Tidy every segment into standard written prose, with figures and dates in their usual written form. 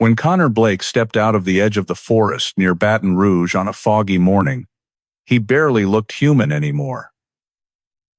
When Connor Blake stepped out of the edge of the forest near Baton Rouge on a foggy morning, he barely looked human anymore.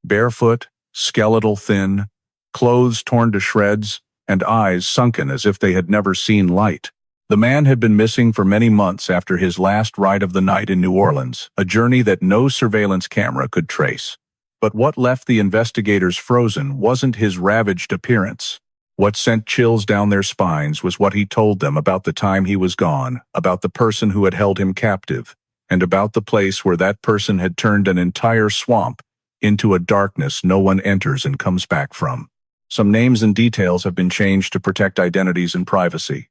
Barefoot, skeletal thin, clothes torn to shreds, and eyes sunken as if they had never seen light. The man had been missing for many months after his last ride of the night in New Orleans, a journey that no surveillance camera could trace. But what left the investigators frozen wasn't his ravaged appearance. What sent chills down their spines was what he told them about the time he was gone, about the person who had held him captive, and about the place where that person had turned an entire swamp into a darkness no one enters and comes back from. Some names and details have been changed to protect identities and privacy.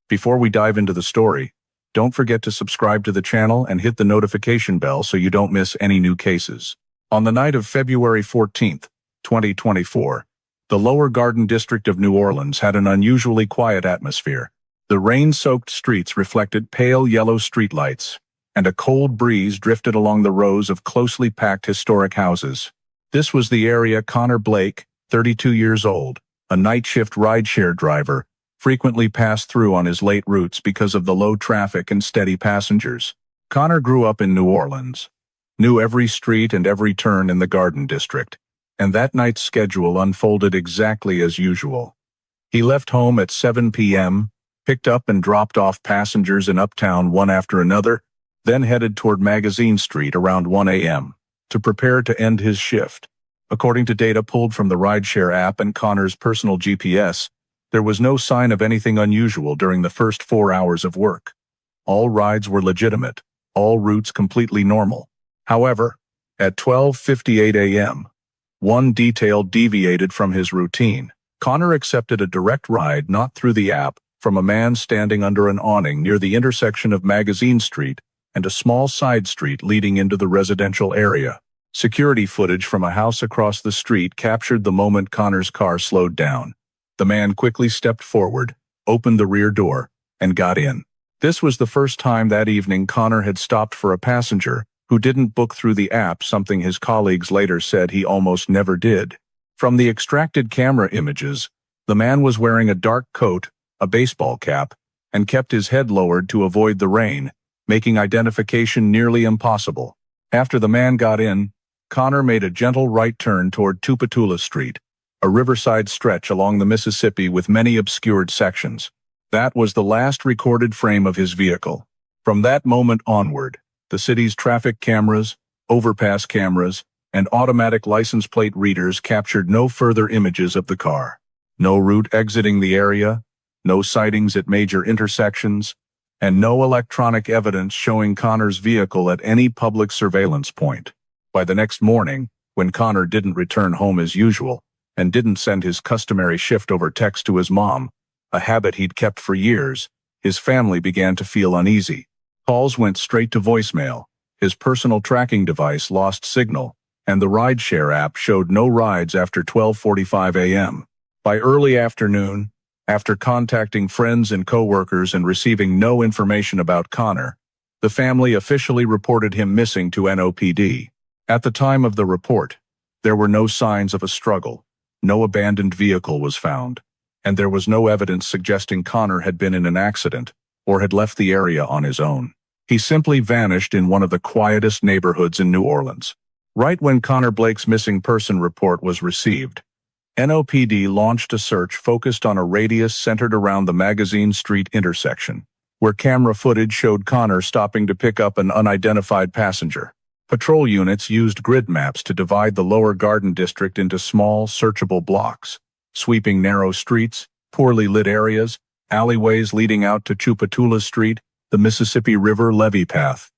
Before we dive into the story, don't forget to subscribe to the channel and hit the notification bell so you don't miss any new cases. On the night of February 14th, 2024, the Lower Garden District of New Orleans had an unusually quiet atmosphere. The rain-soaked streets reflected pale yellow streetlights, and a cold breeze drifted along the rows of closely packed historic houses. This was the area Connor Blake, 32 years old, a night shift rideshare driver, frequently passed through on his late routes because of the low traffic and steady passengers. Connor grew up in New Orleans, knew every street and every turn in the Garden District, and that night's schedule unfolded exactly as usual. He left home at 7 p.m., picked up and dropped off passengers in Uptown one after another, then headed toward Magazine Street around 1 a.m. to prepare to end his shift. According to data pulled from the Rideshare app and Connor's personal GPS, there was no sign of anything unusual during the first 4 hours of work. All rides were legitimate, all routes completely normal. However, at 12:58 a.m., one detail deviated from his routine. Connor accepted a direct ride not through the app from a man standing under an awning near the intersection of Magazine Street and a small side street leading into the residential area. Security footage from a house across the street captured the moment Connor's car slowed down. The man quickly stepped forward, opened the rear door, and got in. This was the first time that evening Connor had stopped for a passenger who didn't book through the app, something his colleagues later said he almost never did. From the extracted camera images, the man was wearing a dark coat, a baseball cap, and kept his head lowered to avoid the rain, making identification nearly impossible. After the man got in, Connor made a gentle right turn toward Tupatula Street, a riverside stretch along the Mississippi with many obscured sections. That was the last recorded frame of his vehicle. From that moment onward, the city's traffic cameras, overpass cameras, and automatic license plate readers captured no further images of the car. No route exiting the area, no sightings at major intersections, and no electronic evidence showing Connor's vehicle at any public surveillance point. By the next morning, when Connor didn't return home as usual, and didn't send his customary shift over text to his mom, a habit he'd kept for years, his family began to feel uneasy. Calls went straight to voicemail, his personal tracking device lost signal, and the Rideshare app showed no rides after 12:45 a.m. By early afternoon, after contacting friends and coworkers and receiving no information about Connor, the family officially reported him missing to NOPD. At the time of the report, there were no signs of a struggle, no abandoned vehicle was found, and there was no evidence suggesting Connor had been in an accident or had left the area on his own. He simply vanished in one of the quietest neighborhoods in New Orleans. Right when Connor Blake's missing person report was received, NOPD launched a search focused on a radius centered around the Magazine Street intersection, where camera footage showed Connor stopping to pick up an unidentified passenger. Patrol units used grid maps to divide the Lower Garden District into small, searchable blocks, sweeping narrow streets, poorly lit areas, alleyways leading out to Tupatula Street, the Mississippi River levee path,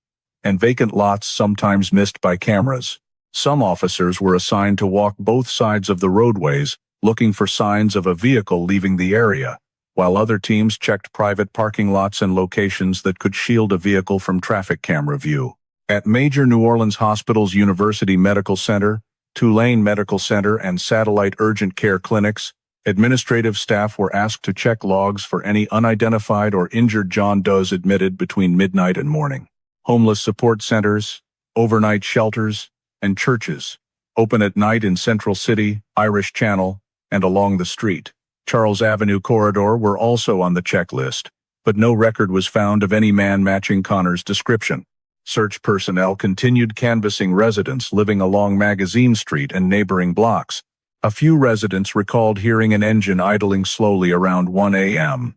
and vacant lots sometimes missed by cameras. Some officers were assigned to walk both sides of the roadways, looking for signs of a vehicle leaving the area, while other teams checked private parking lots and locations that could shield a vehicle from traffic camera view. At major New Orleans hospitals, University Medical Center, Tulane Medical Center, and satellite urgent care clinics, administrative staff were asked to check logs for any unidentified or injured John Does admitted between midnight and morning. Homeless support centers, overnight shelters, and churches, open at night in Central City, Irish Channel, and along the street. Charles Avenue corridor were also on the checklist, but no record was found of any man matching Connor's description. Search personnel continued canvassing residents living along Magazine Street and neighboring blocks. A few residents recalled hearing an engine idling slowly around 1 a.m.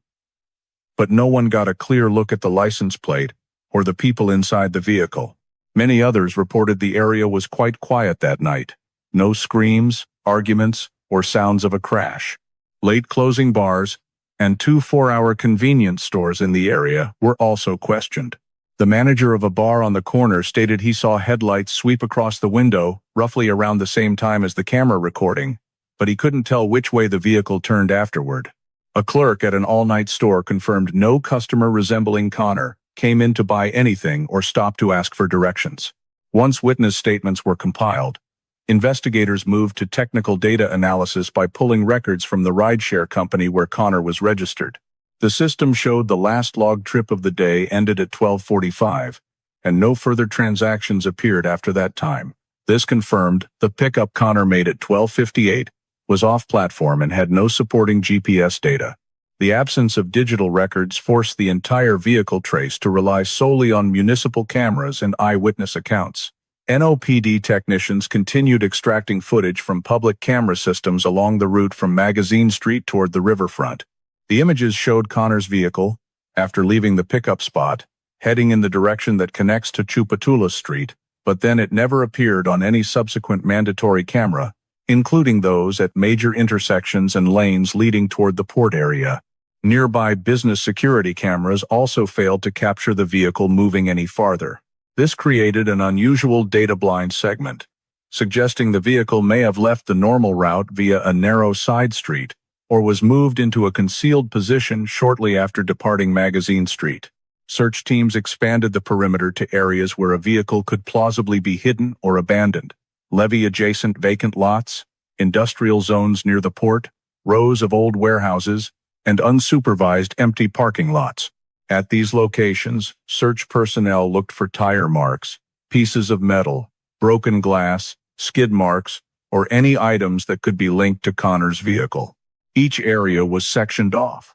But no one got a clear look at the license plate or the people inside the vehicle. Many others reported the area was quite quiet that night. No screams, arguments, or sounds of a crash. Late closing bars and 2 4-hour convenience stores in the area were also questioned. The manager of a bar on the corner stated he saw headlights sweep across the window roughly around the same time as the camera recording, but he couldn't tell which way the vehicle turned afterward. A clerk at an all-night store confirmed no customer resembling Connor came in to buy anything or stopped to ask for directions. Once witness statements were compiled, investigators moved to technical data analysis by pulling records from the rideshare company where Connor was registered. The system showed the last logged trip of the day ended at 12:45, and no further transactions appeared after that time. This confirmed the pickup Connor made at 12:58 was off-platform and had no supporting GPS data. The absence of digital records forced the entire vehicle trace to rely solely on municipal cameras and eyewitness accounts. NOPD technicians continued extracting footage from public camera systems along the route from Magazine Street toward the riverfront. The images showed Connor's vehicle, after leaving the pickup spot, heading in the direction that connects to Tchoupitoulas Street, but then it never appeared on any subsequent mandatory camera, including those at major intersections and lanes leading toward the port area. Nearby business security cameras also failed to capture the vehicle moving any farther. This created an unusual data-blind segment, suggesting the vehicle may have left the normal route via a narrow side street, or was moved into a concealed position shortly after departing Magazine Street. Search teams expanded the perimeter to areas where a vehicle could plausibly be hidden or abandoned. Levee-adjacent vacant lots, industrial zones near the port, rows of old warehouses, and unsupervised empty parking lots. At these locations, search personnel looked for tire marks, pieces of metal, broken glass, skid marks, or any items that could be linked to Connor's vehicle. Each area was sectioned off,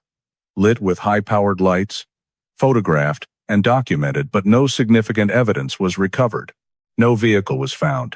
lit with high-powered lights, photographed, and documented, but no significant evidence was recovered. No vehicle was found.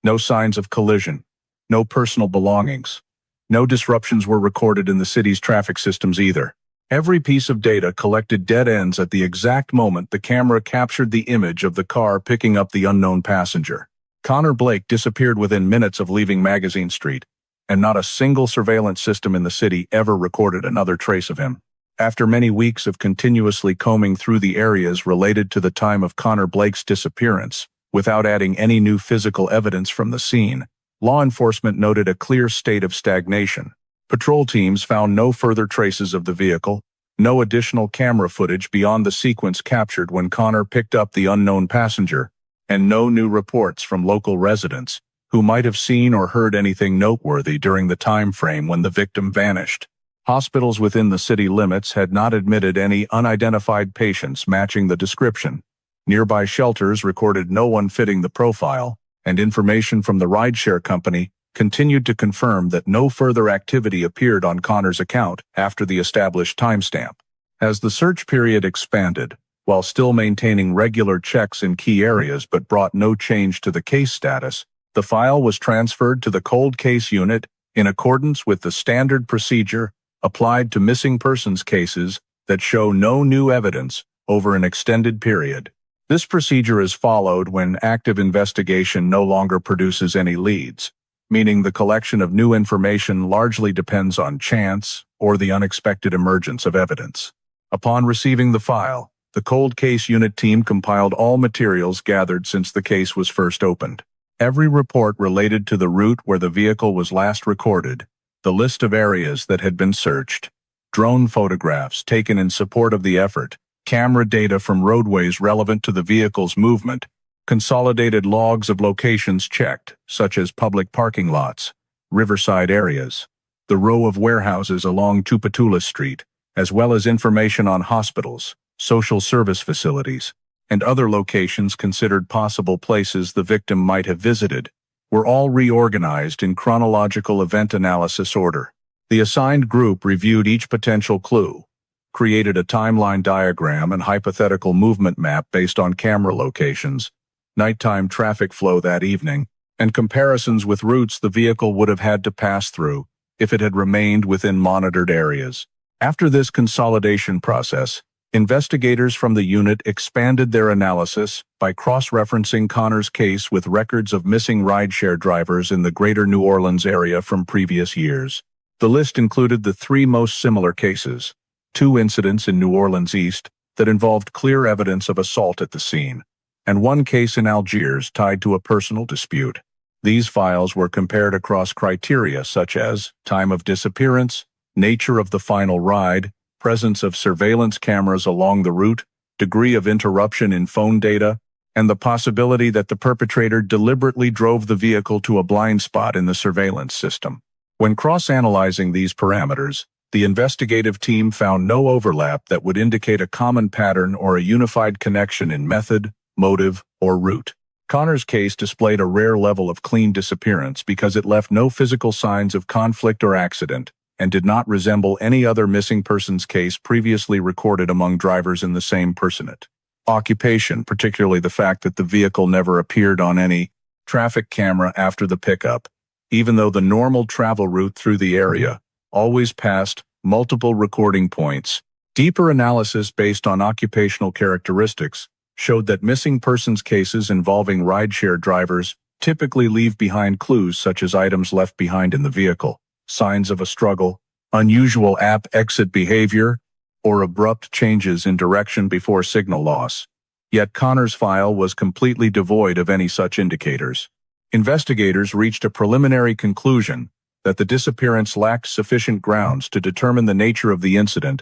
No signs of collision. No personal belongings. No disruptions were recorded in the city's traffic systems either. Every piece of data collected dead ends at the exact moment the camera captured the image of the car picking up the unknown passenger. Connor Blake disappeared within minutes of leaving Magazine Street, and not a single surveillance system in the city ever recorded another trace of him. After many weeks of continuously combing through the areas related to the time of Connor Blake's disappearance, without adding any new physical evidence from the scene, law enforcement noted a clear state of stagnation. Patrol teams found no further traces of the vehicle, no additional camera footage beyond the sequence captured when Connor picked up the unknown passenger, and no new reports from local residents who might have seen or heard anything noteworthy during the time frame when the victim vanished. Hospitals within the city limits had not admitted any unidentified patients matching the description. Nearby shelters recorded no one fitting the profile, and information from the rideshare company continued to confirm that no further activity appeared on Connor's account after the established timestamp. As the search period expanded, while still maintaining regular checks in key areas but brought no change to the case status, the file was transferred to the cold case unit in accordance with the standard procedure applied to missing persons cases that show no new evidence over an extended period. This procedure is followed when active investigation no longer produces any leads, meaning the collection of new information largely depends on chance or the unexpected emergence of evidence. Upon receiving the file, the cold case unit team compiled all materials gathered since the case was first opened. Every report related to the route where the vehicle was last recorded, the list of areas that had been searched, drone photographs taken in support of the effort, camera data from roadways relevant to the vehicle's movement, consolidated logs of locations checked, such as public parking lots, riverside areas, the row of warehouses along Tchoupitoulas Street, as well as information on hospitals, social service facilities, and other locations considered possible places the victim might have visited, were all reorganized in chronological event analysis order. The assigned group reviewed each potential clue, created a timeline diagram and hypothetical movement map based on camera locations, nighttime traffic flow that evening, and comparisons with routes the vehicle would have had to pass through if it had remained within monitored areas. After this consolidation process, investigators from the unit expanded their analysis by cross-referencing Connor's case with records of missing rideshare drivers in the greater New Orleans area from previous years. The list included the three most similar cases, 2 incidents in New Orleans East that involved clear evidence of assault at the scene, and 1 case in Algiers tied to a personal dispute. These files were compared across criteria such as time of disappearance, nature of the final ride, presence of surveillance cameras along the route, degree of interruption in phone data, and the possibility that the perpetrator deliberately drove the vehicle to a blind spot in the surveillance system. When cross-analyzing these parameters, the investigative team found no overlap that would indicate a common pattern or a unified connection in method, motive, or route. Connor's case displayed a rare level of clean disappearance because it left no physical signs of conflict or accident and did not resemble any other missing persons case previously recorded among drivers in the same personate. Occupation, particularly the fact that the vehicle never appeared on any traffic camera after the pickup, even though the normal travel route through the area always passed multiple recording points. Deeper analysis based on occupational characteristics showed that missing persons cases involving rideshare drivers typically leave behind clues such as items left behind in the vehicle, signs of a struggle, unusual app exit behavior, or abrupt changes in direction before signal loss. Yet Connor's file was completely devoid of any such indicators. Investigators reached a preliminary conclusion that the disappearance lacked sufficient grounds to determine the nature of the incident,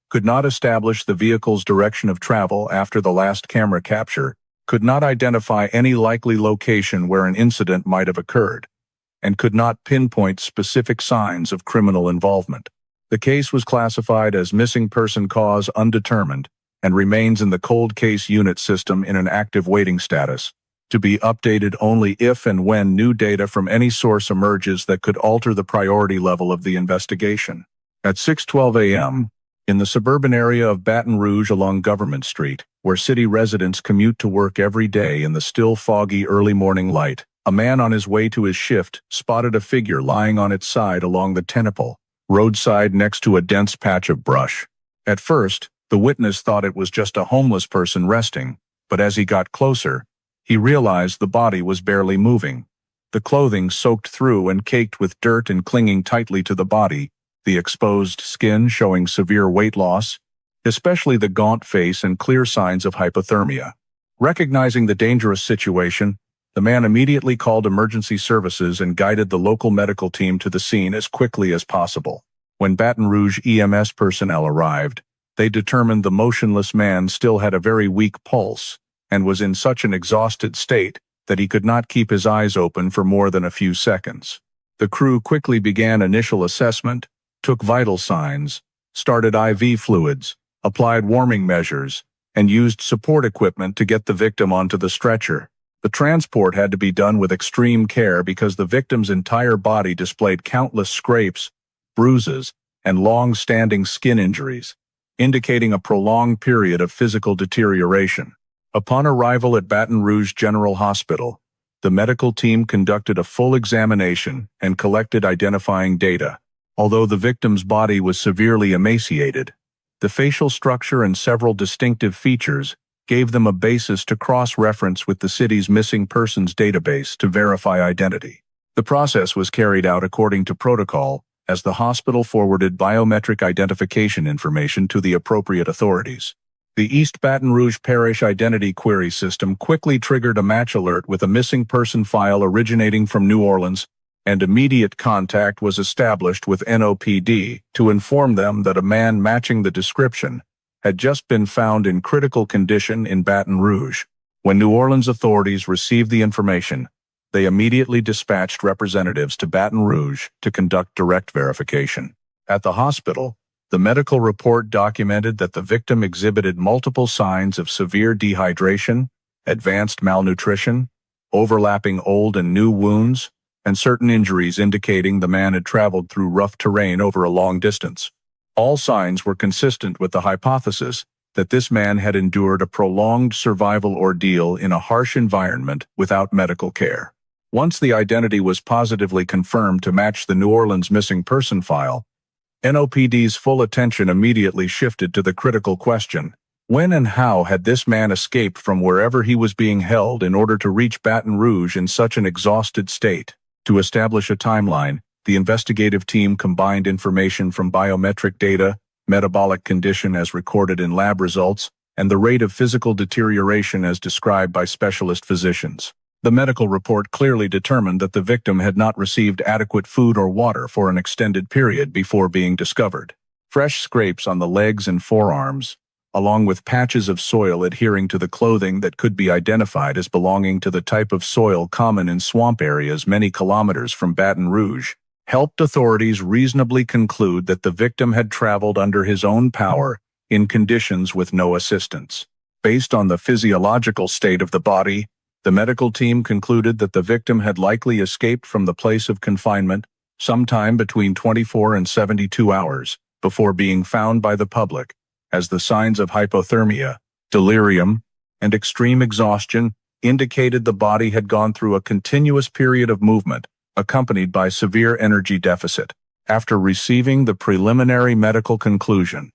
could not establish the vehicle's direction of travel after the last camera capture, could not identify any likely location where an incident might have occurred, and could not pinpoint specific signs of criminal involvement. The case was classified as missing person cause undetermined and remains in the cold case unit system in an active waiting status, to be updated only if and when new data from any source emerges that could alter the priority level of the investigation. At 6:12 a.m., in the suburban area of Baton Rouge along Government Street, where city residents commute to work every day in the still foggy early morning light, a man on his way to his shift spotted a figure lying on its side along the Tennepool roadside next to a dense patch of brush. At first, the witness thought it was just a homeless person resting, but as he got closer, he realized the body was barely moving. The clothing soaked through and caked with dirt and clinging tightly to the body, the exposed skin showing severe weight loss, especially the gaunt face and clear signs of hypothermia. Recognizing the dangerous situation, the man immediately called emergency services and guided the local medical team to the scene as quickly as possible. When Baton Rouge EMS personnel arrived, they determined the motionless man still had a very weak pulse and was in such an exhausted state that he could not keep his eyes open for more than a few seconds. The crew quickly began initial assessment, took vital signs, started IV fluids, applied warming measures, and used support equipment to get the victim onto the stretcher. The transport had to be done with extreme care because the victim's entire body displayed countless scrapes, bruises, and long-standing skin injuries, indicating a prolonged period of physical deterioration. Upon arrival at Baton Rouge General Hospital, the medical team conducted a full examination and collected identifying data. Although the victim's body was severely emaciated, the facial structure and several distinctive features gave them a basis to cross-reference with the city's missing persons database to verify identity. The process was carried out according to protocol as the hospital forwarded biometric identification information to the appropriate authorities. The East Baton Rouge Parish Identity Query System quickly triggered a match alert with a missing person file originating from New Orleans, and immediate contact was established with NOPD to inform them that a man matching the description had just been found in critical condition in Baton Rouge. When New Orleans authorities received the information, they immediately dispatched representatives to Baton Rouge to conduct direct verification. At the hospital, the medical report documented that the victim exhibited multiple signs of severe dehydration, advanced malnutrition, overlapping old and new wounds, and certain injuries indicating the man had traveled through rough terrain over a long distance. All signs were consistent with the hypothesis that this man had endured a prolonged survival ordeal in a harsh environment without medical care. Once the identity was positively confirmed to match the New Orleans missing person file, NOPD's full attention immediately shifted to the critical question: when and how had this man escaped from wherever he was being held in order to reach Baton Rouge in such an exhausted state? To establish a timeline, the investigative team combined information from biometric data, metabolic condition as recorded in lab results, and the rate of physical deterioration as described by specialist physicians. The medical report clearly determined that the victim had not received adequate food or water for an extended period before being discovered. Fresh scrapes on the legs and forearms, along with patches of soil adhering to the clothing that could be identified as belonging to the type of soil common in swamp areas many kilometers from Baton Rouge, helped authorities reasonably conclude that the victim had traveled under his own power in conditions with no assistance. Based on the physiological state of the body, the medical team concluded that the victim had likely escaped from the place of confinement sometime between 24 and 72 hours before being found by the public, as the signs of hypothermia, delirium, and extreme exhaustion indicated the body had gone through a continuous period of movement, accompanied by severe energy deficit. After receiving the preliminary medical conclusion,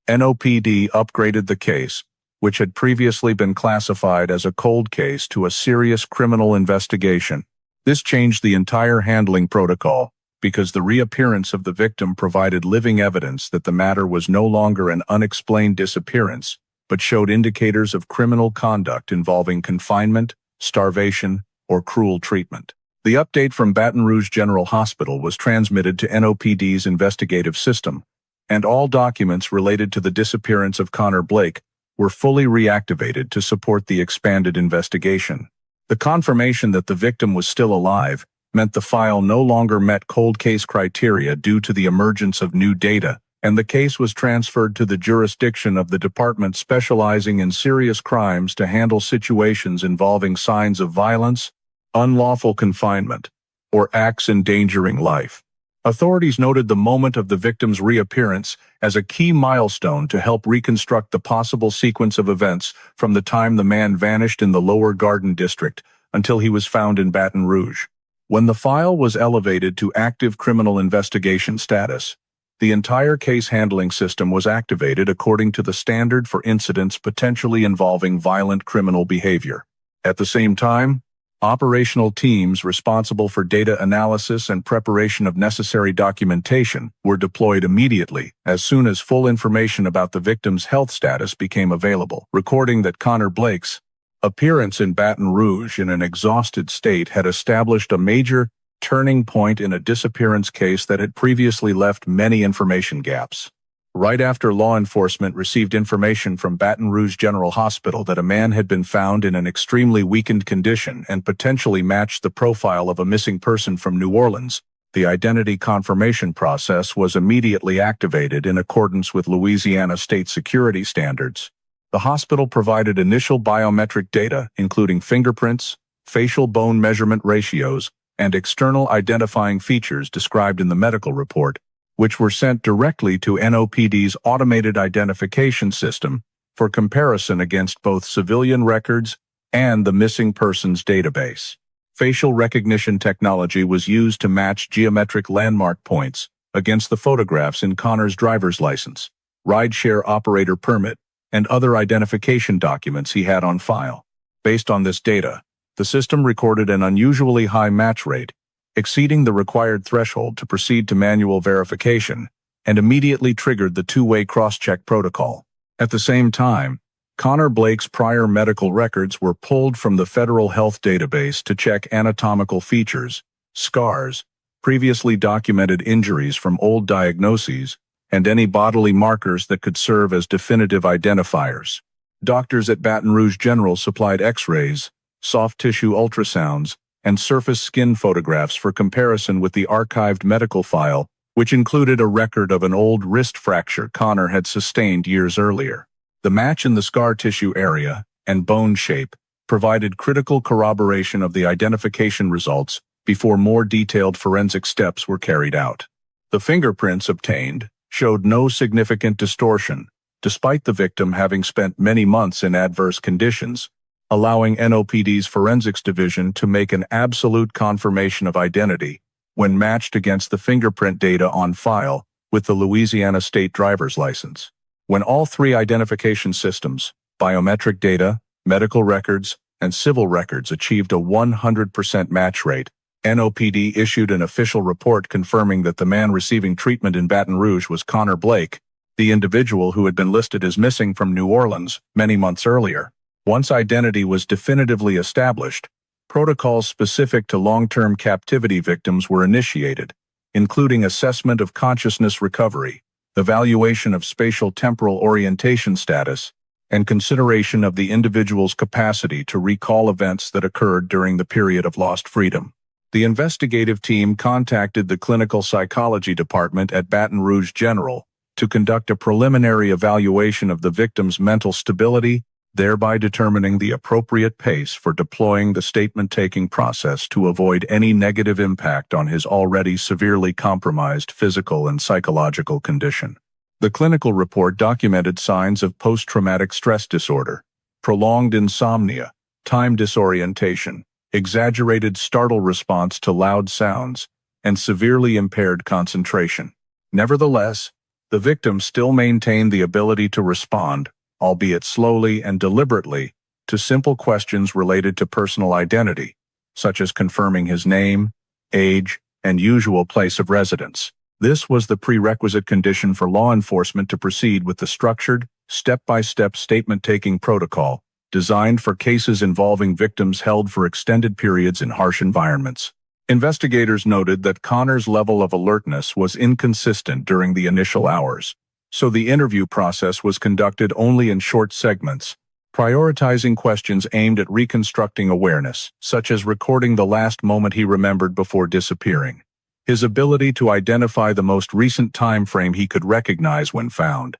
NOPD upgraded the case, which had previously been classified as a cold case, to a serious criminal investigation. This changed the entire handling protocol, because the reappearance of the victim provided living evidence that the matter was no longer an unexplained disappearance, but showed indicators of criminal conduct involving confinement, starvation, or cruel treatment. The update from Baton Rouge General Hospital was transmitted to NOPD's investigative system, and all documents related to the disappearance of Connor Blake were fully reactivated to support the expanded investigation. The confirmation that the victim was still alive meant the file no longer met cold case criteria due to the emergence of new data, and the case was transferred to the jurisdiction of the department specializing in serious crimes to handle situations involving signs of violence, unlawful confinement, or acts endangering life. Authorities noted the moment of the victim's reappearance as a key milestone to help reconstruct the possible sequence of events from the time the man vanished in the Lower Garden District until he was found in Baton Rouge. When the file was elevated to active criminal investigation status, the entire case handling system was activated according to the standard for incidents potentially involving violent criminal behavior. At the same time, operational teams responsible for data analysis and preparation of necessary documentation were deployed immediately as soon as full information about the victim's health status became available, recording that Connor Blake's appearance in Baton Rouge in an exhausted state had established a major turning point in a disappearance case that had previously left many information gaps. Right after law enforcement received information from Baton Rouge General Hospital that a man had been found in an extremely weakened condition and potentially matched the profile of a missing person from New Orleans, the identity confirmation process was immediately activated in accordance with Louisiana state security standards. The hospital provided initial biometric data, including fingerprints, facial bone measurement ratios, and external identifying features described in the medical report, which were sent directly to NOPD's automated identification system for comparison against both civilian records and the missing persons database. Facial recognition technology was used to match geometric landmark points against the photographs in Connor's driver's license, rideshare operator permit, and other identification documents he had on file. Based on this data, the system recorded an unusually high match rate, exceeding the required threshold to proceed to manual verification, and immediately triggered the two-way cross-check protocol. At the same time, Connor Blake's prior medical records were pulled from the federal health database to check anatomical features, scars, previously documented injuries from old diagnoses, and any bodily markers that could serve as definitive identifiers. Doctors at Baton Rouge General supplied X-rays, soft tissue ultrasounds, and surface skin photographs for comparison with the archived medical file, which included a record of an old wrist fracture Connor had sustained years earlier. The match in the scar tissue area and bone shape provided critical corroboration of the identification results before more detailed forensic steps were carried out. The fingerprints obtained showed no significant distortion, despite the victim having spent many months in adverse conditions, allowing NOPD's Forensics Division to make an absolute confirmation of identity when matched against the fingerprint data on file with the Louisiana state driver's license. When all three identification systems, biometric data, medical records, and civil records achieved a 100% match rate, NOPD issued an official report confirming that the man receiving treatment in Baton Rouge was Connor Blake, the individual who had been listed as missing from New Orleans many months earlier. Once identity was definitively established, protocols specific to long-term captivity victims were initiated, including assessment of consciousness recovery, evaluation of spatial temporal orientation status, and consideration of the individual's capacity to recall events that occurred during the period of lost freedom. The investigative team contacted the clinical psychology department at Baton Rouge General to conduct a preliminary evaluation of the victim's mental stability, thereby determining the appropriate pace for deploying the statement-taking process to avoid any negative impact on his already severely compromised physical and psychological condition. The clinical report documented signs of post-traumatic stress disorder, prolonged insomnia, time disorientation, exaggerated startle response to loud sounds, and severely impaired concentration. Nevertheless, the victim still maintained the ability to respond, albeit slowly and deliberately, to simple questions related to personal identity, such as confirming his name, age, and usual place of residence. This was the prerequisite condition for law enforcement to proceed with the structured, step-by-step statement-taking protocol designed for cases involving victims held for extended periods in harsh environments. Investigators noted that Connor's level of alertness was inconsistent during the initial hours, so the interview process was conducted only in short segments, prioritizing questions aimed at reconstructing awareness, such as recording the last moment he remembered before disappearing, his ability to identify the most recent time frame he could recognize when found,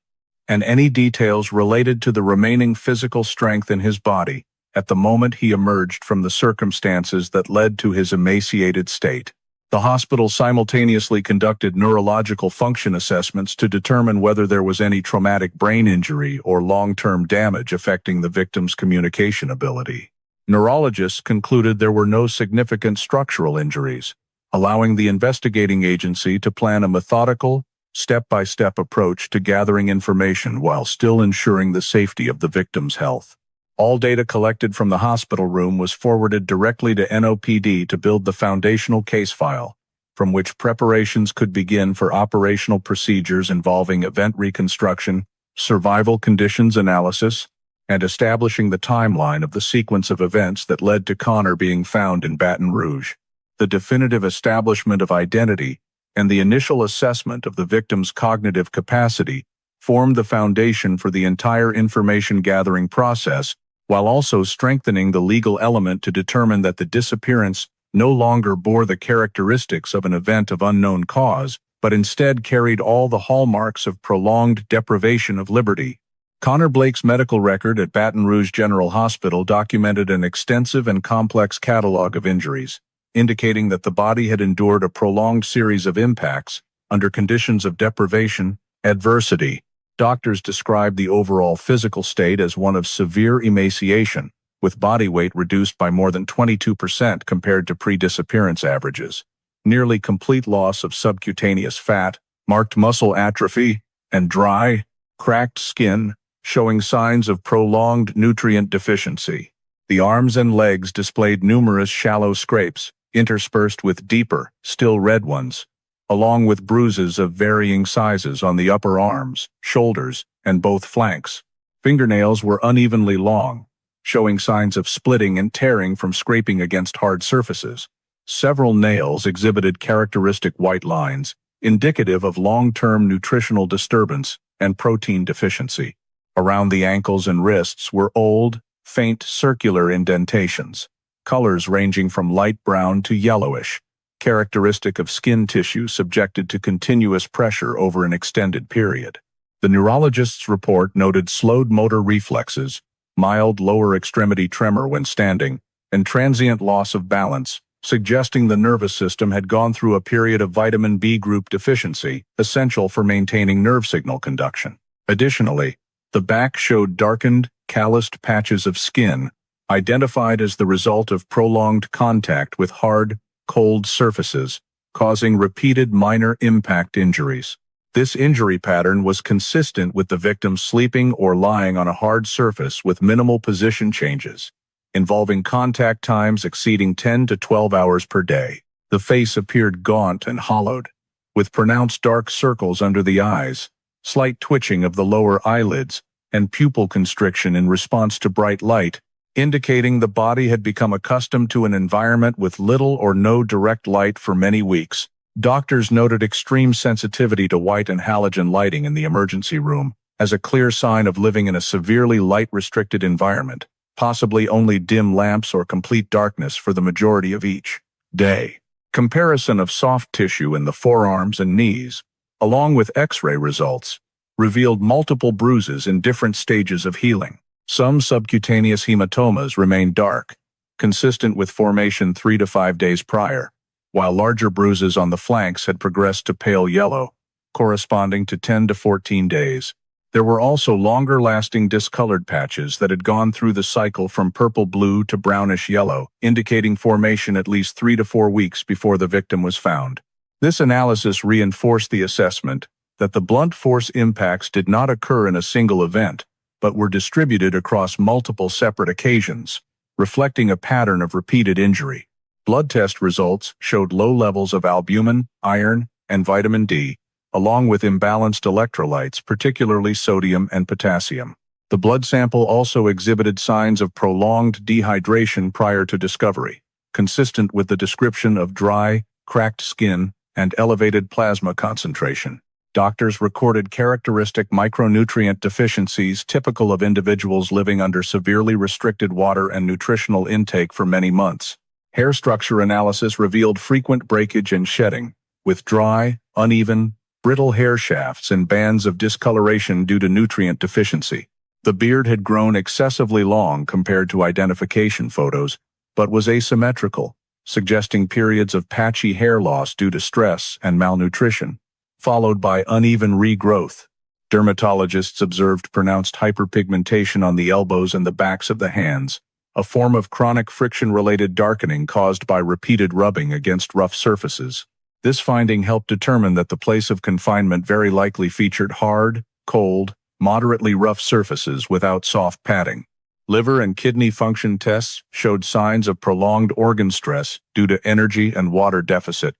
and any details related to the remaining physical strength in his body at the moment he emerged from the circumstances that led to his emaciated state. The hospital simultaneously conducted neurological function assessments to determine whether there was any traumatic brain injury or long-term damage affecting the victim's communication ability. Neurologists concluded there were no significant structural injuries, allowing the investigating agency to plan a methodical, step-by-step approach to gathering information while still ensuring the safety of the victim's health. All data collected from the hospital room was forwarded directly to NOPD to build the foundational case file, from which preparations could begin for operational procedures involving event reconstruction, survival conditions analysis, and establishing the timeline of the sequence of events that led to Connor being found in Baton Rouge. The definitive establishment of identity and the initial assessment of the victim's cognitive capacity formed the foundation for the entire information-gathering process, while also strengthening the legal element to determine that the disappearance no longer bore the characteristics of an event of unknown cause, but instead carried all the hallmarks of prolonged deprivation of liberty. Connor Blake's medical record at Baton Rouge General Hospital documented an extensive and complex catalog of injuries, indicating that the body had endured a prolonged series of impacts under conditions of deprivation, adversity. Doctors described the overall physical state as one of severe emaciation, with body weight reduced by more than 22% compared to pre-disappearance averages, nearly complete loss of subcutaneous fat, marked muscle atrophy, and dry, cracked skin, showing signs of prolonged nutrient deficiency. The arms and legs displayed numerous shallow scrapes, interspersed with deeper, still red ones, along with bruises of varying sizes on the upper arms, shoulders, and both flanks. Fingernails were unevenly long, showing signs of splitting and tearing from scraping against hard surfaces. Several nails exhibited characteristic white lines, indicative of long-term nutritional disturbance and protein deficiency. Around the ankles and wrists were old, faint circular indentations, colors ranging from light brown to yellowish, characteristic of skin tissue subjected to continuous pressure over an extended period. The neurologist's report noted slowed motor reflexes, mild lower extremity tremor when standing, and transient loss of balance, suggesting the nervous system had gone through a period of vitamin B group deficiency, essential for maintaining nerve signal conduction. Additionally, the back showed darkened, calloused patches of skin, identified as the result of prolonged contact with hard, cold surfaces, causing repeated minor impact injuries. This injury pattern was consistent with the victim sleeping or lying on a hard surface with minimal position changes, involving contact times exceeding 10 to 12 hours per day. The face appeared gaunt and hollowed, with pronounced dark circles under the eyes, slight twitching of the lower eyelids, and pupil constriction in response to bright light, indicating the body had become accustomed to an environment with little or no direct light for many weeks. Doctors noted extreme sensitivity to white and halogen lighting in the emergency room as a clear sign of living in a severely light-restricted environment, possibly only dim lamps or complete darkness for the majority of each day. Comparison of soft tissue in the forearms and knees, along with X-ray results, revealed multiple bruises in different stages of healing. Some subcutaneous hematomas remained dark, consistent with formation 3 to 5 days prior, while larger bruises on the flanks had progressed to pale yellow, corresponding to 10 to 14 days. There were also longer-lasting discolored patches that had gone through the cycle from purple-blue to brownish-yellow, indicating formation at least 3 to 4 weeks before the victim was found. This analysis reinforced the assessment that the blunt force impacts did not occur in a single event, but were distributed across multiple separate occasions, reflecting a pattern of repeated injury. Blood test results showed low levels of albumin, iron, and vitamin D, along with imbalanced electrolytes, particularly sodium and potassium. The blood sample also exhibited signs of prolonged dehydration prior to discovery, consistent with the description of dry, cracked skin and elevated plasma concentration. Doctors recorded characteristic micronutrient deficiencies typical of individuals living under severely restricted water and nutritional intake for many months. Hair structure analysis revealed frequent breakage and shedding, with dry, uneven, brittle hair shafts and bands of discoloration due to nutrient deficiency. The beard had grown excessively long compared to identification photos, but was asymmetrical, suggesting periods of patchy hair loss due to stress and malnutrition, followed by uneven regrowth. Dermatologists observed pronounced hyperpigmentation on the elbows and the backs of the hands, a form of chronic friction-related darkening caused by repeated rubbing against rough surfaces. This finding helped determine that the place of confinement very likely featured hard, cold, moderately rough surfaces without soft padding. Liver and kidney function tests showed signs of prolonged organ stress due to energy and water deficit,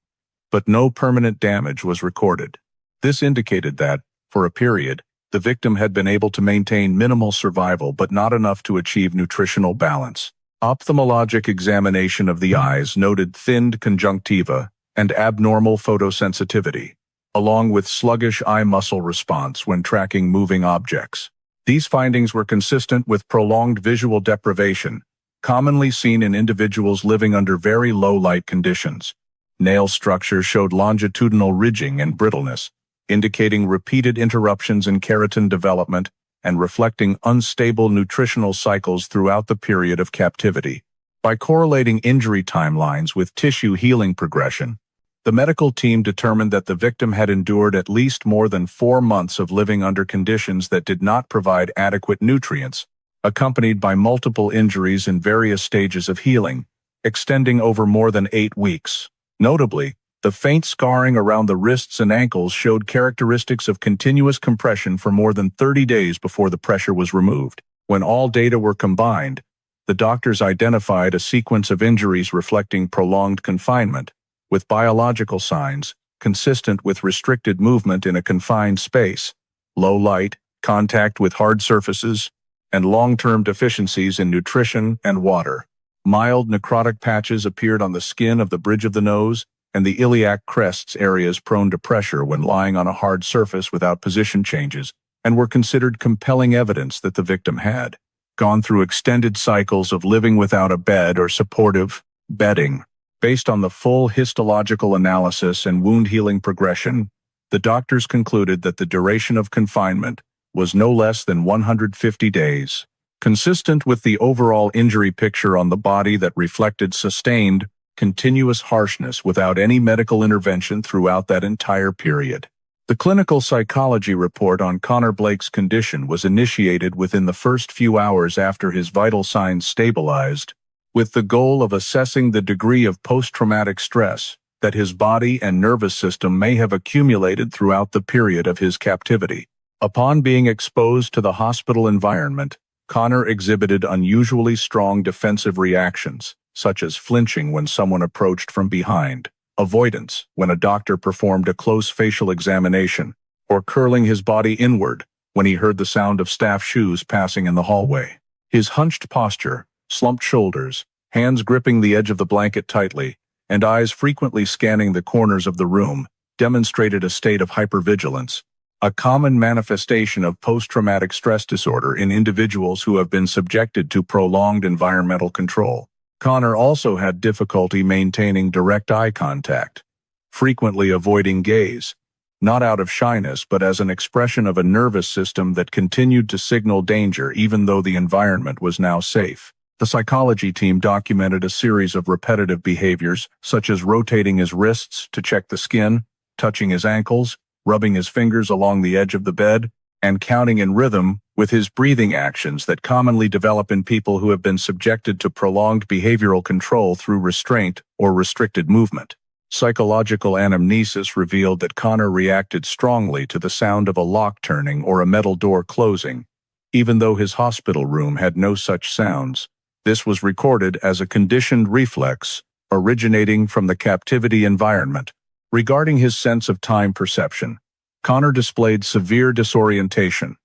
but no permanent damage was recorded. This indicated that, for a period, the victim had been able to maintain minimal survival but not enough to achieve nutritional balance. Ophthalmologic examination of the eyes noted thinned conjunctiva and abnormal photosensitivity, along with sluggish eye muscle response when tracking moving objects. These findings were consistent with prolonged visual deprivation, commonly seen in individuals living under very low light conditions. Nail structure showed longitudinal ridging and brittleness, indicating repeated interruptions in keratin development and reflecting unstable nutritional cycles throughout the period of captivity. By correlating injury timelines with tissue healing progression, the medical team determined that the victim had endured at least more than 4 months of living under conditions that did not provide adequate nutrients, accompanied by multiple injuries in various stages of healing, extending over more than 8 weeks. Notably, the faint scarring around the wrists and ankles showed characteristics of continuous compression for more than 30 days before the pressure was removed. When all data were combined, the doctors identified a sequence of injuries reflecting prolonged confinement, with biological signs consistent with restricted movement in a confined space, low light, contact with hard surfaces, and long-term deficiencies in nutrition and water. Mild necrotic patches appeared on the skin of the bridge of the nose and the iliac crests, areas prone to pressure when lying on a hard surface without position changes, and were considered compelling evidence that the victim had gone through extended cycles of living without a bed or supportive bedding. Based on the full histological analysis and wound healing progression, the doctors concluded that the duration of confinement was no less than 150 days, consistent with the overall injury picture on the body that reflected sustained, continuous harshness without any medical intervention throughout that entire period. The clinical psychology report on Connor Blake's condition was initiated within the first few hours after his vital signs stabilized, with the goal of assessing the degree of post-traumatic stress that his body and nervous system may have accumulated throughout the period of his captivity. Upon being exposed to the hospital environment, Connor exhibited unusually strong defensive reactions, such as flinching when someone approached from behind, avoidance when a doctor performed a close facial examination, or curling his body inward when he heard the sound of staff shoes passing in the hallway. His hunched posture, slumped shoulders, hands gripping the edge of the blanket tightly, and eyes frequently scanning the corners of the room, demonstrated a state of hypervigilance, a common manifestation of post-traumatic stress disorder in individuals who have been subjected to prolonged environmental control. Connor also had difficulty maintaining direct eye contact, frequently avoiding gaze, not out of shyness but as an expression of a nervous system that continued to signal danger even though the environment was now safe. The psychology team documented a series of repetitive behaviors, such as rotating his wrists to check the skin, touching his ankles, rubbing his fingers along the edge of the bed, and counting in rhythm with his breathing actions that commonly develop in people who have been subjected to prolonged behavioral control through restraint or restricted movement. Psychological anamnesis revealed that Connor reacted strongly to the sound of a lock turning or a metal door closing, even though his hospital room had no such sounds. This was recorded as a conditioned reflex originating from the captivity environment. Regarding his sense of time perception, Connor displayed severe disorientation.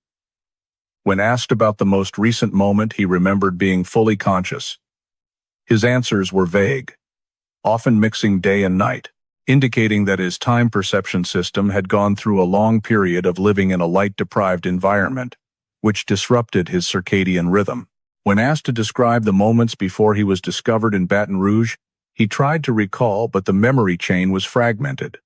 When asked about the most recent moment he remembered being fully conscious, his answers were vague, often mixing day and night, indicating that his time perception system had gone through a long period of living in a light-deprived environment, which disrupted his circadian rhythm. When asked to describe the moments before he was discovered in Baton Rouge, he tried to recall, but the memory chain was fragmented.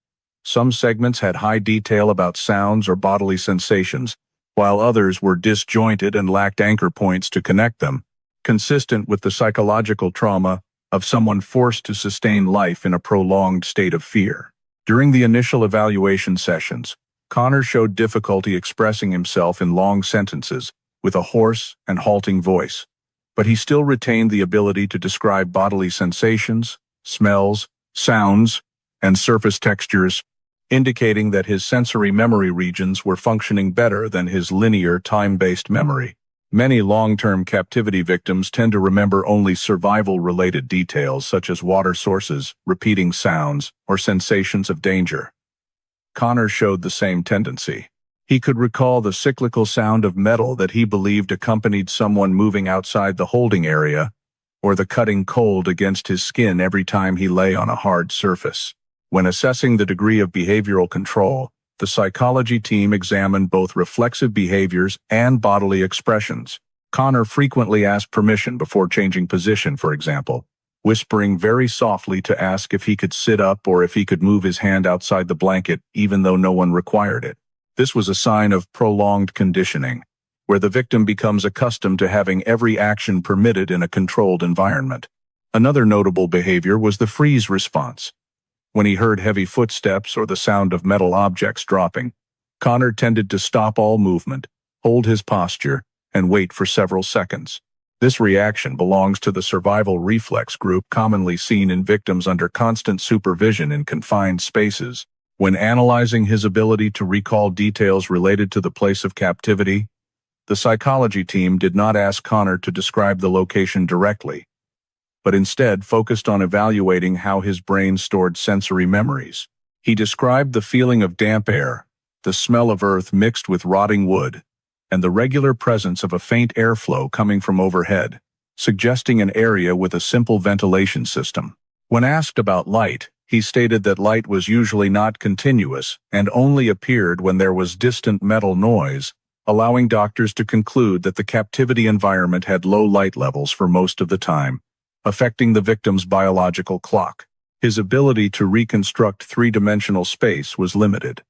Some segments had high detail about sounds or bodily sensations, while others were disjointed and lacked anchor points to connect them, consistent with the psychological trauma of someone forced to sustain life in a prolonged state of fear. During the initial evaluation sessions, Connor showed difficulty expressing himself in long sentences with a hoarse and halting voice, but he still retained the ability to describe bodily sensations, smells, sounds, and surface textures, indicating that his sensory memory regions were functioning better than his linear time-based memory. Many long-term captivity victims tend to remember only survival-related details such as water sources, repeating sounds, or sensations of danger. Connor showed the same tendency. He could recall the cyclical sound of metal that he believed accompanied someone moving outside the holding area, or the cutting cold against his skin every time he lay on a hard surface. When assessing the degree of behavioral control, the psychology team examined both reflexive behaviors and bodily expressions. Connor frequently asked permission before changing position, for example, whispering very softly to ask if he could sit up or if he could move his hand outside the blanket even though no one required it. This was a sign of prolonged conditioning, where the victim becomes accustomed to having every action permitted in a controlled environment. Another notable behavior was the freeze response. When he heard heavy footsteps or the sound of metal objects dropping, Connor tended to stop all movement, hold his posture, and wait for several seconds. This reaction belongs to the survival reflex group commonly seen in victims under constant supervision in confined spaces. When analyzing his ability to recall details related to the place of captivity, the psychology team did not ask Connor to describe the location directly, but instead focused on evaluating how his brain stored sensory memories. He described the feeling of damp air, the smell of earth mixed with rotting wood, and the regular presence of a faint airflow coming from overhead, suggesting an area with a simple ventilation system. When asked about light, he stated that light was usually not continuous and only appeared when there was distant metal noise, allowing doctors to conclude that the captivity environment had low light levels for most of the time, affecting the victim's biological clock. His ability to reconstruct three-dimensional space was limited.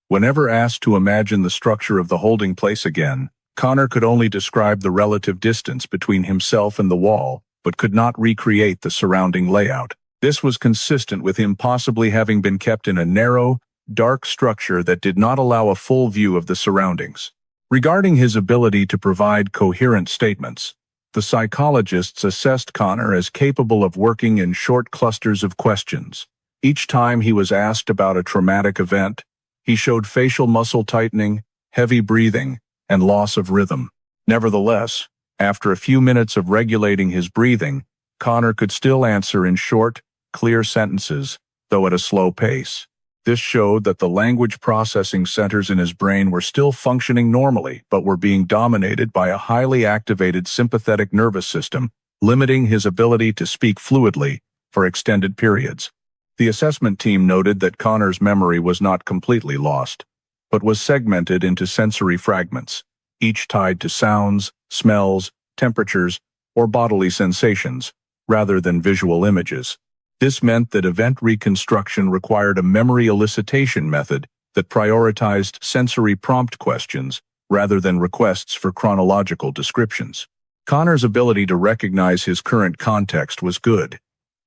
Whenever asked to imagine the structure of the holding place again, Connor could only describe the relative distance between himself and the wall, but could not recreate the surrounding layout. This was consistent with him possibly having been kept in a narrow, dark structure that did not allow a full view of the surroundings. Regarding his ability to provide coherent statements, the psychologists assessed Connor as capable of working in short clusters of questions. Each time he was asked about a traumatic event, he showed facial muscle tightening, heavy breathing, and loss of rhythm. Nevertheless, after a few minutes of regulating his breathing, Connor could still answer in short, clear sentences, though at a slow pace. This showed that the language processing centers in his brain were still functioning normally, but were being dominated by a highly activated sympathetic nervous system, limiting his ability to speak fluidly for extended periods. The assessment team noted that Connor's memory was not completely lost, but was segmented into sensory fragments, each tied to sounds, smells, temperatures, or bodily sensations, rather than visual images. This meant that event reconstruction required a memory elicitation method that prioritized sensory prompt questions rather than requests for chronological descriptions. Connor's ability to recognize his current context was good.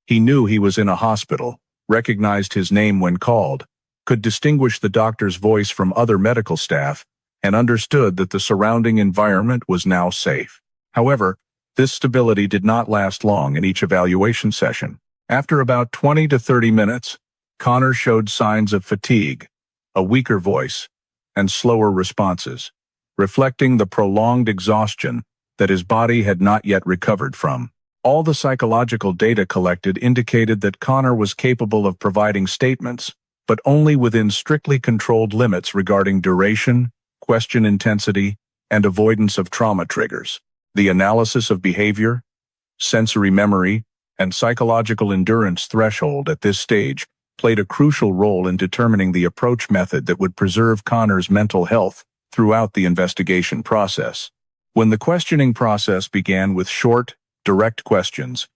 He knew he was in a hospital, recognized his name when called, could distinguish the doctor's voice from other medical staff, and understood that the surrounding environment was now safe. However, this stability did not last long in each evaluation session. After about 20 to 30 minutes, Connor showed signs of fatigue, a weaker voice, and slower responses, reflecting the prolonged exhaustion that his body had not yet recovered from. All the psychological data collected indicated that Connor was capable of providing statements, but only within strictly controlled limits regarding duration, question intensity, and avoidance of trauma triggers. The analysis of behavior, sensory memory, and psychological endurance threshold at this stage played a crucial role in determining the approach method that would preserve Connor's mental health throughout the investigation process. When the questioning process began with short, direct questions,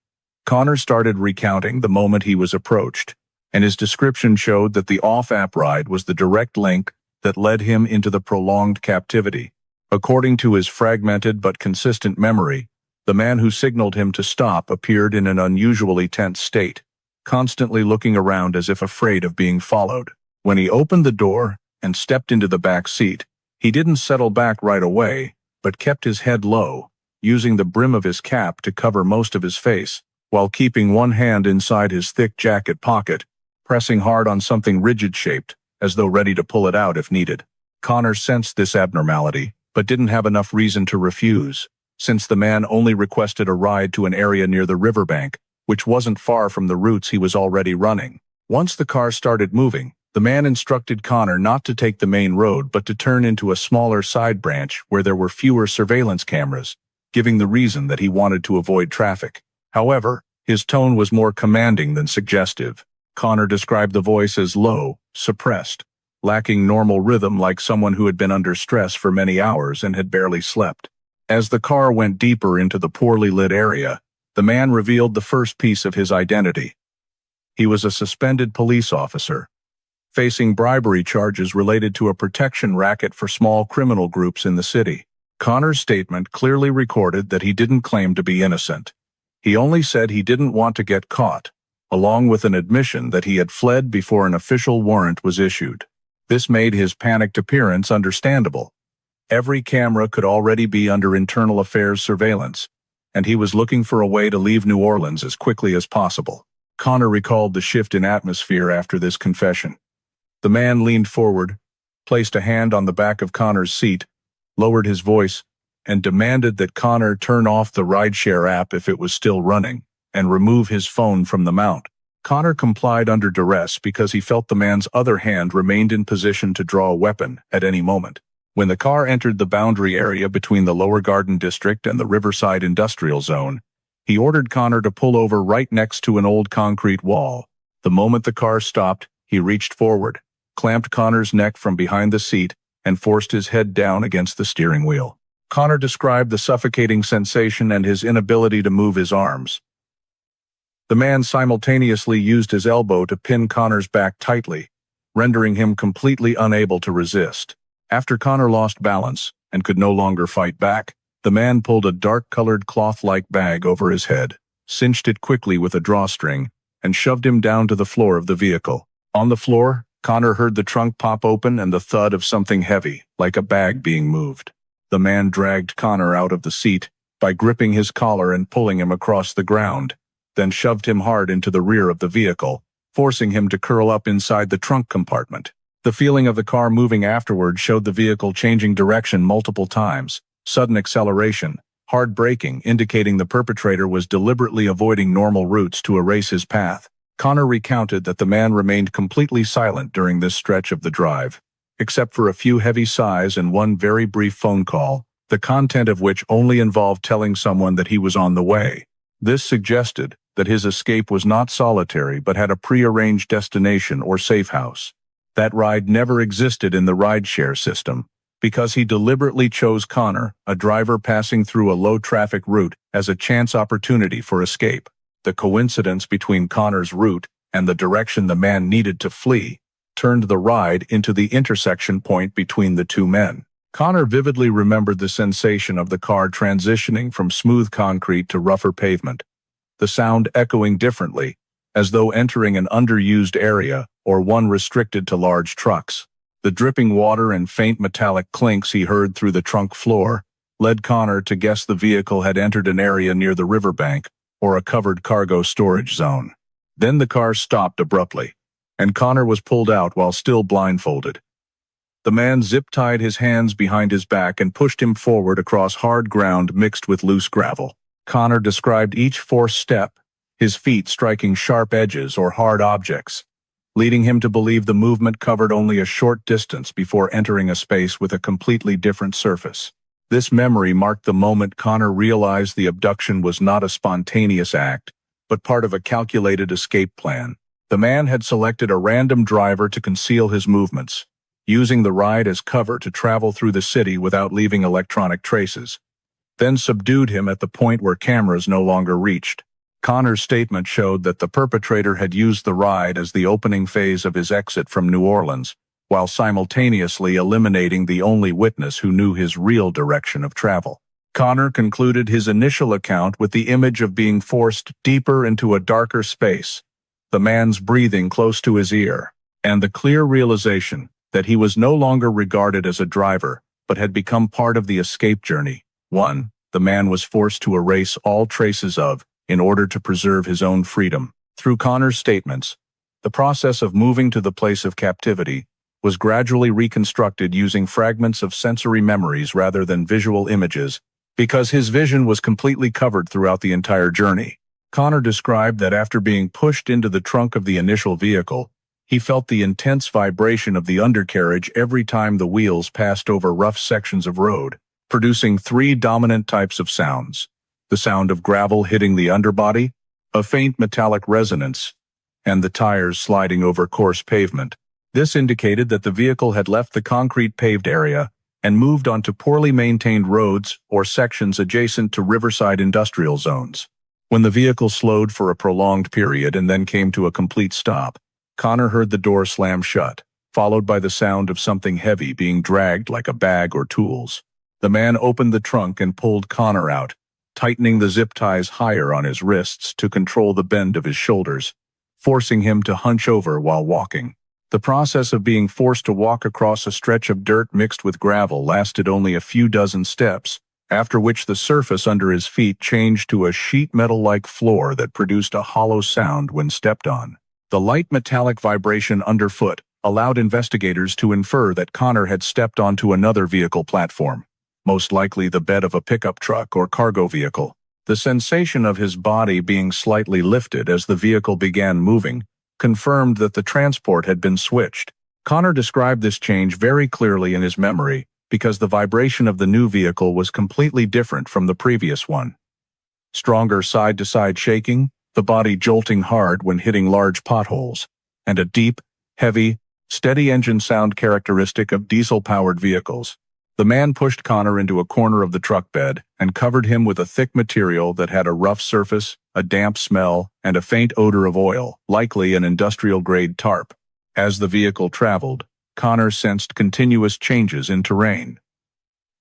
Connor started recounting the moment he was approached, and his description showed that the off-app ride was the direct link that led him into the prolonged captivity. According to his fragmented but consistent memory, the man who signaled him to stop appeared in an unusually tense state, constantly looking around as if afraid of being followed. When he opened the door and stepped into the back seat, he didn't settle back right away, but kept his head low, using the brim of his cap to cover most of his face, while keeping one hand inside his thick jacket pocket, pressing hard on something rigid-shaped, as though ready to pull it out if needed. Connor sensed this abnormality, but didn't have enough reason to refuse, since the man only requested a ride to an area near the riverbank, which wasn't far from the routes he was already running. Once the car started moving, the man instructed Connor not to take the main road but to turn into a smaller side branch where there were fewer surveillance cameras, giving the reason that he wanted to avoid traffic. However, his tone was more commanding than suggestive. Connor described the voice as low, suppressed, lacking normal rhythm like someone who had been under stress for many hours and had barely slept. As the car went deeper into the poorly lit area, the man revealed the first piece of his identity. He was a suspended police officer, facing bribery charges related to a protection racket for small criminal groups in the city. Connor's statement clearly recorded that he didn't claim to be innocent. He only said he didn't want to get caught, along with an admission that he had fled before an official warrant was issued. This made his panicked appearance understandable. Every camera could already be under internal affairs surveillance, and he was looking for a way to leave New Orleans as quickly as possible. Connor recalled the shift in atmosphere after this confession. The man leaned forward, placed a hand on the back of Connor's seat, lowered his voice, and demanded that Connor turn off the Rideshare app if it was still running, and remove his phone from the mount. Connor complied under duress because he felt the man's other hand remained in position to draw a weapon at any moment. When the car entered the boundary area between the Lower Garden District and the Riverside Industrial Zone, he ordered Connor to pull over right next to an old concrete wall. The moment the car stopped, he reached forward, clamped Connor's neck from behind the seat, and forced his head down against the steering wheel. Connor described the suffocating sensation and his inability to move his arms. The man simultaneously used his elbow to pin Connor's back tightly, rendering him completely unable to resist. After Connor lost balance and could no longer fight back, the man pulled a dark-colored cloth-like bag over his head, cinched it quickly with a drawstring, and shoved him down to the floor of the vehicle. On the floor, Connor heard the trunk pop open and the thud of something heavy, like a bag being moved. The man dragged Connor out of the seat by gripping his collar and pulling him across the ground, then shoved him hard into the rear of the vehicle, forcing him to curl up inside the trunk compartment. The feeling of the car moving afterward showed the vehicle changing direction multiple times, sudden acceleration, hard braking indicating the perpetrator was deliberately avoiding normal routes to erase his path. Connor recounted that the man remained completely silent during this stretch of the drive, except for a few heavy sighs and one very brief phone call, the content of which only involved telling someone that he was on the way. This suggested that his escape was not solitary but had a pre-arranged destination or safe house. That ride never existed in the rideshare system, because he deliberately chose Connor, a driver passing through a low-traffic route, as a chance opportunity for escape. The coincidence between Connor's route and the direction the man needed to flee turned the ride into the intersection point between the two men. Connor vividly remembered the sensation of the car transitioning from smooth concrete to rougher pavement, the sound echoing differently, as though entering an underused area or one restricted to large trucks. The dripping water and faint metallic clinks he heard through the trunk floor led Connor to guess the vehicle had entered an area near the riverbank or a covered cargo storage zone. Then the car stopped abruptly, and Connor was pulled out while still blindfolded. The man zip-tied his hands behind his back and pushed him forward across hard ground mixed with loose gravel. Connor described each forced step, his feet striking sharp edges or hard objects, leading him to believe the movement covered only a short distance before entering a space with a completely different surface. This memory marked the moment Connor realized the abduction was not a spontaneous act, but part of a calculated escape plan. The man had selected a random driver to conceal his movements, using the ride as cover to travel through the city without leaving electronic traces, then subdued him at the point where cameras no longer reached. Connor's statement showed that the perpetrator had used the ride as the opening phase of his exit from New Orleans, while simultaneously eliminating the only witness who knew his real direction of travel. Connor concluded his initial account with the image of being forced deeper into a darker space, the man's breathing close to his ear, and the clear realization that he was no longer regarded as a driver, but had become part of the escape journey. 1. The man was forced to erase all traces of, in order to preserve his own freedom. Through Connor's statements, the process of moving to the place of captivity was gradually reconstructed using fragments of sensory memories rather than visual images, because his vision was completely covered throughout the entire journey. Connor described that after being pushed into the trunk of the initial vehicle, he felt the intense vibration of the undercarriage every time the wheels passed over rough sections of road, producing three dominant types of sounds: the sound of gravel hitting the underbody, a faint metallic resonance, and the tires sliding over coarse pavement. This indicated that the vehicle had left the concrete paved area and moved onto poorly maintained roads or sections adjacent to riverside industrial zones. When the vehicle slowed for a prolonged period and then came to a complete stop, Connor heard the door slam shut, followed by the sound of something heavy being dragged like a bag or tools. The man opened the trunk and pulled Connor out, tightening the zip ties higher on his wrists to control the bend of his shoulders, forcing him to hunch over while walking. The process of being forced to walk across a stretch of dirt mixed with gravel lasted only a few dozen steps, after which the surface under his feet changed to a sheet metal-like floor that produced a hollow sound when stepped on. The light metallic vibration underfoot allowed investigators to infer that Connor had stepped onto another vehicle platform, most likely the bed of a pickup truck or cargo vehicle. The sensation of his body being slightly lifted as the vehicle began moving confirmed that the transport had been switched. Connor described this change very clearly in his memory because the vibration of the new vehicle was completely different from the previous one. Stronger side-to-side shaking, the body jolting hard when hitting large potholes, and a deep, heavy, steady engine sound characteristic of diesel-powered vehicles. The man pushed Connor into a corner of the truck bed and covered him with a thick material that had a rough surface, a damp smell, and a faint odor of oil, likely an industrial-grade tarp. As the vehicle traveled, Connor sensed continuous changes in terrain.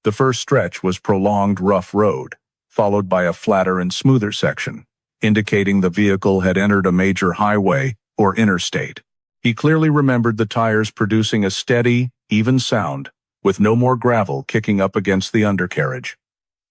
The first stretch was prolonged rough road, followed by a flatter and smoother section. indicating the vehicle had entered a major highway or interstate. He clearly remembered the tires producing a steady, even sound, with no more gravel kicking up against the undercarriage,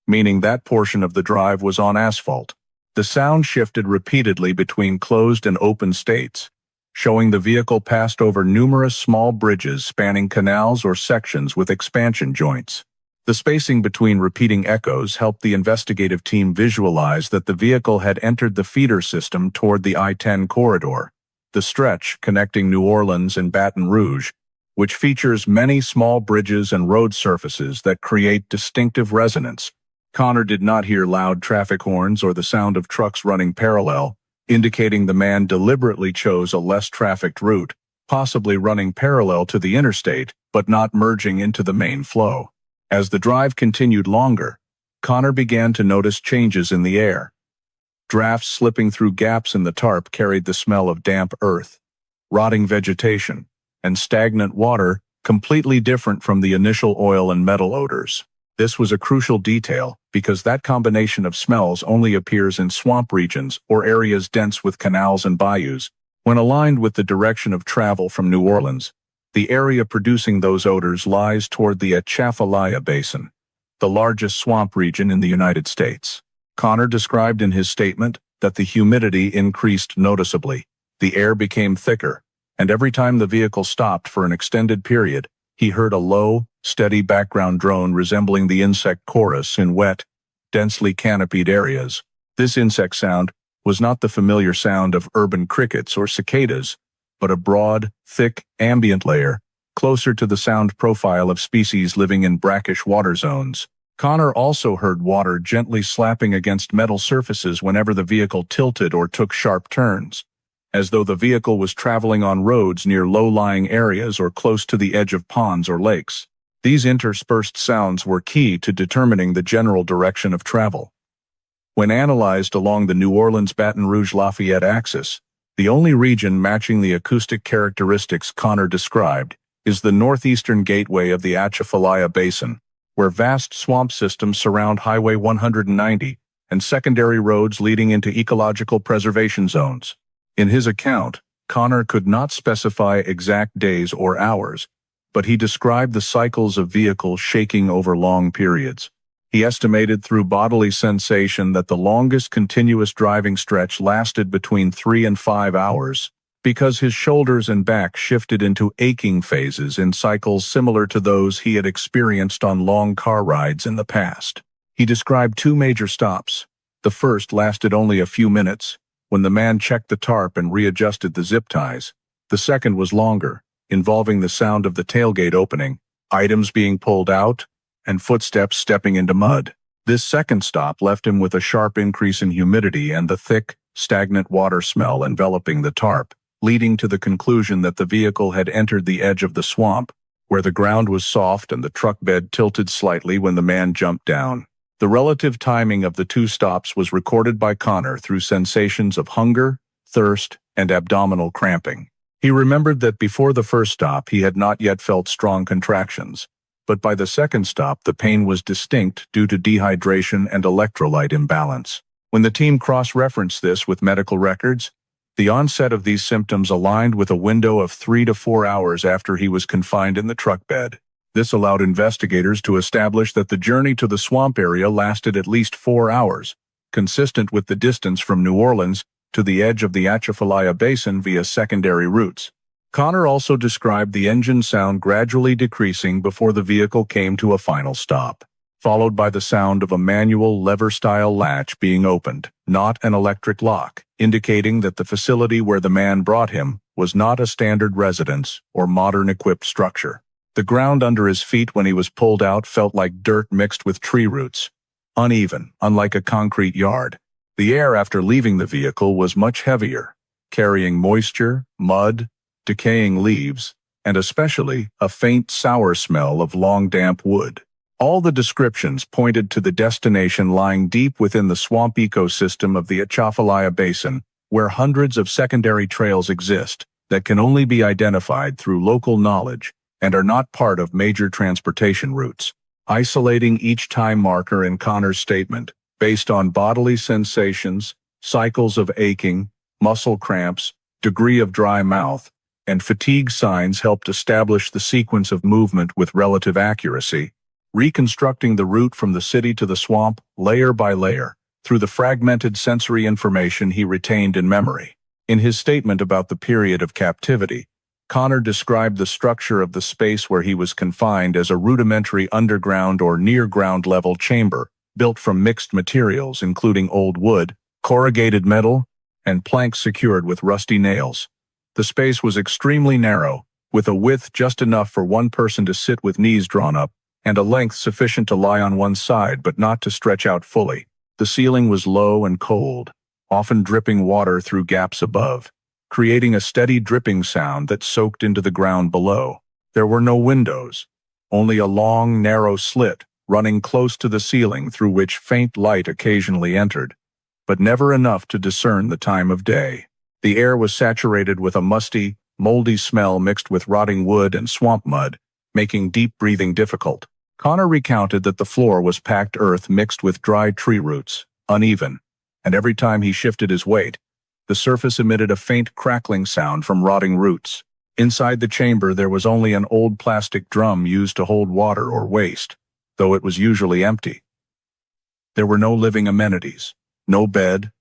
meaning that portion of the drive was on asphalt. The sound shifted repeatedly between closed and open states, showing the vehicle passed over numerous small bridges spanning canals or sections with expansion joints. The spacing between repeating echoes helped the investigative team visualize that the vehicle had entered the feeder system toward the I-10 corridor, the stretch connecting New Orleans and Baton Rouge, which features many small bridges and road surfaces that create distinctive resonance. Connor did not hear loud traffic horns or the sound of trucks running parallel, indicating the man deliberately chose a less trafficked route, possibly running parallel to the interstate, but not merging into the main flow. As the drive continued longer, Connor began to notice changes in the air. Drafts slipping through gaps in the tarp carried the smell of damp earth, rotting vegetation, and stagnant water, completely different from the initial oil and metal odors. This was a crucial detail because that combination of smells only appears in swamp regions or areas dense with canals and bayous. When aligned with the direction of travel from New Orleans, the area producing those odors lies toward the Atchafalaya Basin, the largest swamp region in the United States. Connor described in his statement that the humidity increased noticeably, the air became thicker, and every time the vehicle stopped for an extended period, he heard a low, steady background drone resembling the insect chorus in wet, densely canopied areas. This insect sound was not the familiar sound of urban crickets or cicadas, but a broad, thick, ambient layer, closer to the sound profile of species living in brackish water zones. Connor also heard water gently slapping against metal surfaces whenever the vehicle tilted or took sharp turns, as though the vehicle was traveling on roads near low-lying areas or close to the edge of ponds or lakes. These interspersed sounds were key to determining the general direction of travel. When analyzed along the New Orleans-Baton Rouge-Lafayette axis, the only region matching the acoustic characteristics Connor described is the northeastern gateway of the Atchafalaya Basin, where vast swamp systems surround Highway 190 and secondary roads leading into ecological preservation zones. In his account, Connor could not specify exact days or hours, but he described the cycles of vehicles shaking over long periods. He estimated through bodily sensation that the longest continuous driving stretch lasted between 3 and 5 hours, because his shoulders and back shifted into aching phases in cycles similar to those he had experienced on long car rides in the past. He described 2 major stops. The first lasted only a few minutes, when the man checked the tarp and readjusted the zip ties. The second was longer, involving the sound of the tailgate opening, items being pulled out, and footsteps stepping into mud. This second stop left him with a sharp increase in humidity and the thick, stagnant water smell enveloping the tarp, leading to the conclusion that the vehicle had entered the edge of the swamp, where the ground was soft and the truck bed tilted slightly when the man jumped down. The relative timing of the 2 stops was recorded by Connor through sensations of hunger, thirst, and abdominal cramping. He remembered that before the first stop he had not yet felt strong contractions, but by the second stop the pain was distinct due to dehydration and electrolyte imbalance. When the team cross-referenced this with medical records, the onset of these symptoms aligned with a window of 3 to 4 hours after he was confined in the truck bed. This allowed investigators to establish that the journey to the swamp area lasted at least 4 hours, consistent with the distance from New Orleans to the edge of the Atchafalaya Basin via secondary routes. Connor also described the engine sound gradually decreasing before the vehicle came to a final stop, followed by the sound of a manual lever-style latch being opened, not an electric lock, indicating that the facility where the man brought him was not a standard residence or modern-equipped structure. The ground under his feet when he was pulled out felt like dirt mixed with tree roots, uneven, unlike a concrete yard. The air after leaving the vehicle was much heavier, carrying moisture, mud, decaying leaves, and especially a faint sour smell of long damp wood. All the descriptions pointed to the destination lying deep within the swamp ecosystem of the Atchafalaya Basin, where hundreds of secondary trails exist that can only be identified through local knowledge and are not part of major transportation routes. Isolating each time marker in Connor's statement, based on bodily sensations, Cycles of aching, muscle cramps, degree of dry mouth, and fatigue signs helped establish the sequence of movement with relative accuracy, reconstructing the route from the city to the swamp layer by layer through the fragmented sensory information he retained in memory. In his statement about the period of captivity, Connor described the structure of the space where he was confined as a rudimentary underground or near-ground level chamber built from mixed materials including old wood, corrugated metal, and planks secured with rusty nails. The space was extremely narrow, with a width just enough for one person to sit with knees drawn up, and a length sufficient to lie on one side but not to stretch out fully. The ceiling was low and cold, often dripping water through gaps above, creating a steady dripping sound that soaked into the ground below. There were no windows, only a long, narrow slit running close to the ceiling through which faint light occasionally entered, but never enough to discern the time of day. The air was saturated with a musty, moldy smell mixed with rotting wood and swamp mud, making deep breathing difficult. Connor recounted that the floor was packed earth mixed with dry tree roots, uneven, and every time he shifted his weight, the surface emitted a faint crackling sound from rotting roots. Inside the chamber there was only an old plastic drum used to hold water or waste, though it was usually empty. There were no living amenities, no bed,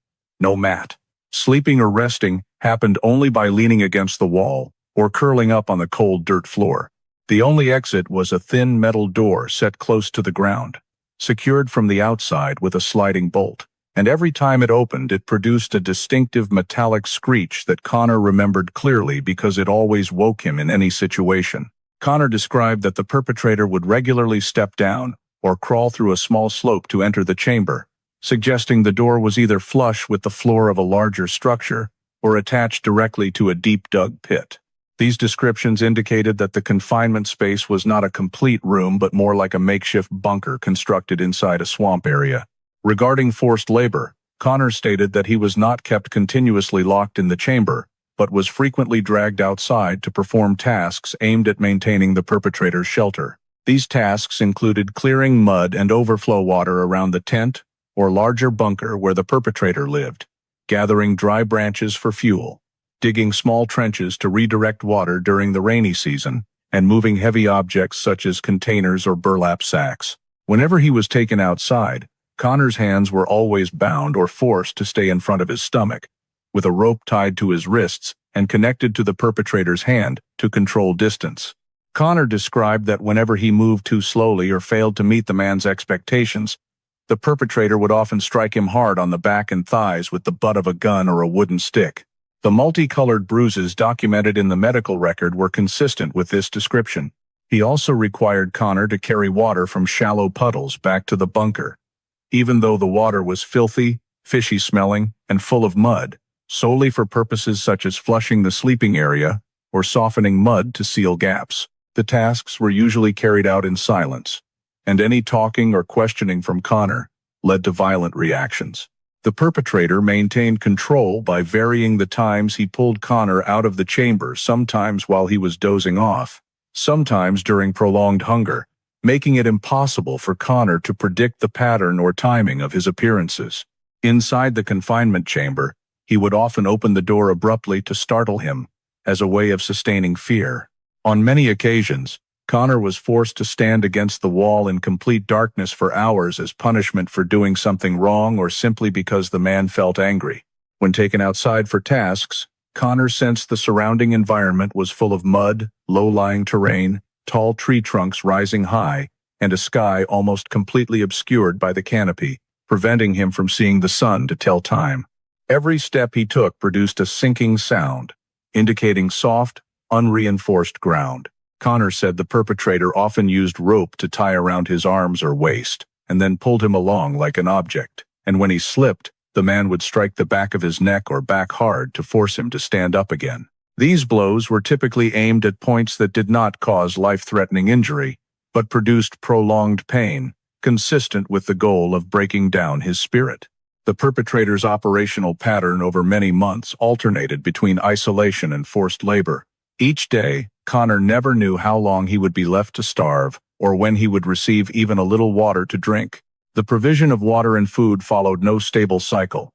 no mat. Sleeping or resting happened only by leaning against the wall or curling up on the cold dirt floor. The only exit was a thin metal door set close to the ground, secured from the outside with a sliding bolt, and every time it opened it produced a distinctive metallic screech that Connor remembered clearly because it always woke him in any situation. Connor described that the perpetrator would regularly step down or crawl through a small slope to enter the chamber, suggesting the door was either flush with the floor of a larger structure or attached directly to a deep-dug pit. These descriptions indicated that the confinement space was not a complete room but more like a makeshift bunker constructed inside a swamp area. Regarding forced labor, Connor stated that he was not kept continuously locked in the chamber, but was frequently dragged outside to perform tasks aimed at maintaining the perpetrator's shelter. These tasks included clearing mud and overflow water around the tent or larger bunker where the perpetrator lived, gathering dry branches for fuel, digging small trenches to redirect water during the rainy season, and moving heavy objects such as containers or burlap sacks. Whenever he was taken outside, Connor's hands were always bound or forced to stay in front of his stomach, with a rope tied to his wrists and connected to the perpetrator's hand to control distance. Connor described that whenever he moved too slowly or failed to meet the man's expectations, the perpetrator would often strike him hard on the back and thighs with the butt of a gun or a wooden stick. The multicolored bruises documented in the medical record were consistent with this description. He also required Connor to carry water from shallow puddles back to the bunker, even though the water was filthy, fishy-smelling, and full of mud, solely for purposes such as flushing the sleeping area or softening mud to seal gaps. The tasks were usually carried out in silence, and any talking or questioning from Connor led to violent reactions. The perpetrator maintained control by varying the times he pulled Connor out of the chamber, sometimes while he was dozing off, sometimes during prolonged hunger, making it impossible for Connor to predict the pattern or timing of his appearances. Inside the confinement chamber, he would often open the door abruptly to startle him, as a way of sustaining fear. On many occasions, Connor was forced to stand against the wall in complete darkness for hours as punishment for doing something wrong or simply because the man felt angry. When taken outside for tasks, Connor sensed the surrounding environment was full of mud, low-lying terrain, tall tree trunks rising high, and a sky almost completely obscured by the canopy, preventing him from seeing the sun to tell time. Every step he took produced a sinking sound, indicating soft, unreinforced ground. Connor said the perpetrator often used rope to tie around his arms or waist, and then pulled him along like an object, and when he slipped, the man would strike the back of his neck or back hard to force him to stand up again. These blows were typically aimed at points that did not cause life-threatening injury, but produced prolonged pain, consistent with the goal of breaking down his spirit. The perpetrator's operational pattern over many months alternated between isolation and forced labor. Each day, Connor never knew how long he would be left to starve or when he would receive even a little water to drink. The provision of water and food followed no stable cycle,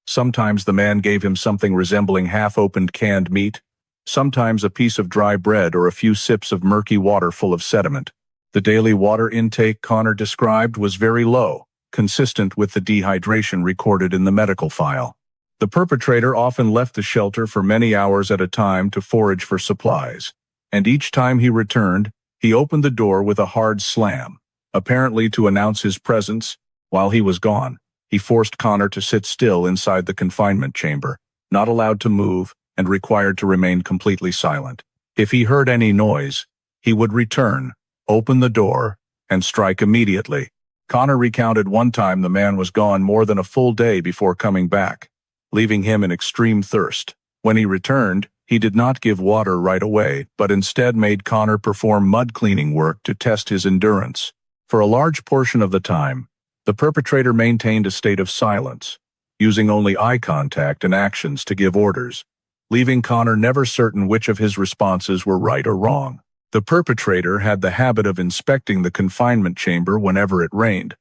Sometimes the man gave him something resembling half-opened canned meat, sometimes a piece of dry bread or a few sips of murky water full of sediment. The daily water intake Connor described was very low, consistent with the dehydration recorded in the medical file. The perpetrator often left the shelter for many hours at a time to forage for supplies, and each time he returned, he opened the door with a hard slam, apparently to announce his presence. While he was gone, he forced Connor to sit still inside the confinement chamber, not allowed to move, and required to remain completely silent. If he heard any noise, he would return, open the door, and strike immediately. Connor recounted one time the man was gone more than a full day before coming back, leaving him in extreme thirst. When he returned, he did not give water right away, but instead made Connor perform mud cleaning work to test his endurance. For a large portion of the time, the perpetrator maintained a state of silence, using only eye contact and actions to give orders, leaving Connor never certain which of his responses were right or wrong. The perpetrator had the habit of inspecting the confinement chamber whenever it rained,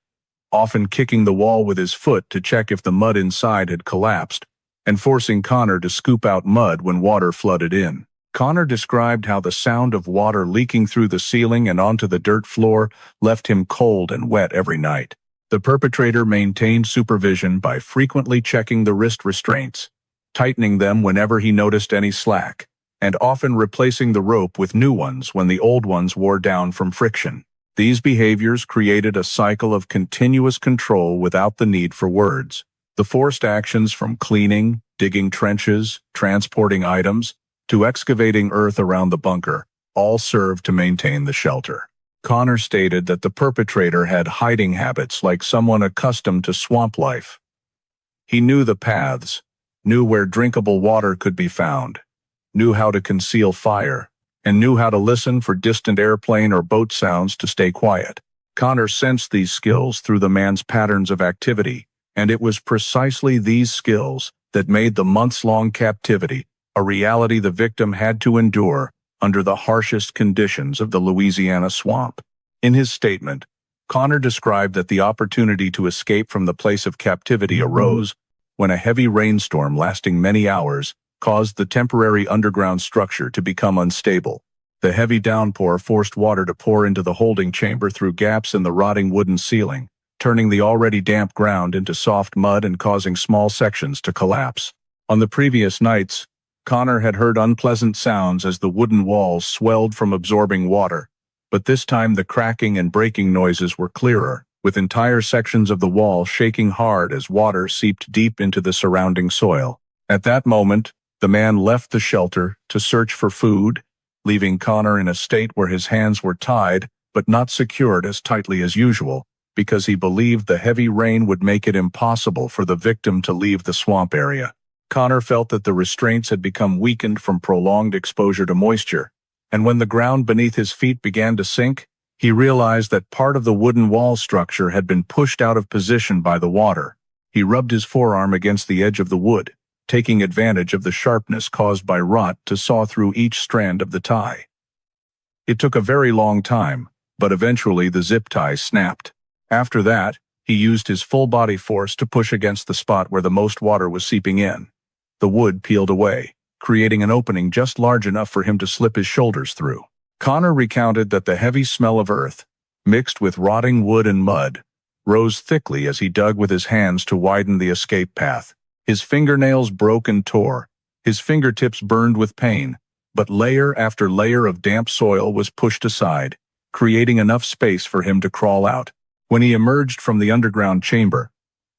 often kicking the wall with his foot to check if the mud inside had collapsed, and forcing Connor to scoop out mud when water flooded in. Connor described how the sound of water leaking through the ceiling and onto the dirt floor left him cold and wet every night. The perpetrator maintained supervision by frequently checking the wrist restraints, tightening them whenever he noticed any slack, and often replacing the rope with new ones when the old ones wore down from friction. These behaviors created a cycle of continuous control without the need for words. The forced actions from cleaning, digging trenches, transporting items, to excavating earth around the bunker, all served to maintain the shelter. Connor stated that the perpetrator had hiding habits like someone accustomed to swamp life. He knew the paths, knew where drinkable water could be found, knew how to conceal fire, and knew how to listen for distant airplane or boat sounds to stay quiet. Connor sensed these skills through the man's patterns of activity, and it was precisely these skills that made the months-long captivity a reality the victim had to endure under the harshest conditions of the Louisiana swamp. In his statement, Connor described that the opportunity to escape from the place of captivity arose when a heavy rainstorm lasting many hours caused the temporary underground structure to become unstable. The heavy downpour forced water to pour into the holding chamber through gaps in the rotting wooden ceiling, turning the already damp ground into soft mud and causing small sections to collapse. On the previous nights, Connor had heard unpleasant sounds as the wooden walls swelled from absorbing water, but this time the cracking and breaking noises were clearer, with entire sections of the wall shaking hard as water seeped deep into the surrounding soil. At that moment, the man left the shelter to search for food, leaving Connor in a state where his hands were tied but not secured as tightly as usual, because he believed the heavy rain would make it impossible for the victim to leave the swamp area. Connor felt that the restraints had become weakened from prolonged exposure to moisture, and when the ground beneath his feet began to sink, he realized that part of the wooden wall structure had been pushed out of position by the water. He rubbed his forearm against the edge of the wood, taking advantage of the sharpness caused by rot to saw through each strand of the tie. It took a very long time, but eventually the zip tie snapped. After that, he used his full body force to push against the spot where the most water was seeping in. The wood peeled away, creating an opening just large enough for him to slip his shoulders through. Connor recounted that the heavy smell of earth, mixed with rotting wood and mud, rose thickly as he dug with his hands to widen the escape path. His fingernails broke and tore, his fingertips burned with pain, but layer after layer of damp soil was pushed aside, creating enough space for him to crawl out. When he emerged from the underground chamber,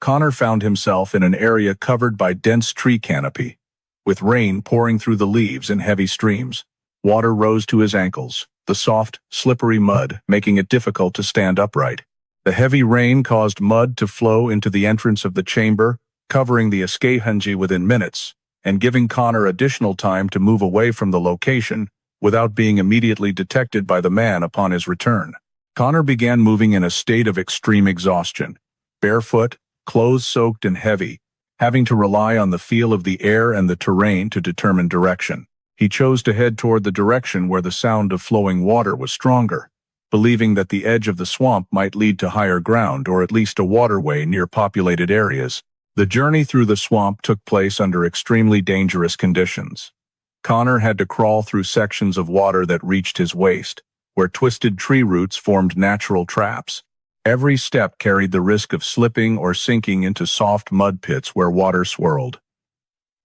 Connor found himself in an area covered by dense tree canopy, with rain pouring through the leaves in heavy streams. Water rose to his ankles, the soft, slippery mud making it difficult to stand upright. The heavy rain caused mud to flow into the entrance of the chamber, covering the escape hatch within minutes, and giving Connor additional time to move away from the location without being immediately detected by the man upon his return. Connor began moving in a state of extreme exhaustion, barefoot, clothes soaked and heavy, having to rely on the feel of the air and the terrain to determine direction. He chose to head toward the direction where the sound of flowing water was stronger, believing that the edge of the swamp might lead to higher ground or at least a waterway near populated areas. The journey through the swamp took place under extremely dangerous conditions. Connor had to crawl through sections of water that reached his waist, where twisted tree roots formed natural traps. Every step carried the risk of slipping or sinking into soft mud pits where water swirled.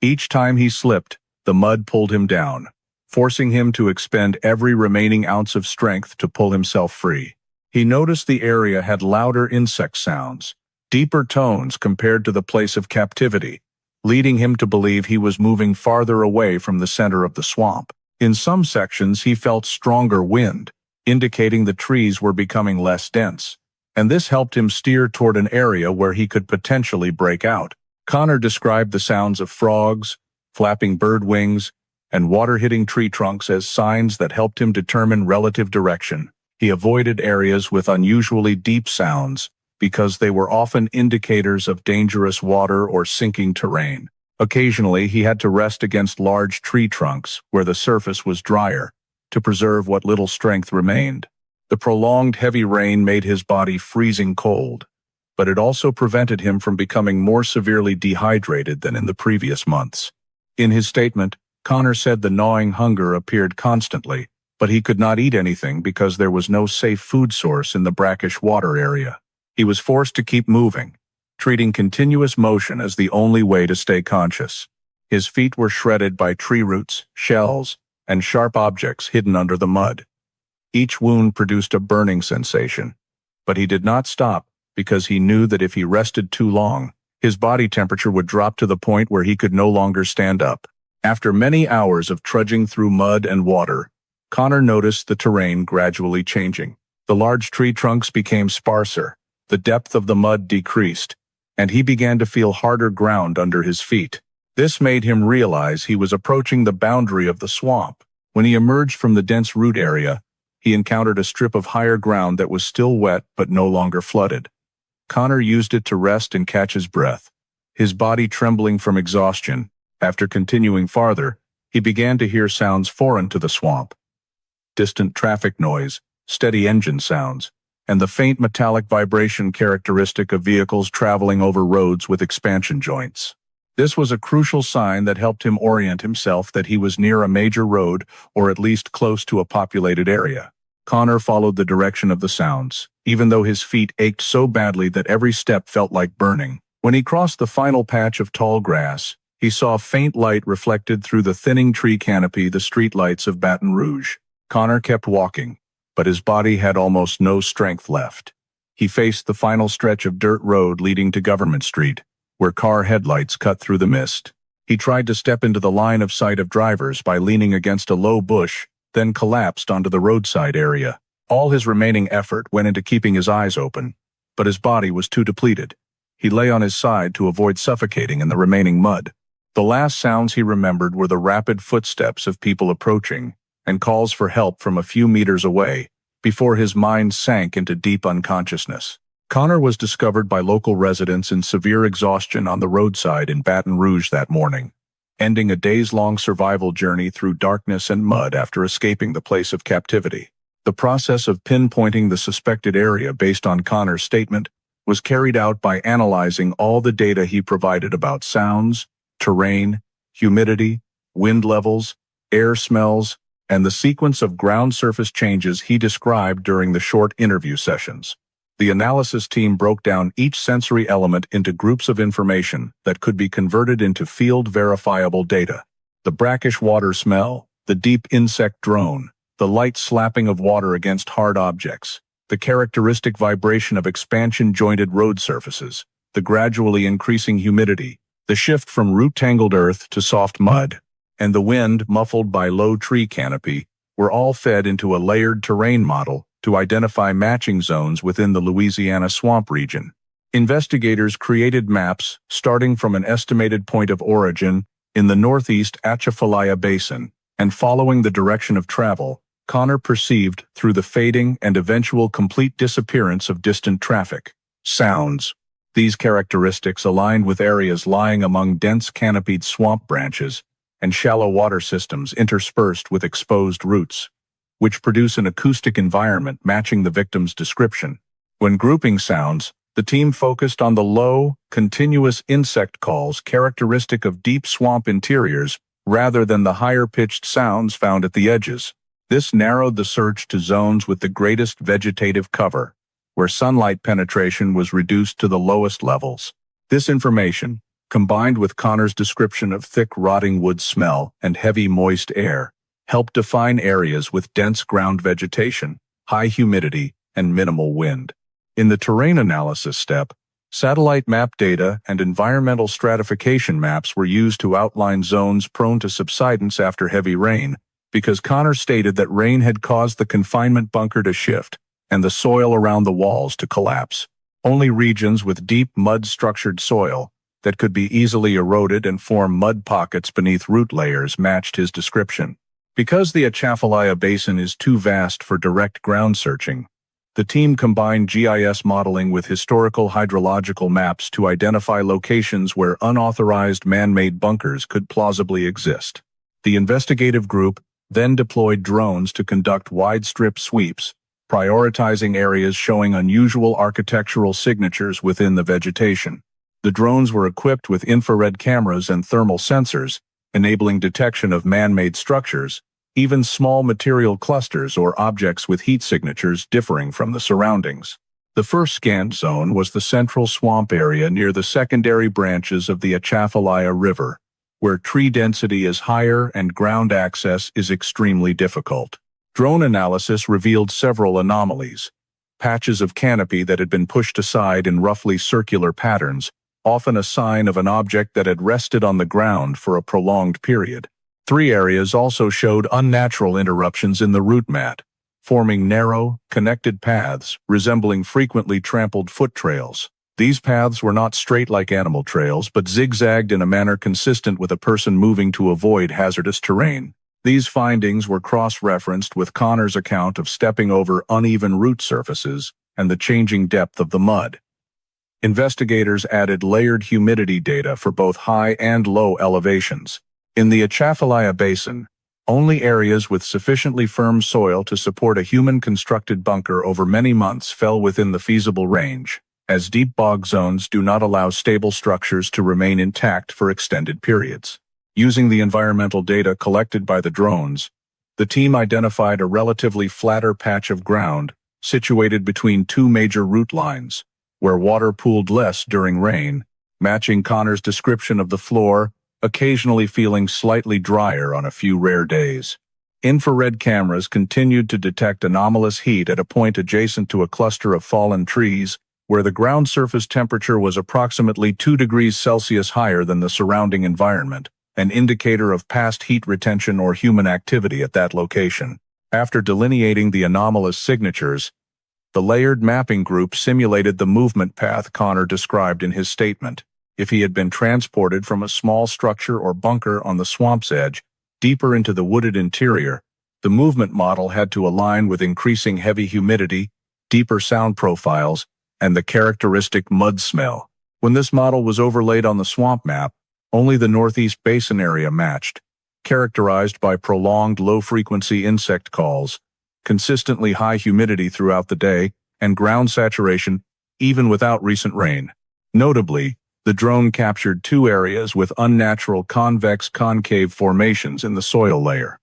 Each time he slipped, the mud pulled him down, forcing him to expend every remaining ounce of strength to pull himself free. He noticed the area had louder insect sounds, deeper tones compared to the place of captivity, leading him to believe he was moving farther away from the center of the swamp. In some sections, he felt stronger wind, indicating the trees were becoming less dense, and this helped him steer toward an area where he could potentially break out. Connor described the sounds of frogs, flapping bird wings, and water hitting tree trunks as signs that helped him determine relative direction. He avoided areas with unusually deep sounds because they were often indicators of dangerous water or sinking terrain. Occasionally, he had to rest against large tree trunks where the surface was drier to preserve what little strength remained. The prolonged heavy rain made his body freezing cold, but it also prevented him from becoming more severely dehydrated than in the previous months. In his statement, Connor said the gnawing hunger appeared constantly, but he could not eat anything because there was no safe food source in the brackish water area. He was forced to keep moving, treating continuous motion as the only way to stay conscious. His feet were shredded by tree roots, shells, and sharp objects hidden under the mud. Each wound produced a burning sensation, but he did not stop because he knew that if he rested too long, his body temperature would drop to the point where he could no longer stand up. After many hours of trudging through mud and water, Connor noticed the terrain gradually changing. The large tree trunks became sparser, the depth of the mud decreased, and he began to feel harder ground under his feet. This made him realize he was approaching the boundary of the swamp. When he emerged from the dense root area, he encountered a strip of higher ground that was still wet but no longer flooded. Connor used it to rest and catch his breath, his body trembling from exhaustion. After continuing farther, he began to hear sounds foreign to the swamp. Distant traffic noise, steady engine sounds, and the faint metallic vibration characteristic of vehicles traveling over roads with expansion joints. This was a crucial sign that helped him orient himself that he was near a major road or at least close to a populated area. Connor followed the direction of the sounds, even though his feet ached so badly that every step felt like burning. When he crossed the final patch of tall grass, he saw faint light reflected through the thinning tree canopy, the streetlights of Baton Rouge. Connor kept walking, but his body had almost no strength left. He faced the final stretch of dirt road leading to Government Street, where car headlights cut through the mist. He tried to step into the line of sight of drivers by leaning against a low bush, then collapsed onto the roadside area. All his remaining effort went into keeping his eyes open, but his body was too depleted. He lay on his side to avoid suffocating in the remaining mud. The last sounds he remembered were the rapid footsteps of people approaching and calls for help from a few meters away, before his mind sank into deep unconsciousness. Connor was discovered by local residents in severe exhaustion on the roadside in Baton Rouge that morning, ending a days-long survival journey through darkness and mud after escaping the place of captivity. The process of pinpointing the suspected area based on Connor's statement was carried out by analyzing all the data he provided about sounds, terrain, humidity, wind levels, air smells, and the sequence of ground surface changes he described during the short interview sessions. The analysis team broke down each sensory element into groups of information that could be converted into field-verifiable data. The brackish water smell, the deep insect drone, the light slapping of water against hard objects, the characteristic vibration of expansion-jointed road surfaces, the gradually increasing humidity, the shift from root-tangled earth to soft mud, and the wind muffled by low tree canopy were all fed into a layered terrain model to identify matching zones within the Louisiana swamp region. Investigators created maps starting from an estimated point of origin in the northeast Atchafalaya Basin, and following the direction of travel, Connor perceived through the fading and eventual complete disappearance of distant traffic. Sounds. These characteristics aligned with areas lying among dense canopied swamp branches and shallow water systems interspersed with exposed roots, which produce an acoustic environment matching the victim's description. When grouping sounds, The team focused on the low, continuous insect calls characteristic of deep swamp interiors rather than the higher-pitched sounds found at the edges. This narrowed the search to zones with the greatest vegetative cover, where sunlight penetration was reduced to the lowest levels. This information, combined with Connor's description of thick rotting wood smell and heavy moist air, helped define areas with dense ground vegetation, high humidity, and minimal wind. In the terrain analysis step, satellite map data and environmental stratification maps were used to outline zones prone to subsidence after heavy rain, because Connor stated that rain had caused the confinement bunker to shift and the soil around the walls to collapse. Only regions with deep mud-structured soil that could be easily eroded and form mud pockets beneath root layers matched his description. Because the Atchafalaya Basin is too vast for direct ground searching, the team combined GIS modeling with historical hydrological maps to identify locations where unauthorized man-made bunkers could plausibly exist. The investigative group then deployed drones to conduct wide-strip sweeps, prioritizing areas showing unusual architectural signatures within the vegetation. The drones were equipped with infrared cameras and thermal sensors, enabling detection of man-made structures, even small material clusters or objects with heat signatures differing from the surroundings. The first scanned zone was the central swamp area near the secondary branches of the Atchafalaya River, where tree density is higher and ground access is extremely difficult. Drone analysis revealed several anomalies: patches of canopy that had been pushed aside in roughly circular patterns, often a sign of an object that had rested on the ground for a prolonged period. 3 areas also showed unnatural interruptions in the route mat, forming narrow, connected paths resembling frequently trampled foot trails. These paths were not straight like animal trails, but zigzagged in a manner consistent with a person moving to avoid hazardous terrain. These findings were cross-referenced with Connor's account of stepping over uneven root surfaces and the changing depth of the mud. Investigators added layered humidity data for both high and low elevations. In the Atchafalaya Basin, only areas with sufficiently firm soil to support a human-constructed bunker over many months fell within the feasible range, as deep bog zones do not allow stable structures to remain intact for extended periods. Using the environmental data collected by the drones, the team identified a relatively flatter patch of ground situated between 2 major root lines, where water pooled less during rain, matching Connor's description of the floor occasionally feeling slightly drier on a few rare days. Infrared cameras continued to detect anomalous heat at a point adjacent to a cluster of fallen trees, where the ground surface temperature was approximately 2 degrees Celsius higher than the surrounding environment, an indicator of past heat retention or human activity at that location. After delineating the anomalous signatures, the layered mapping group simulated the movement path Connor described in his statement. If he had been transported from a small structure or bunker on the swamp's edge deeper into the wooded interior, the movement model had to align with increasing heavy humidity, deeper sound profiles, and the characteristic mud smell. When this model was overlaid on the swamp map, only the northeast basin area matched, characterized by prolonged low-frequency insect calls, consistently high humidity throughout the day, and ground saturation even without recent rain. Notably, the drone captured 2 areas with unnatural convex-concave formations in the soil layer.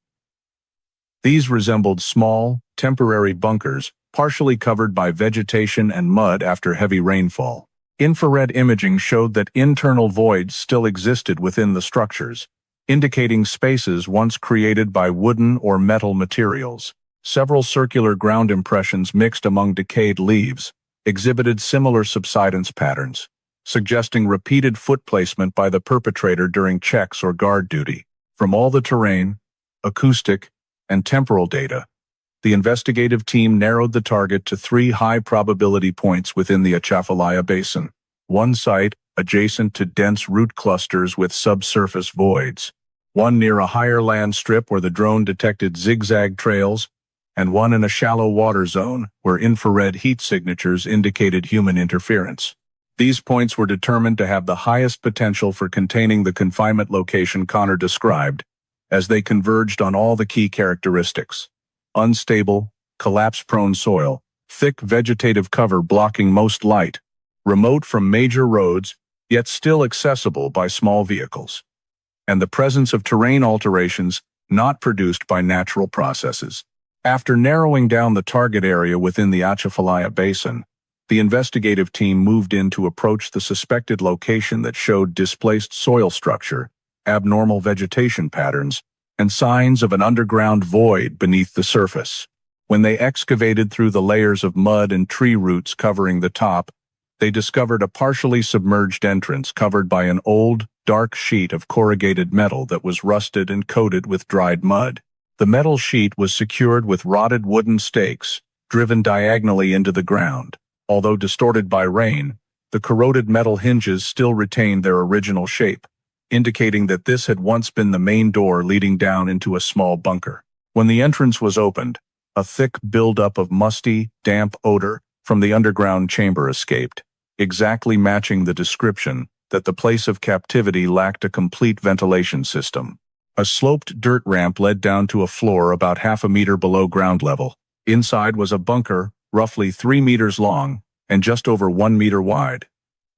These resembled small, temporary bunkers, partially covered by vegetation and mud after heavy rainfall. Infrared imaging showed that internal voids still existed within the structures, indicating spaces once created by wooden or metal materials. Several circular ground impressions mixed among decayed leaves exhibited similar subsidence patterns, suggesting repeated foot placement by the perpetrator during checks or guard duty. From all the terrain, acoustic, and temporal data, the investigative team narrowed the target to 3 high-probability points within the Atchafalaya Basin. One site adjacent to dense root clusters with subsurface voids, one near a higher land strip where the drone detected zigzag trails, and one in a shallow water zone where infrared heat signatures indicated human interference. These points were determined to have the highest potential for containing the confinement location Connor described, as they converged on all the key characteristics: unstable, collapse-prone soil, thick vegetative cover blocking most light, remote from major roads, yet still accessible by small vehicles, and the presence of terrain alterations not produced by natural processes. After narrowing down the target area within the Atchafalaya Basin, the investigative team moved in to approach the suspected location that showed displaced soil structure, abnormal vegetation patterns, and signs of an underground void beneath the surface. When they excavated through the layers of mud and tree roots covering the top, they discovered a partially submerged entrance covered by an old, dark sheet of corrugated metal that was rusted and coated with dried mud. The metal sheet was secured with rotted wooden stakes, driven diagonally into the ground. Although distorted by rain, the corroded metal hinges still retained their original shape, indicating that this had once been the main door leading down into a small bunker. When the entrance was opened, a thick buildup of musty, damp odor from the underground chamber escaped, exactly matching the description that the place of captivity lacked a complete ventilation system. A sloped dirt ramp led down to a floor about half a meter below ground level. Inside was a bunker, roughly 3 meters long and just over 1 meter wide,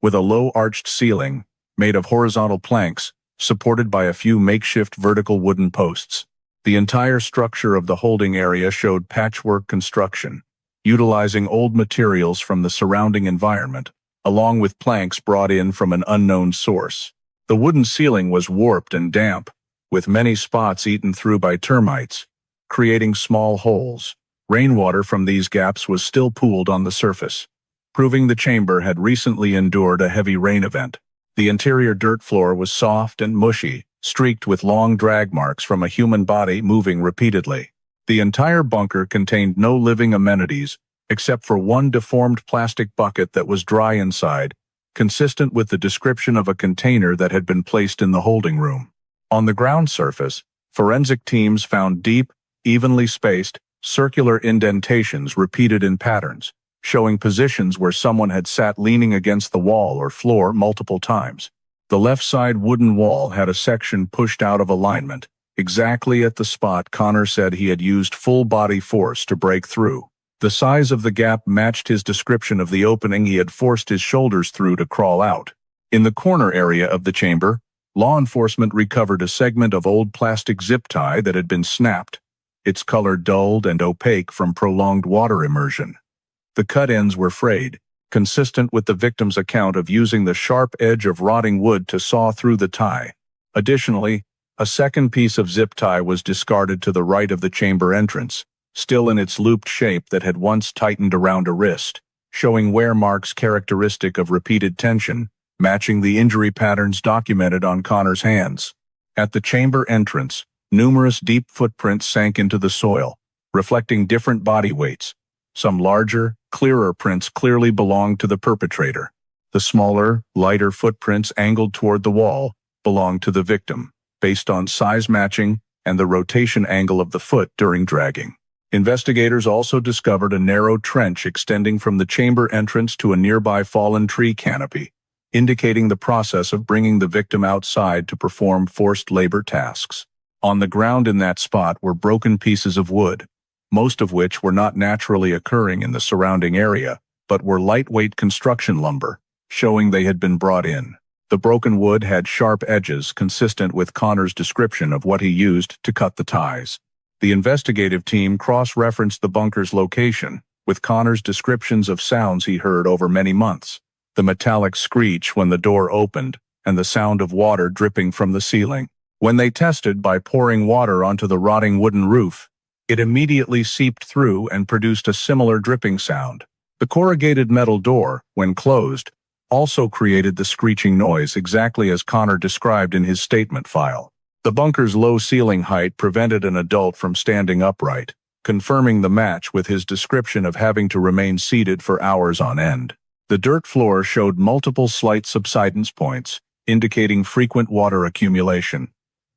with a low arched ceiling made of horizontal planks supported by a few makeshift vertical wooden posts. The entire structure of the holding area showed patchwork construction, utilizing old materials from the surrounding environment, along with planks brought in from an unknown source. The wooden ceiling was warped and damp, with many spots eaten through by termites, creating small holes. Rainwater from these gaps was still pooled on the surface, proving the chamber had recently endured a heavy rain event. The interior dirt floor was soft and mushy, streaked with long drag marks from a human body moving repeatedly. The entire bunker contained no living amenities, except for one deformed plastic bucket that was dry inside, consistent with the description of a container that had been placed in the holding room. On the ground surface, forensic teams found deep, evenly spaced, circular indentations repeated in patterns, showing positions where someone had sat leaning against the wall or floor multiple times. The left side wooden wall had a section pushed out of alignment, exactly at the spot Connor said he had used full body force to break through. The size of the gap matched his description of the opening he had forced his shoulders through to crawl out. In the corner area of the chamber, law enforcement recovered a segment of old plastic zip tie that had been snapped, its color dulled and opaque from prolonged water immersion. The cut ends were frayed, consistent with the victim's account of using the sharp edge of rotting wood to saw through the tie. Additionally, a second piece of zip tie was discarded to the right of the chamber entrance, still in its looped shape that had once tightened around a wrist, showing wear marks characteristic of repeated tension, matching the injury patterns documented on Connor's hands. At the chamber entrance, numerous deep footprints sank into the soil, reflecting different body weights. Some larger, clearer prints clearly belonged to the perpetrator. The smaller, lighter footprints angled toward the wall belonged to the victim, based on size matching and the rotation angle of the foot during dragging. Investigators also discovered a narrow trench extending from the chamber entrance to a nearby fallen tree canopy, indicating the process of bringing the victim outside to perform forced labor tasks. On the ground in that spot were broken pieces of wood, most of which were not naturally occurring in the surrounding area, but were lightweight construction lumber, showing they had been brought in. The broken wood had sharp edges consistent with Connor's description of what he used to cut the ties. The investigative team cross-referenced the bunker's location with Connor's descriptions of sounds he heard over many months: the metallic screech when the door opened and the sound of water dripping from the ceiling. When they tested by pouring water onto the rotting wooden roof, it immediately seeped through and produced a similar dripping sound. The corrugated metal door, when closed, also created the screeching noise exactly as Connor described in his statement file. The bunker's low ceiling height prevented an adult from standing upright, confirming the match with his description of having to remain seated for hours on end. The dirt floor showed multiple slight subsidence points, indicating frequent water accumulation.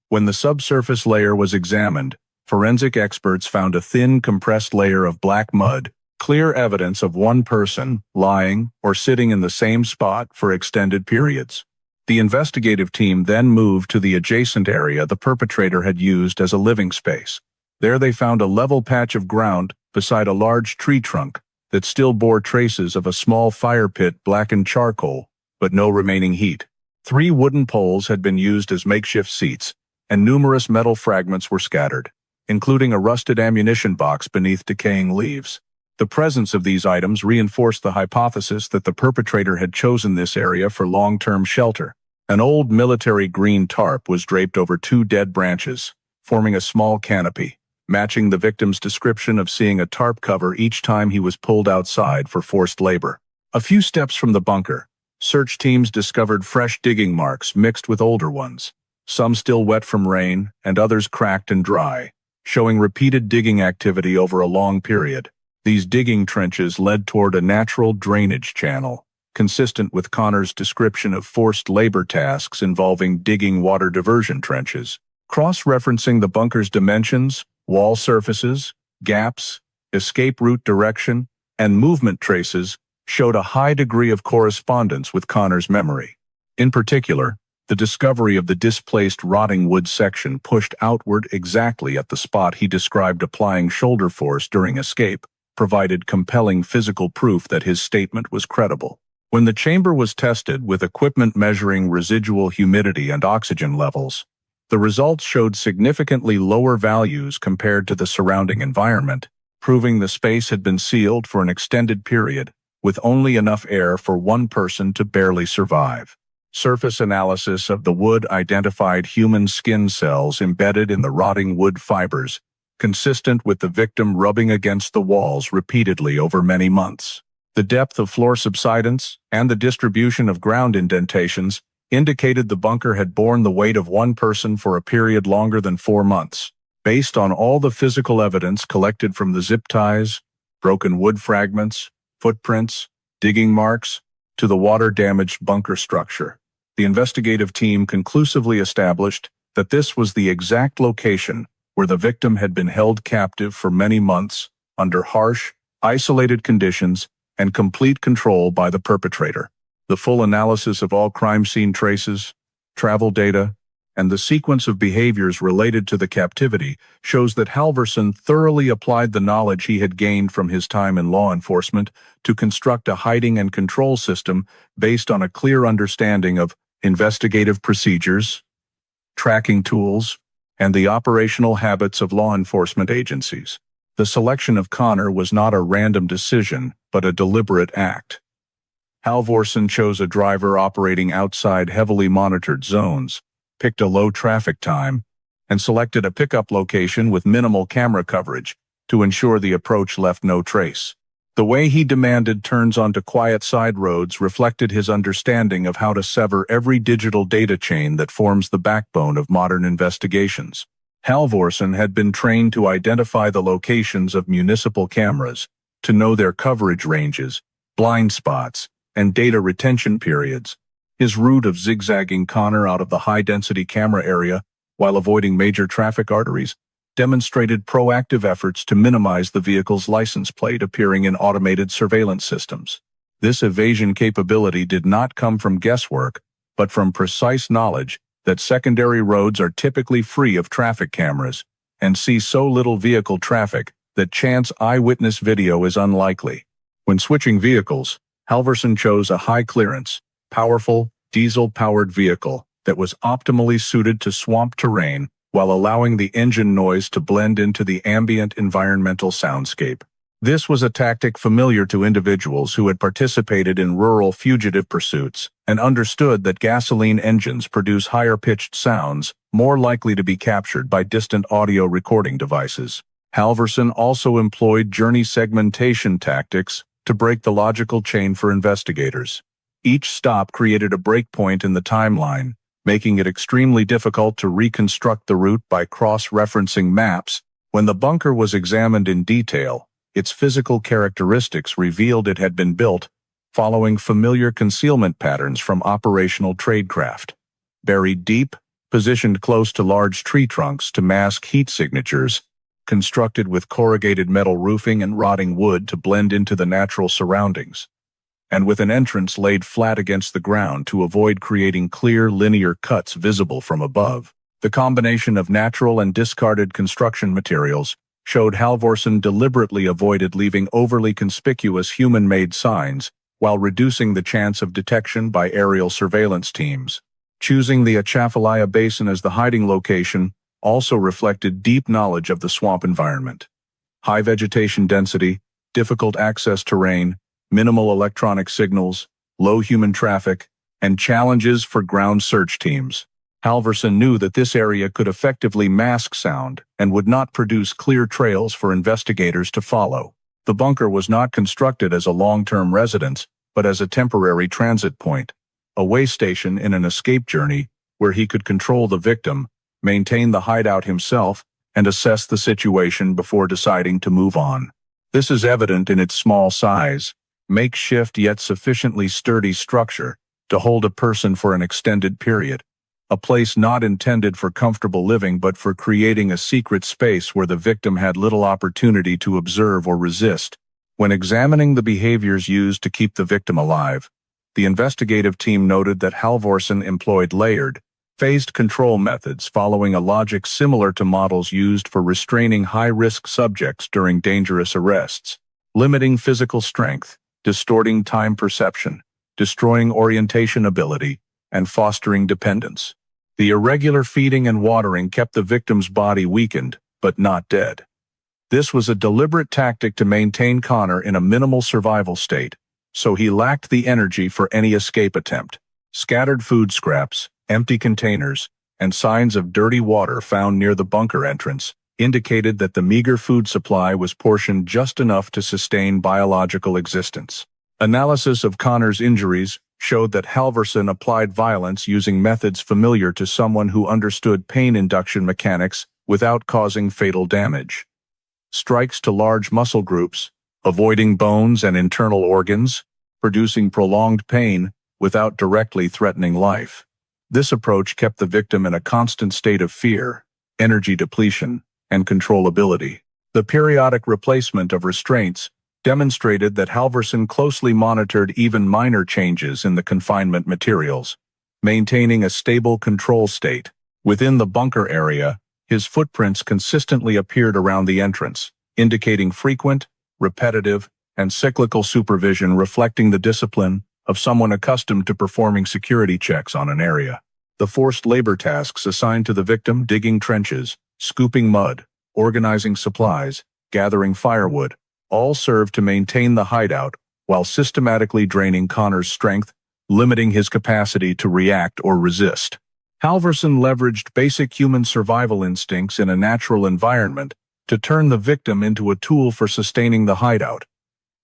When the subsurface layer was examined, forensic experts found a thin, compressed layer of black mud, clear evidence of one person lying or sitting in the same spot for extended periods. The investigative team then moved to the adjacent area the perpetrator had used as a living space. There they found a level patch of ground beside a large tree trunk, that still bore traces of a small fire pit blackened charcoal, but no remaining heat. 3 wooden poles had been used as makeshift seats, and numerous metal fragments were scattered, including a rusted ammunition box beneath decaying leaves. The presence of these items reinforced the hypothesis that the perpetrator had chosen this area for long-term shelter. An old military green tarp was draped over 2 dead branches, forming a small canopy, matching the victim's description of seeing a tarp cover each time he was pulled outside for forced labor. A few steps from the bunker, search teams discovered fresh digging marks mixed with older ones, some still wet from rain and others cracked and dry, showing repeated digging activity over a long period. These digging trenches led toward a natural drainage channel, consistent with Connor's description of forced labor tasks involving digging water diversion trenches. Cross-referencing the bunker's dimensions, wall surfaces, gaps, escape route direction, and movement traces showed a high degree of correspondence with Connor's memory. In particular, the discovery of the displaced rotting wood section pushed outward exactly at the spot he described applying shoulder force during escape, provided compelling physical proof that his statement was credible. When the chamber was tested with equipment measuring residual humidity and oxygen levels, the results showed significantly lower values compared to the surrounding environment, proving the space had been sealed for an extended period, with only enough air for one person to barely survive. Surface analysis of the wood identified human skin cells embedded in the rotting wood fibers, consistent with the victim rubbing against the walls repeatedly over many months. The depth of floor subsidence and the distribution of ground indentations indicated the bunker had borne the weight of one person for a period longer than 4 months. Based on all the physical evidence collected from the zip ties, broken wood fragments, footprints, digging marks, to the water-damaged bunker structure, the investigative team conclusively established that this was the exact location where the victim had been held captive for many months under harsh, isolated conditions and complete control by the perpetrator. The full analysis of all crime scene traces, travel data, and the sequence of behaviors related to the captivity shows that Halverson thoroughly applied the knowledge he had gained from his time in law enforcement to construct a hiding and control system based on a clear understanding of investigative procedures, tracking tools, and the operational habits of law enforcement agencies. The selection of Connor was not a random decision, but a deliberate act. Halvorsen chose a driver operating outside heavily monitored zones, picked a low traffic time, and selected a pickup location with minimal camera coverage to ensure the approach left no trace. The way he demanded turns onto quiet side roads reflected his understanding of how to sever every digital data chain that forms the backbone of modern investigations. Halvorsen had been trained to identify the locations of municipal cameras, to know their coverage ranges, blind spots, and data retention periods. His route of zigzagging Connor out of the high-density camera area while avoiding major traffic arteries demonstrated proactive efforts to minimize the vehicle's license plate appearing in automated surveillance systems. This evasion capability did not come from guesswork, but from precise knowledge that secondary roads are typically free of traffic cameras and see so little vehicle traffic that chance eyewitness video is unlikely. When switching vehicles, Halvorsen chose a high-clearance, powerful, diesel-powered vehicle that was optimally suited to swamp terrain while allowing the engine noise to blend into the ambient environmental soundscape. This was a tactic familiar to individuals who had participated in rural fugitive pursuits and understood that gasoline engines produce higher-pitched sounds more likely to be captured by distant audio recording devices. Halvorsen also employed journey segmentation tactics to break the logical chain for investigators. Each stop created a breakpoint in the timeline, making it extremely difficult to reconstruct the route by cross-referencing maps. When the bunker was examined in detail, its physical characteristics revealed it had been built following familiar concealment patterns from operational tradecraft. Buried deep, positioned close to large tree trunks to mask heat signatures, constructed with corrugated metal roofing and rotting wood to blend into the natural surroundings, and with an entrance laid flat against the ground to avoid creating clear, linear cuts visible from above. The combination of natural and discarded construction materials showed Halvorsen deliberately avoided leaving overly conspicuous human-made signs while reducing the chance of detection by aerial surveillance teams. Choosing the Atchafalaya Basin as the hiding location also reflected deep knowledge of the swamp environment. High vegetation density, difficult access terrain, minimal electronic signals, low human traffic, and challenges for ground search teams. Halvorsen knew that this area could effectively mask sound and would not produce clear trails for investigators to follow. The bunker was not constructed as a long-term residence, but as a temporary transit point, a way station in an escape journey where he could control the victim, maintain the hideout himself, and assess the situation before deciding to move on. This is evident in its small size, makeshift yet sufficiently sturdy structure to hold a person for an extended period, a place not intended for comfortable living but for creating a secret space where the victim had little opportunity to observe or resist. When examining the behaviors used to keep the victim alive, the investigative team noted that Halvorsen employed layered, phased control methods following a logic similar to models used for restraining high-risk subjects during dangerous arrests, limiting physical strength, distorting time perception, destroying orientation ability, and fostering dependence. The irregular feeding and watering kept the victim's body weakened, but not dead. This was a deliberate tactic to maintain Connor in a minimal survival state, so he lacked the energy for any escape attempt. Scattered food scraps, empty containers, and signs of dirty water found near the bunker entrance indicated that the meager food supply was portioned just enough to sustain biological existence. Analysis of Connor's injuries showed that Halvorsen applied violence using methods familiar to someone who understood pain induction mechanics without causing fatal damage. Strikes to large muscle groups, avoiding bones and internal organs, producing prolonged pain without directly threatening life. This approach kept the victim in a constant state of fear, energy depletion, and controllability. The periodic replacement of restraints demonstrated that Halvorsen closely monitored even minor changes in the confinement materials, maintaining a stable control state. Within the bunker area, his footprints consistently appeared around the entrance, indicating frequent, repetitive, and cyclical supervision reflecting the discipline of someone accustomed to performing security checks on an area. The forced labor tasks assigned to the victim, digging trenches, scooping mud, organizing supplies, gathering firewood, all served to maintain the hideout while systematically draining Connor's strength, limiting his capacity to react or resist. Halvorsen leveraged basic human survival instincts in a natural environment to turn the victim into a tool for sustaining the hideout.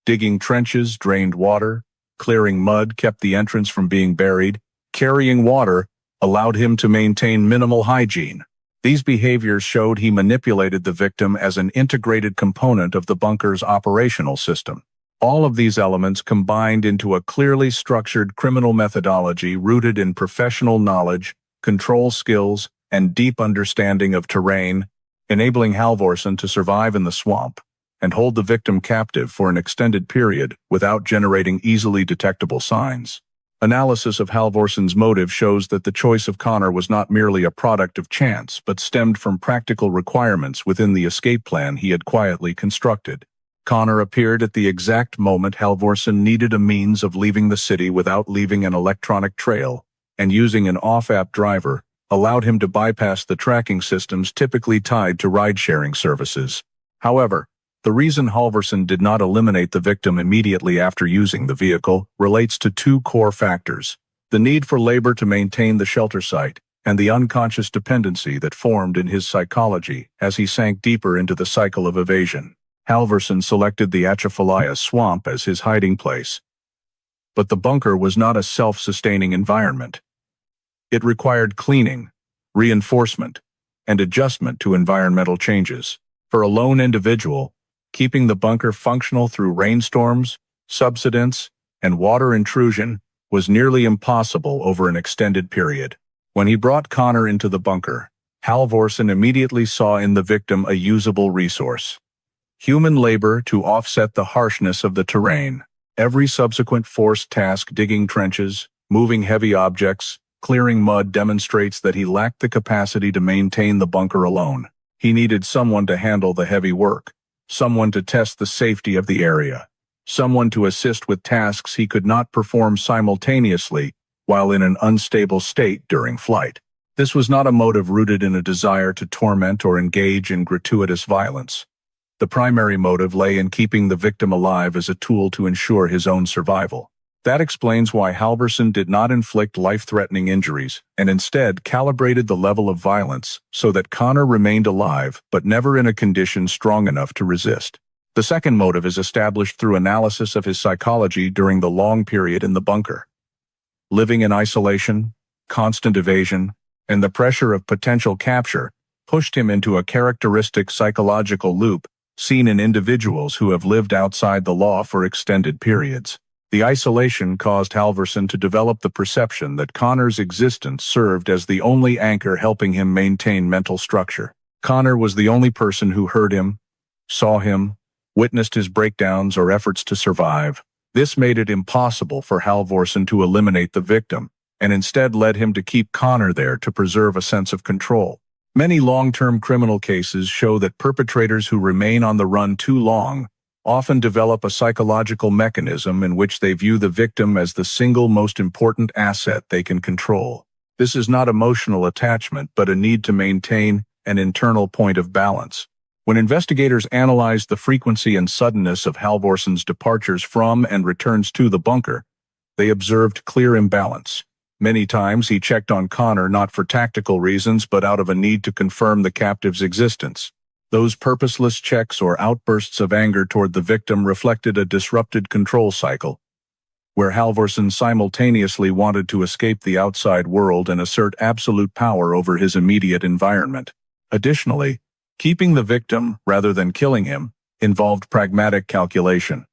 Digging trenches drained water, clearing mud kept the entrance from being buried, carrying water allowed him to maintain minimal hygiene. These behaviors showed he manipulated the victim as an integrated component of the bunker's operational system. All of these elements combined into a clearly structured criminal methodology rooted in professional knowledge, control skills, and deep understanding of terrain, enabling Halvorsen to survive in the swamp and hold the victim captive for an extended period without generating easily detectable signs. Analysis of Halvorsen's motive shows that the choice of Connor was not merely a product of chance but stemmed from practical requirements within the escape plan he had quietly constructed. Connor appeared at the exact moment Halvorsen needed a means of leaving the city without leaving an electronic trail, and using an off-app driver allowed him to bypass the tracking systems typically tied to ride-sharing services. However, the reason Halvorsen did not eliminate the victim immediately after using the vehicle relates to two core factors: the need for labor to maintain the shelter site and the unconscious dependency that formed in his psychology as he sank deeper into the cycle of evasion. Halvorsen selected the Atchafalaya swamp as his hiding place. But the bunker was not a self-sustaining environment. It required cleaning, reinforcement, and adjustment to environmental changes. For a lone individual, keeping the bunker functional through rainstorms, subsidence, and water intrusion was nearly impossible over an extended period. When he brought Connor into the bunker, Halvorsen immediately saw in the victim a usable resource: human labor to offset the harshness of the terrain. Every subsequent forced task, digging trenches, moving heavy objects, clearing mud, demonstrates that he lacked the capacity to maintain the bunker alone. He needed someone to handle the heavy work, someone to test the safety of the area, someone to assist with tasks he could not perform simultaneously while in an unstable state during flight. This was not a motive rooted in a desire to torment or engage in gratuitous violence. The primary motive lay in keeping the victim alive as a tool to ensure his own survival. That explains why Halvorsen did not inflict life-threatening injuries, and instead calibrated the level of violence so that Connor remained alive but never in a condition strong enough to resist. The second motive is established through analysis of his psychology during the long period in the bunker. Living in isolation, constant evasion, and the pressure of potential capture pushed him into a characteristic psychological loop seen in individuals who have lived outside the law for extended periods. The isolation caused Halvorsen to develop the perception that Connor's existence served as the only anchor helping him maintain mental structure. Connor was the only person who heard him, saw him, witnessed his breakdowns or efforts to survive. This made it impossible for Halvorsen to eliminate the victim, and instead led him to keep Connor there to preserve a sense of control. Many long-term criminal cases show that perpetrators who remain on the run too long often develop a psychological mechanism in which they view the victim as the single most important asset they can control. This is not emotional attachment, but a need to maintain an internal point of balance. When investigators analyzed the frequency and suddenness of Halvorsen's departures from and returns to the bunker, they observed clear imbalance. Many times he checked on Connor not for tactical reasons but out of a need to confirm the captive's existence. Those purposeless checks or outbursts of anger toward the victim reflected a disrupted control cycle, where Halvorsen simultaneously wanted to escape the outside world and assert absolute power over his immediate environment. Additionally, keeping the victim, rather than killing him, involved pragmatic calculation.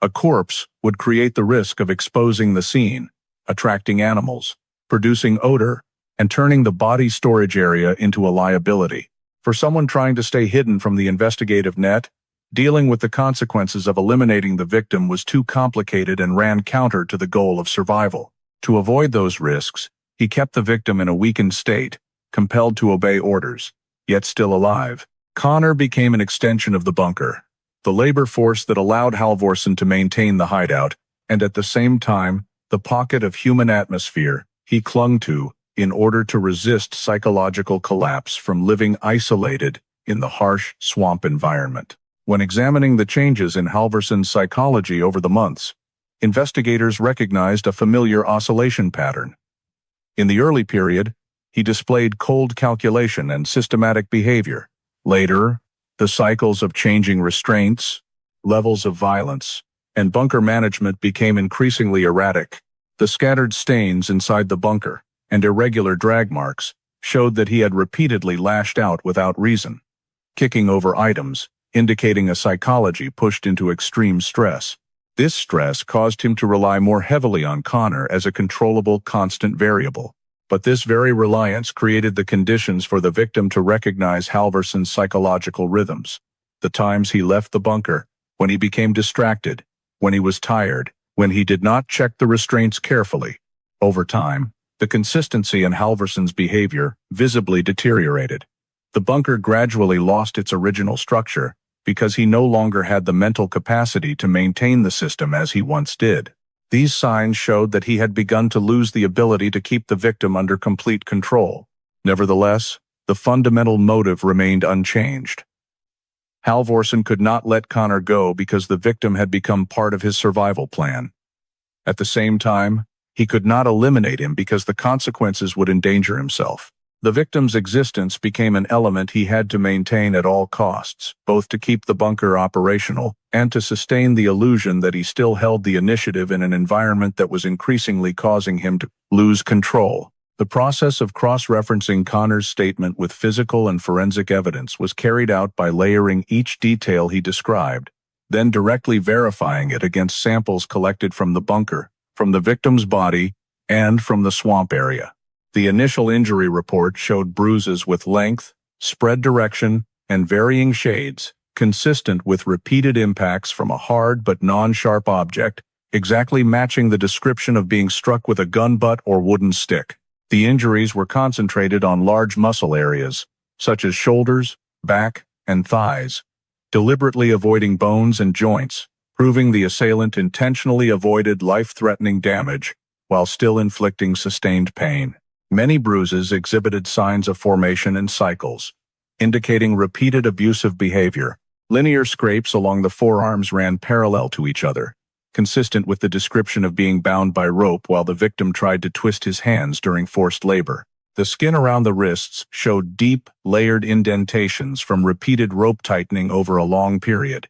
A corpse would create the risk of exposing the scene, attracting animals, producing odor, and turning the body storage area into a liability. For someone trying to stay hidden from the investigative net, dealing with the consequences of eliminating the victim was too complicated and ran counter to the goal of survival. To avoid those risks, he kept the victim in a weakened state, compelled to obey orders, yet still alive. Connor became an extension of the bunker, the labor force that allowed Halvorsen to maintain the hideout, and at the same time, the pocket of human atmosphere he clung to in order to resist psychological collapse from living isolated in the harsh swamp environment. When examining the changes in Halvorsen's psychology over the months, investigators recognized a familiar oscillation pattern. In the early period, he displayed cold calculation and systematic behavior. Later, the cycles of changing restraints, levels of violence, and bunker management became increasingly erratic. The scattered stains inside the bunker and irregular drag marks showed that he had repeatedly lashed out without reason, kicking over items, indicating a psychology pushed into extreme stress. This stress caused him to rely more heavily on Connor as a controllable, constant variable. But this very reliance created the conditions for the victim to recognize Halvorsen's psychological rhythms. The times he left the bunker, when he became distracted, when he was tired, when he did not check the restraints carefully. Over time, the consistency in Halvorsen's behavior visibly deteriorated. The bunker gradually lost its original structure because he no longer had the mental capacity to maintain the system as he once did. These signs showed that he had begun to lose the ability to keep the victim under complete control. Nevertheless, the fundamental motive remained unchanged. Halvorsen could not let Connor go because the victim had become part of his survival plan. At the same time, he could not eliminate him because the consequences would endanger himself. The victim's existence became an element he had to maintain at all costs, both to keep the bunker operational and to sustain the illusion that he still held the initiative in an environment that was increasingly causing him to lose control. The process of cross-referencing Connor's statement with physical and forensic evidence was carried out by layering each detail he described, then directly verifying it against samples collected from the bunker, from the victim's body, and from the swamp area. The initial injury report showed bruises with length, spread direction, and varying shades, consistent with repeated impacts from a hard but non-sharp object, exactly matching the description of being struck with a gun butt or wooden stick. The injuries were concentrated on large muscle areas, such as shoulders, back, and thighs, deliberately avoiding bones and joints, proving the assailant intentionally avoided life-threatening damage while still inflicting sustained pain. Many bruises exhibited signs of formation in cycles, indicating repeated abusive behavior. Linear scrapes along the forearms ran parallel to each other, consistent with the description of being bound by rope while the victim tried to twist his hands during forced labor. The skin around the wrists showed deep, layered indentations from repeated rope tightening over a long period.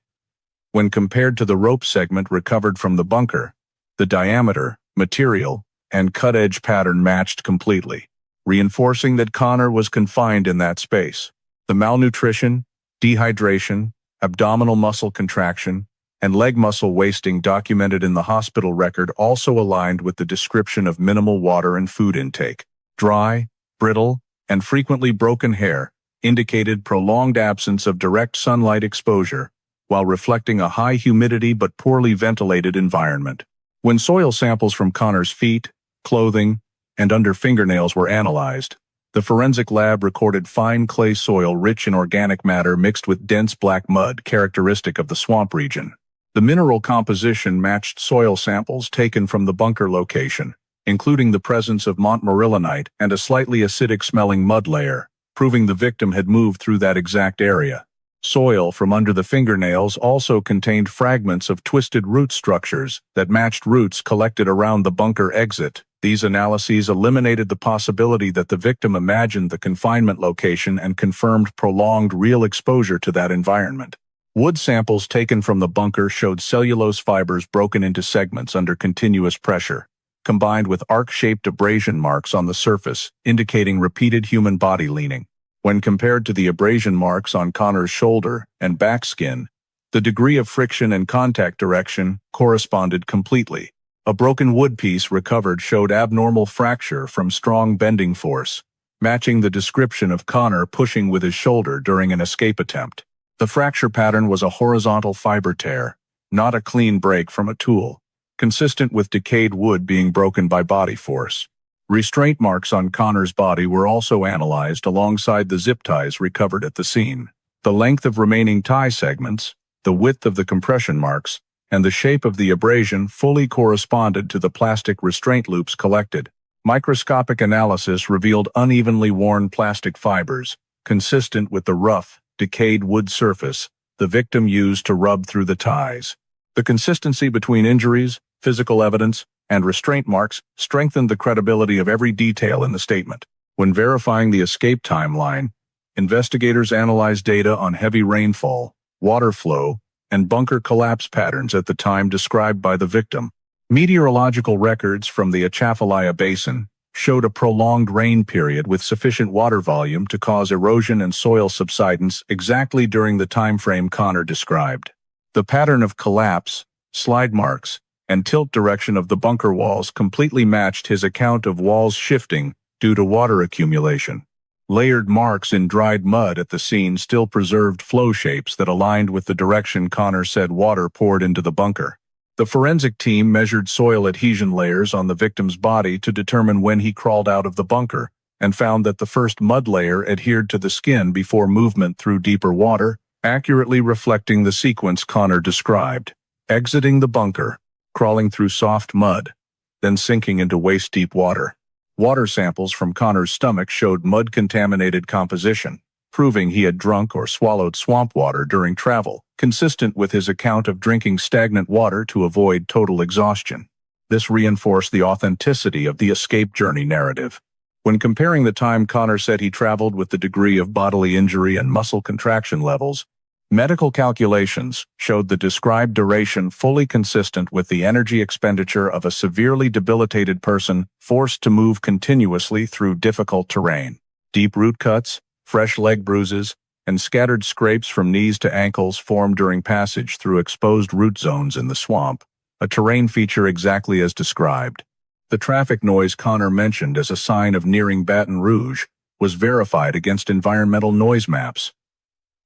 When compared to the rope segment recovered from the bunker, the diameter, material, and cut-edge pattern matched completely, reinforcing that Connor was confined in that space. The malnutrition, dehydration, abdominal muscle contraction, and leg muscle wasting documented in the hospital record also aligned with the description of minimal water and food intake. Dry, brittle, and frequently broken hair indicated prolonged absence of direct sunlight exposure, while reflecting a high humidity but poorly ventilated environment. When soil samples from Connor's feet, clothing, and under fingernails were analyzed, the forensic lab recorded fine clay soil rich in organic matter mixed with dense black mud characteristic of the swamp region. The mineral composition matched soil samples taken from the bunker location, including the presence of montmorillonite and a slightly acidic-smelling mud layer, proving the victim had moved through that exact area. Soil from under the fingernails also contained fragments of twisted root structures that matched roots collected around the bunker exit. These analyses eliminated the possibility that the victim imagined the confinement location and confirmed prolonged real exposure to that environment. Wood samples taken from the bunker showed cellulose fibers broken into segments under continuous pressure, combined with arc-shaped abrasion marks on the surface, indicating repeated human body leaning. When compared to the abrasion marks on Connor's shoulder and back skin, the degree of friction and contact direction corresponded completely. A broken wood piece recovered showed abnormal fracture from strong bending force, matching the description of Connor pushing with his shoulder during an escape attempt. The fracture pattern was a horizontal fiber tear, not a clean break from a tool, consistent with decayed wood being broken by body force. Restraint marks on Connor's body were also analyzed alongside the zip ties recovered at the scene. The length of remaining tie segments, the width of the compression marks, and the shape of the abrasion fully corresponded to the plastic restraint loops collected. Microscopic analysis revealed unevenly worn plastic fibers, consistent with the rough, decayed wood surface the victim used to rub through the ties. The consistency between injuries, physical evidence, and restraint marks strengthened the credibility of every detail in the statement. When verifying the escape timeline, investigators analyzed data on heavy rainfall, water flow, and bunker collapse patterns at the time described by the victim. Meteorological records from the Atchafalaya Basin showed a prolonged rain period with sufficient water volume to cause erosion and soil subsidence exactly during the time frame Connor described. The pattern of collapse, slide marks, and tilt direction of the bunker walls completely matched his account of walls shifting due to water accumulation. Layered marks in dried mud at the scene still preserved flow shapes that aligned with the direction Connor said water poured into the bunker. The forensic team measured soil adhesion layers on the victim's body to determine when he crawled out of the bunker, and found that the first mud layer adhered to the skin before movement through deeper water, accurately reflecting the sequence Connor described. Exiting the bunker, crawling through soft mud, then sinking into waist-deep water. Water samples from Connor's stomach showed mud-contaminated composition, proving he had drunk or swallowed swamp water during travel, consistent with his account of drinking stagnant water to avoid total exhaustion. This reinforced the authenticity of the escape journey narrative. When comparing the time Connor said he traveled with the degree of bodily injury and muscle contraction levels, medical calculations showed the described duration fully consistent with the energy expenditure of a severely debilitated person forced to move continuously through difficult terrain. Deep root cuts, fresh leg bruises, and scattered scrapes from knees to ankles formed during passage through exposed root zones in the swamp, a terrain feature exactly as described. The traffic noise Connor mentioned as a sign of nearing Baton Rouge was verified against environmental noise maps.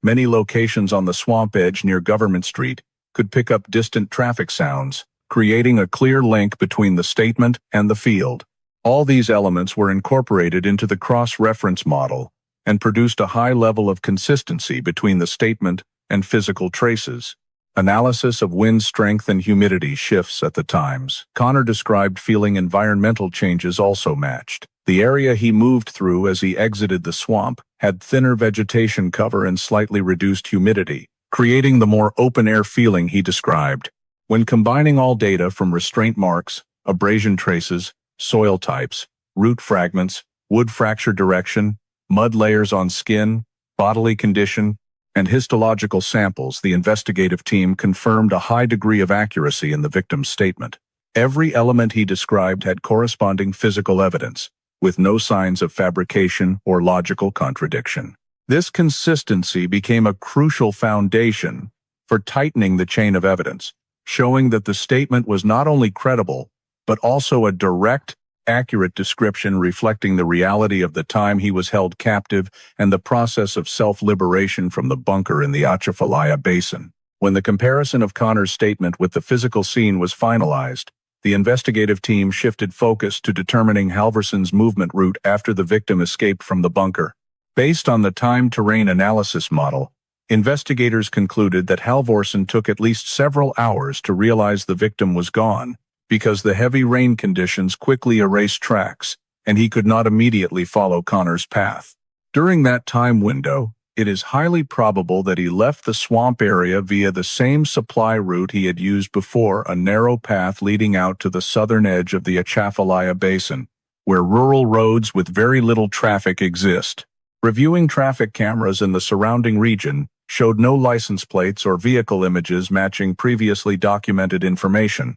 Many locations on the swamp edge near Government Street could pick up distant traffic sounds, creating a clear link between the statement and the field. All these elements were incorporated into the cross-reference model, and produced a high level of consistency between the statement and physical traces. Analysis of wind strength and humidity shifts at the times. Connor described feeling environmental changes also matched. The area he moved through as he exited the swamp had thinner vegetation cover and slightly reduced humidity, creating the more open-air feeling he described. When combining all data from restraint marks, abrasion traces, soil types, root fragments, wood fracture direction, mud layers on skin, bodily condition, and histological samples, the investigative team confirmed a high degree of accuracy in the victim's statement. Every element he described had corresponding physical evidence, with no signs of fabrication or logical contradiction. This consistency became a crucial foundation for tightening the chain of evidence, showing that the statement was not only credible, but also a direct, accurate description reflecting the reality of the time he was held captive and the process of self-liberation from the bunker in the Atchafalaya Basin. When the comparison of Connor's statement with the physical scene was finalized, the investigative team shifted focus to determining Halvorson's movement route after the victim escaped from the bunker. Based on the time-terrain analysis model, investigators concluded that Halvorson took at least several hours to realize the victim was gone, because the heavy rain conditions quickly erased tracks, and he could not immediately follow Connor's path. During that time window, it is highly probable that he left the swamp area via the same supply route he had used before, a narrow path leading out to the southern edge of the Atchafalaya Basin, where rural roads with very little traffic exist. Reviewing traffic cameras in the surrounding region showed no license plates or vehicle images matching previously documented information,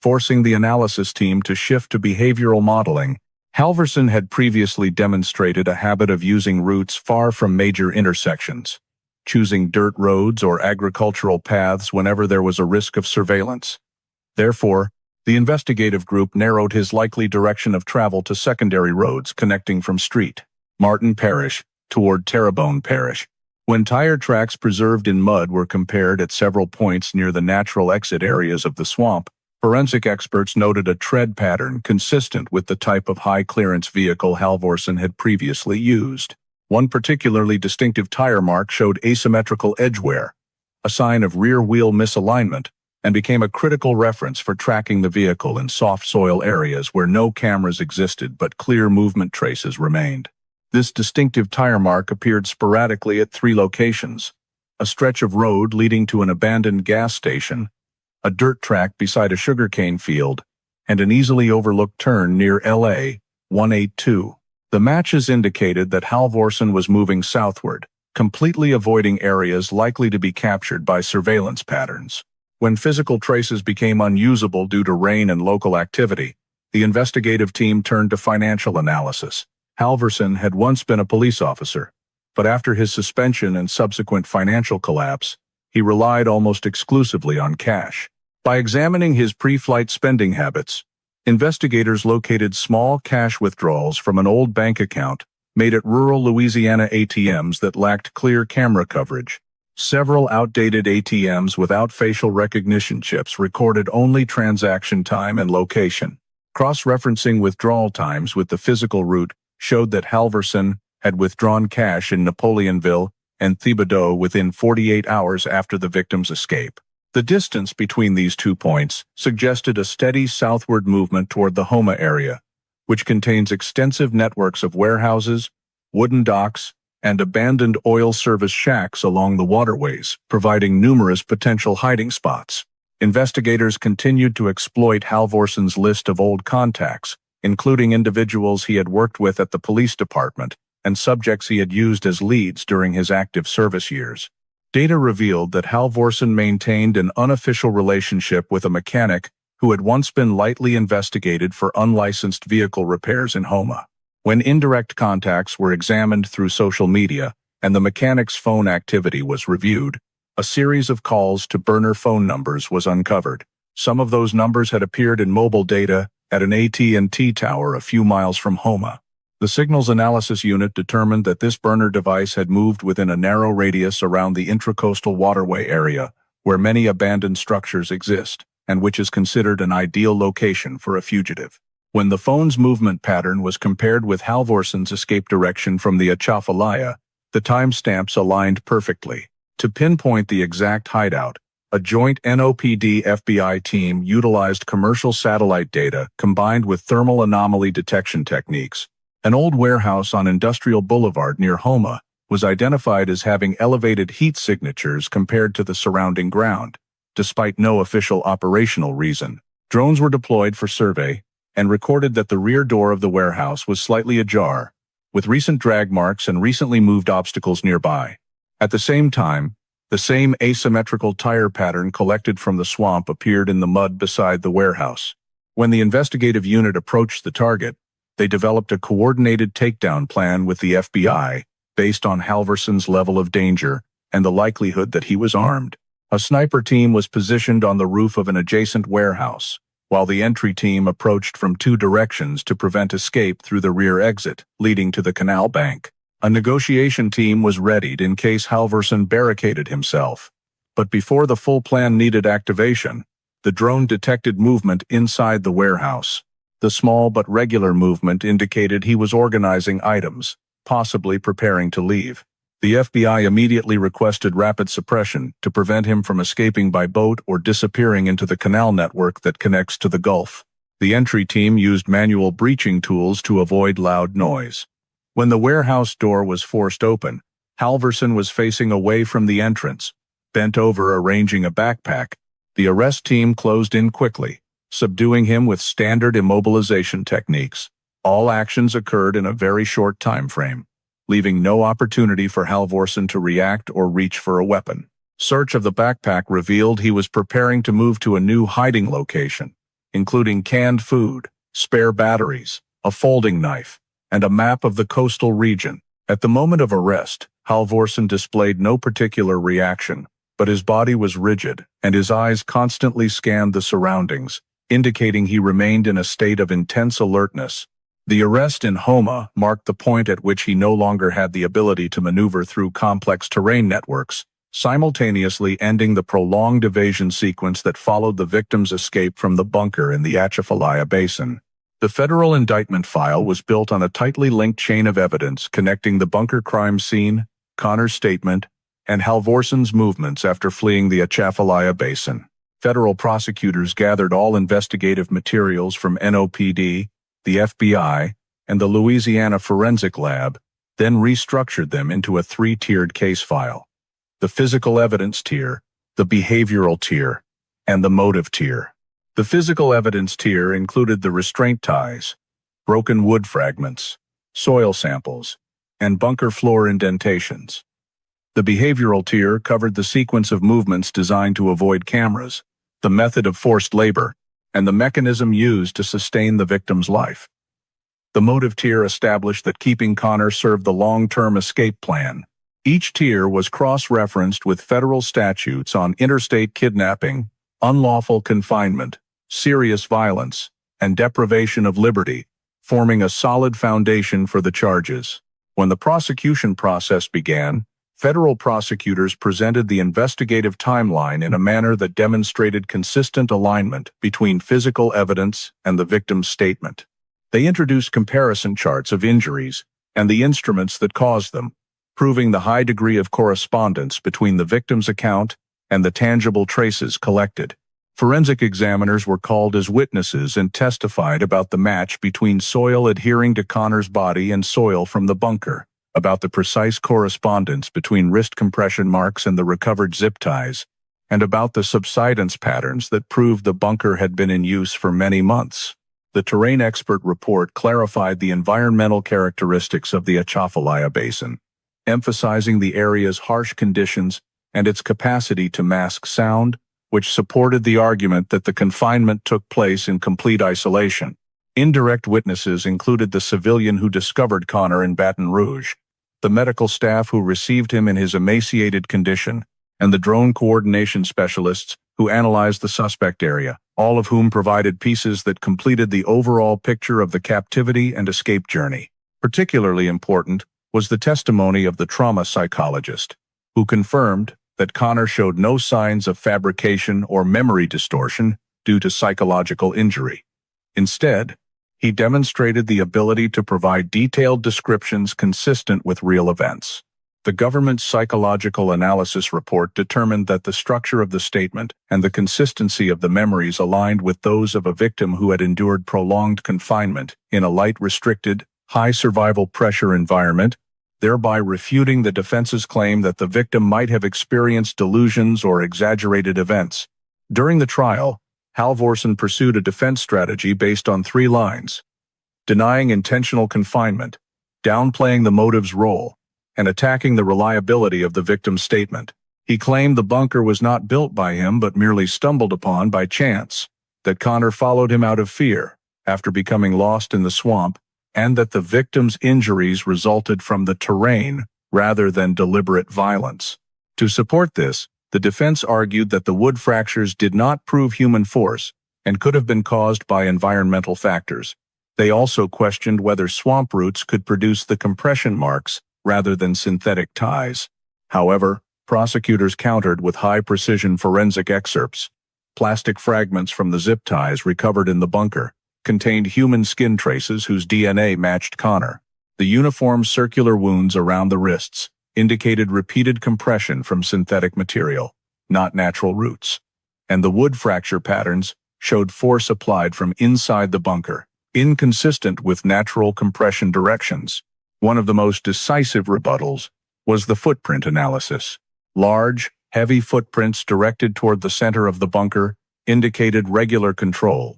forcing the analysis team to shift to behavioral modeling. Halvorson had previously demonstrated a habit of using routes far from major intersections, choosing dirt roads or agricultural paths whenever there was a risk of surveillance. Therefore, the investigative group narrowed his likely direction of travel to secondary roads connecting from Street Martin Parish toward Terrebonne Parish. When tire tracks preserved in mud were compared at several points near the natural exit areas of the swamp, forensic experts noted a tread pattern consistent with the type of high-clearance vehicle Halvorson had previously used. One particularly distinctive tire mark showed asymmetrical edge wear, a sign of rear-wheel misalignment, and became a critical reference for tracking the vehicle in soft soil areas where no cameras existed but clear movement traces remained. This distinctive tire mark appeared sporadically at 3 locations: a stretch of road leading to an abandoned gas station, a dirt track beside a sugarcane field, and an easily overlooked turn near LA 182. The matches indicated that Halvorson was moving southward, completely avoiding areas likely to be captured by surveillance patterns. When physical traces became unusable due to rain and local activity, the investigative team turned to financial analysis. Halvorson had once been a police officer, but after his suspension and subsequent financial collapse, he relied almost exclusively on cash. By examining his pre-flight spending habits, investigators located small cash withdrawals from an old bank account made at rural Louisiana ATMs that lacked clear camera coverage. Several outdated ATMs without facial recognition chips recorded only transaction time and location. Cross-referencing withdrawal times with the physical route showed that Halvorson had withdrawn cash in Napoleonville and Thibodaux within 48 hours after the victim's escape. The distance between these 2 points suggested a steady southward movement toward the Houma area, which contains extensive networks of warehouses, wooden docks, and abandoned oil service shacks along the waterways, providing numerous potential hiding spots. Investigators continued to exploit Halvorson's list of old contacts, including individuals he had worked with at the police department and subjects he had used as leads during his active service years. Data revealed that Halvorson maintained an unofficial relationship with a mechanic who had once been lightly investigated for unlicensed vehicle repairs in Houma. When indirect contacts were examined through social media and the mechanic's phone activity was reviewed, a series of calls to burner phone numbers was uncovered. Some of those numbers had appeared in mobile data at an AT&T tower a few miles from Houma. The signals analysis unit determined that this burner device had moved within a narrow radius around the intracoastal waterway area, where many abandoned structures exist, and which is considered an ideal location for a fugitive. When the phone's movement pattern was compared with Halvorson's escape direction from the Atchafalaya, the timestamps aligned perfectly. To pinpoint the exact hideout, a joint NOPD-FBI team utilized commercial satellite data combined with thermal anomaly detection techniques. An old warehouse on Industrial Boulevard near Homa was identified as having elevated heat signatures compared to the surrounding ground, despite no official operational reason. Drones were deployed for survey and recorded that the rear door of the warehouse was slightly ajar, with recent drag marks and recently moved obstacles nearby. At the same time, the same asymmetrical tire pattern collected from the swamp appeared in the mud beside the warehouse. When the investigative unit approached the target, they developed a coordinated takedown plan with the FBI based on Halvorson's level of danger and the likelihood that he was armed. A sniper team was positioned on the roof of an adjacent warehouse, while the entry team approached from two directions to prevent escape through the rear exit, leading to the canal bank. A negotiation team was readied in case Halvorson barricaded himself. But before the full plan needed activation, the drone detected movement inside the warehouse. The small but regular movement indicated he was organizing items, possibly preparing to leave. The FBI immediately requested rapid suppression to prevent him from escaping by boat or disappearing into the canal network that connects to the Gulf. The entry team used manual breaching tools to avoid loud noise. When the warehouse door was forced open, Halvorson was facing away from the entrance, bent over arranging a backpack. The arrest team closed in quickly, subduing him with standard immobilization techniques. All actions occurred in a very short time frame, leaving no opportunity for Halvorson to react or reach for a weapon. Search of the backpack revealed he was preparing to move to a new hiding location, including canned food, spare batteries, a folding knife, and a map of the coastal region. At the moment of arrest, Halvorson displayed no particular reaction, but his body was rigid, and his eyes constantly scanned the surroundings, indicating he remained in a state of intense alertness. The arrest in Homa marked the point at which he no longer had the ability to maneuver through complex terrain networks, simultaneously ending the prolonged evasion sequence that followed the victim's escape from the bunker in the Atchafalaya Basin. The federal indictment file was built on a tightly linked chain of evidence connecting the bunker crime scene, Connor's statement, and Halvorson's movements after fleeing the Atchafalaya Basin. Federal prosecutors gathered all investigative materials from NOPD, the FBI, and the Louisiana Forensic Lab, then restructured them into a three-tiered case file: the physical evidence tier, the behavioral tier, and the motive tier. The physical evidence tier included the restraint ties, broken wood fragments, soil samples, and bunker floor indentations. The behavioral tier covered the sequence of movements designed to avoid cameras, the method of forced labor, and the mechanism used to sustain the victim's life. The motive tier established that keeping Connor served the long-term escape plan. Each tier was cross-referenced with federal statutes on interstate kidnapping, unlawful confinement, serious violence, and deprivation of liberty, forming a solid foundation for the charges. When the prosecution process began, federal prosecutors presented the investigative timeline in a manner that demonstrated consistent alignment between physical evidence and the victim's statement. They introduced comparison charts of injuries and the instruments that caused them, proving the high degree of correspondence between the victim's account and the tangible traces collected. Forensic examiners were called as witnesses and testified about the match between soil adhering to Connor's body and soil from the bunker, about the precise correspondence between wrist compression marks and the recovered zip ties, and about the subsidence patterns that proved the bunker had been in use for many months. The terrain expert report clarified the environmental characteristics of the Atchafalaya Basin, emphasizing the area's harsh conditions and its capacity to mask sound, which supported the argument that the confinement took place in complete isolation. Indirect witnesses included the civilian who discovered Connor in Baton Rouge, the medical staff who received him in his emaciated condition, and the drone coordination specialists who analyzed the suspect area, all of whom provided pieces that completed the overall picture of the captivity and escape journey. Particularly important was the testimony of the trauma psychologist, who confirmed that Connor showed no signs of fabrication or memory distortion due to psychological injury. Instead, He demonstrated the ability to provide detailed descriptions consistent with real events. The government's psychological analysis report determined that the structure of the statement and the consistency of the memories aligned with those of a victim who had endured prolonged confinement in a light-restricted, high survival pressure environment, thereby refuting the defense's claim that the victim might have experienced delusions or exaggerated events. During the trial, Halvorsen pursued a defense strategy based on 3 lines: denying intentional confinement, downplaying the motive's role, and attacking the reliability of the victim's statement. He claimed the bunker was not built by him but merely stumbled upon by chance, that Connor followed him out of fear after becoming lost in the swamp, and that the victim's injuries resulted from the terrain rather than deliberate violence. To support this, the defense argued that the wood fractures did not prove human force and could have been caused by environmental factors. They also questioned whether swamp roots could produce the compression marks rather than synthetic ties. However, prosecutors countered with high-precision forensic excerpts. Plastic fragments from the zip ties recovered in the bunker contained human skin traces whose DNA matched Connor. The uniform circular wounds around the wrists indicated repeated compression from synthetic material, not natural roots. And the wood fracture patterns showed force applied from inside the bunker, inconsistent with natural compression directions. One of the most decisive rebuttals was the footprint analysis. Large, heavy footprints directed toward the center of the bunker indicated regular control,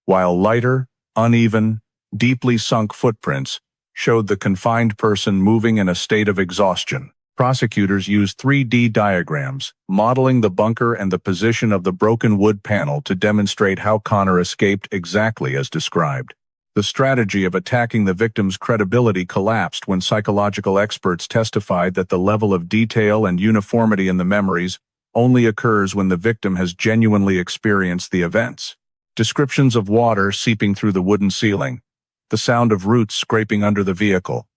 while lighter, uneven, deeply sunk footprints showed the confined person moving in a state of exhaustion. Prosecutors used 3D diagrams, modeling the bunker and the position of the broken wood panel to demonstrate how Connor escaped exactly as described. The strategy of attacking the victim's credibility collapsed when psychological experts testified that the level of detail and uniformity in the memories only occurs when the victim has genuinely experienced the events. Descriptions of water seeping through the wooden ceiling, the sound of roots scraping under the vehicle,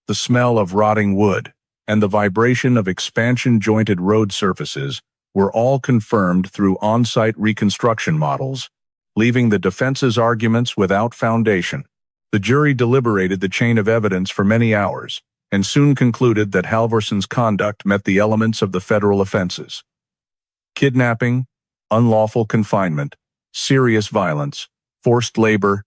the smell of rotting wood, and the vibration of expansion-jointed road surfaces were all confirmed through on-site reconstruction models, leaving the defense's arguments without foundation. The jury deliberated the chain of evidence for many hours, and soon concluded that Halvorsen's conduct met the elements of the federal offenses: kidnapping, unlawful confinement, serious violence, forced labor,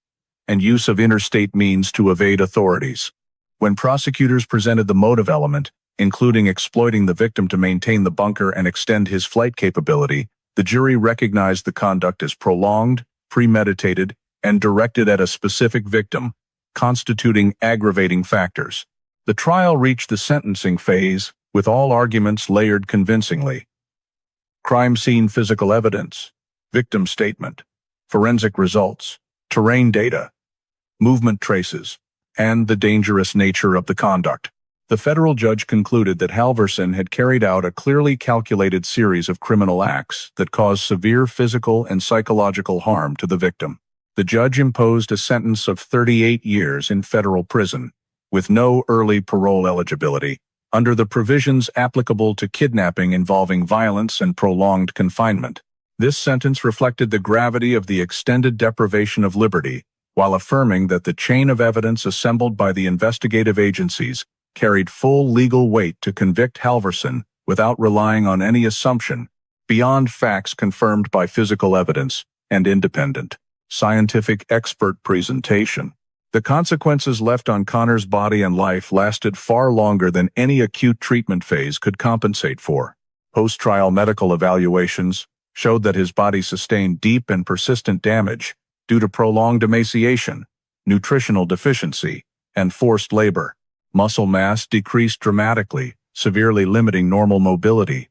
and use of interstate means to evade authorities. When prosecutors presented the motive element, including exploiting the victim to maintain the bunker and extend his flight capability, the jury recognized the conduct as prolonged, premeditated, and directed at a specific victim, constituting aggravating factors. The trial reached the sentencing phase, with all arguments layered convincingly. Crime scene physical evidence, victim statement, forensic results, terrain data, movement traces, and the dangerous nature of the conduct. The federal judge concluded that Halvorsen had carried out a clearly calculated series of criminal acts that caused severe physical and psychological harm to the victim. The judge imposed a sentence of 38 years in federal prison, with no early parole eligibility, under the provisions applicable to kidnapping involving violence and prolonged confinement. This sentence reflected the gravity of the extended deprivation of liberty, while affirming that the chain of evidence assembled by the investigative agencies carried full legal weight to convict Halvorsen without relying on any assumption beyond facts confirmed by physical evidence and independent, scientific expert presentation. The consequences left on Connor's body and life lasted far longer than any acute treatment phase could compensate for. Post-trial medical evaluations showed that his body sustained deep and persistent damage due to prolonged emaciation, nutritional deficiency, and forced labor. Muscle mass decreased dramatically, severely limiting normal mobility.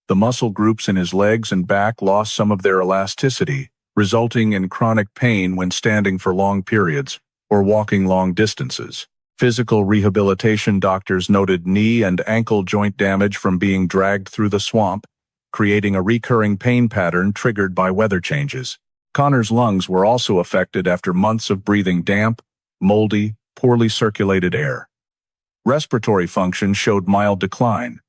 The muscle groups in his legs and back lost some of their elasticity, resulting in chronic pain when standing for long periods or walking long distances. Physical rehabilitation doctors noted knee and ankle joint damage from being dragged through the swamp, creating a recurring pain pattern triggered by weather changes. Connor's lungs were also affected after months of breathing damp, moldy, poorly circulated air. Respiratory function showed mild decline,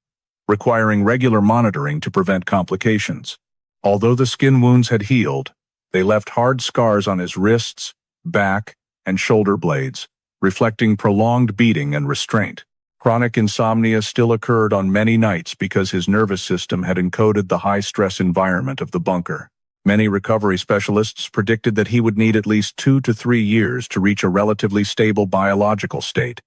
requiring regular monitoring to prevent complications. Although the skin wounds had healed, they left hard scars on his wrists, back, and shoulder blades, reflecting prolonged beating and restraint. Chronic insomnia still occurred on many nights because his nervous system had encoded the high-stress environment of the bunker. Many recovery specialists predicted that he would need at least 2 to 3 years to reach a relatively stable biological state,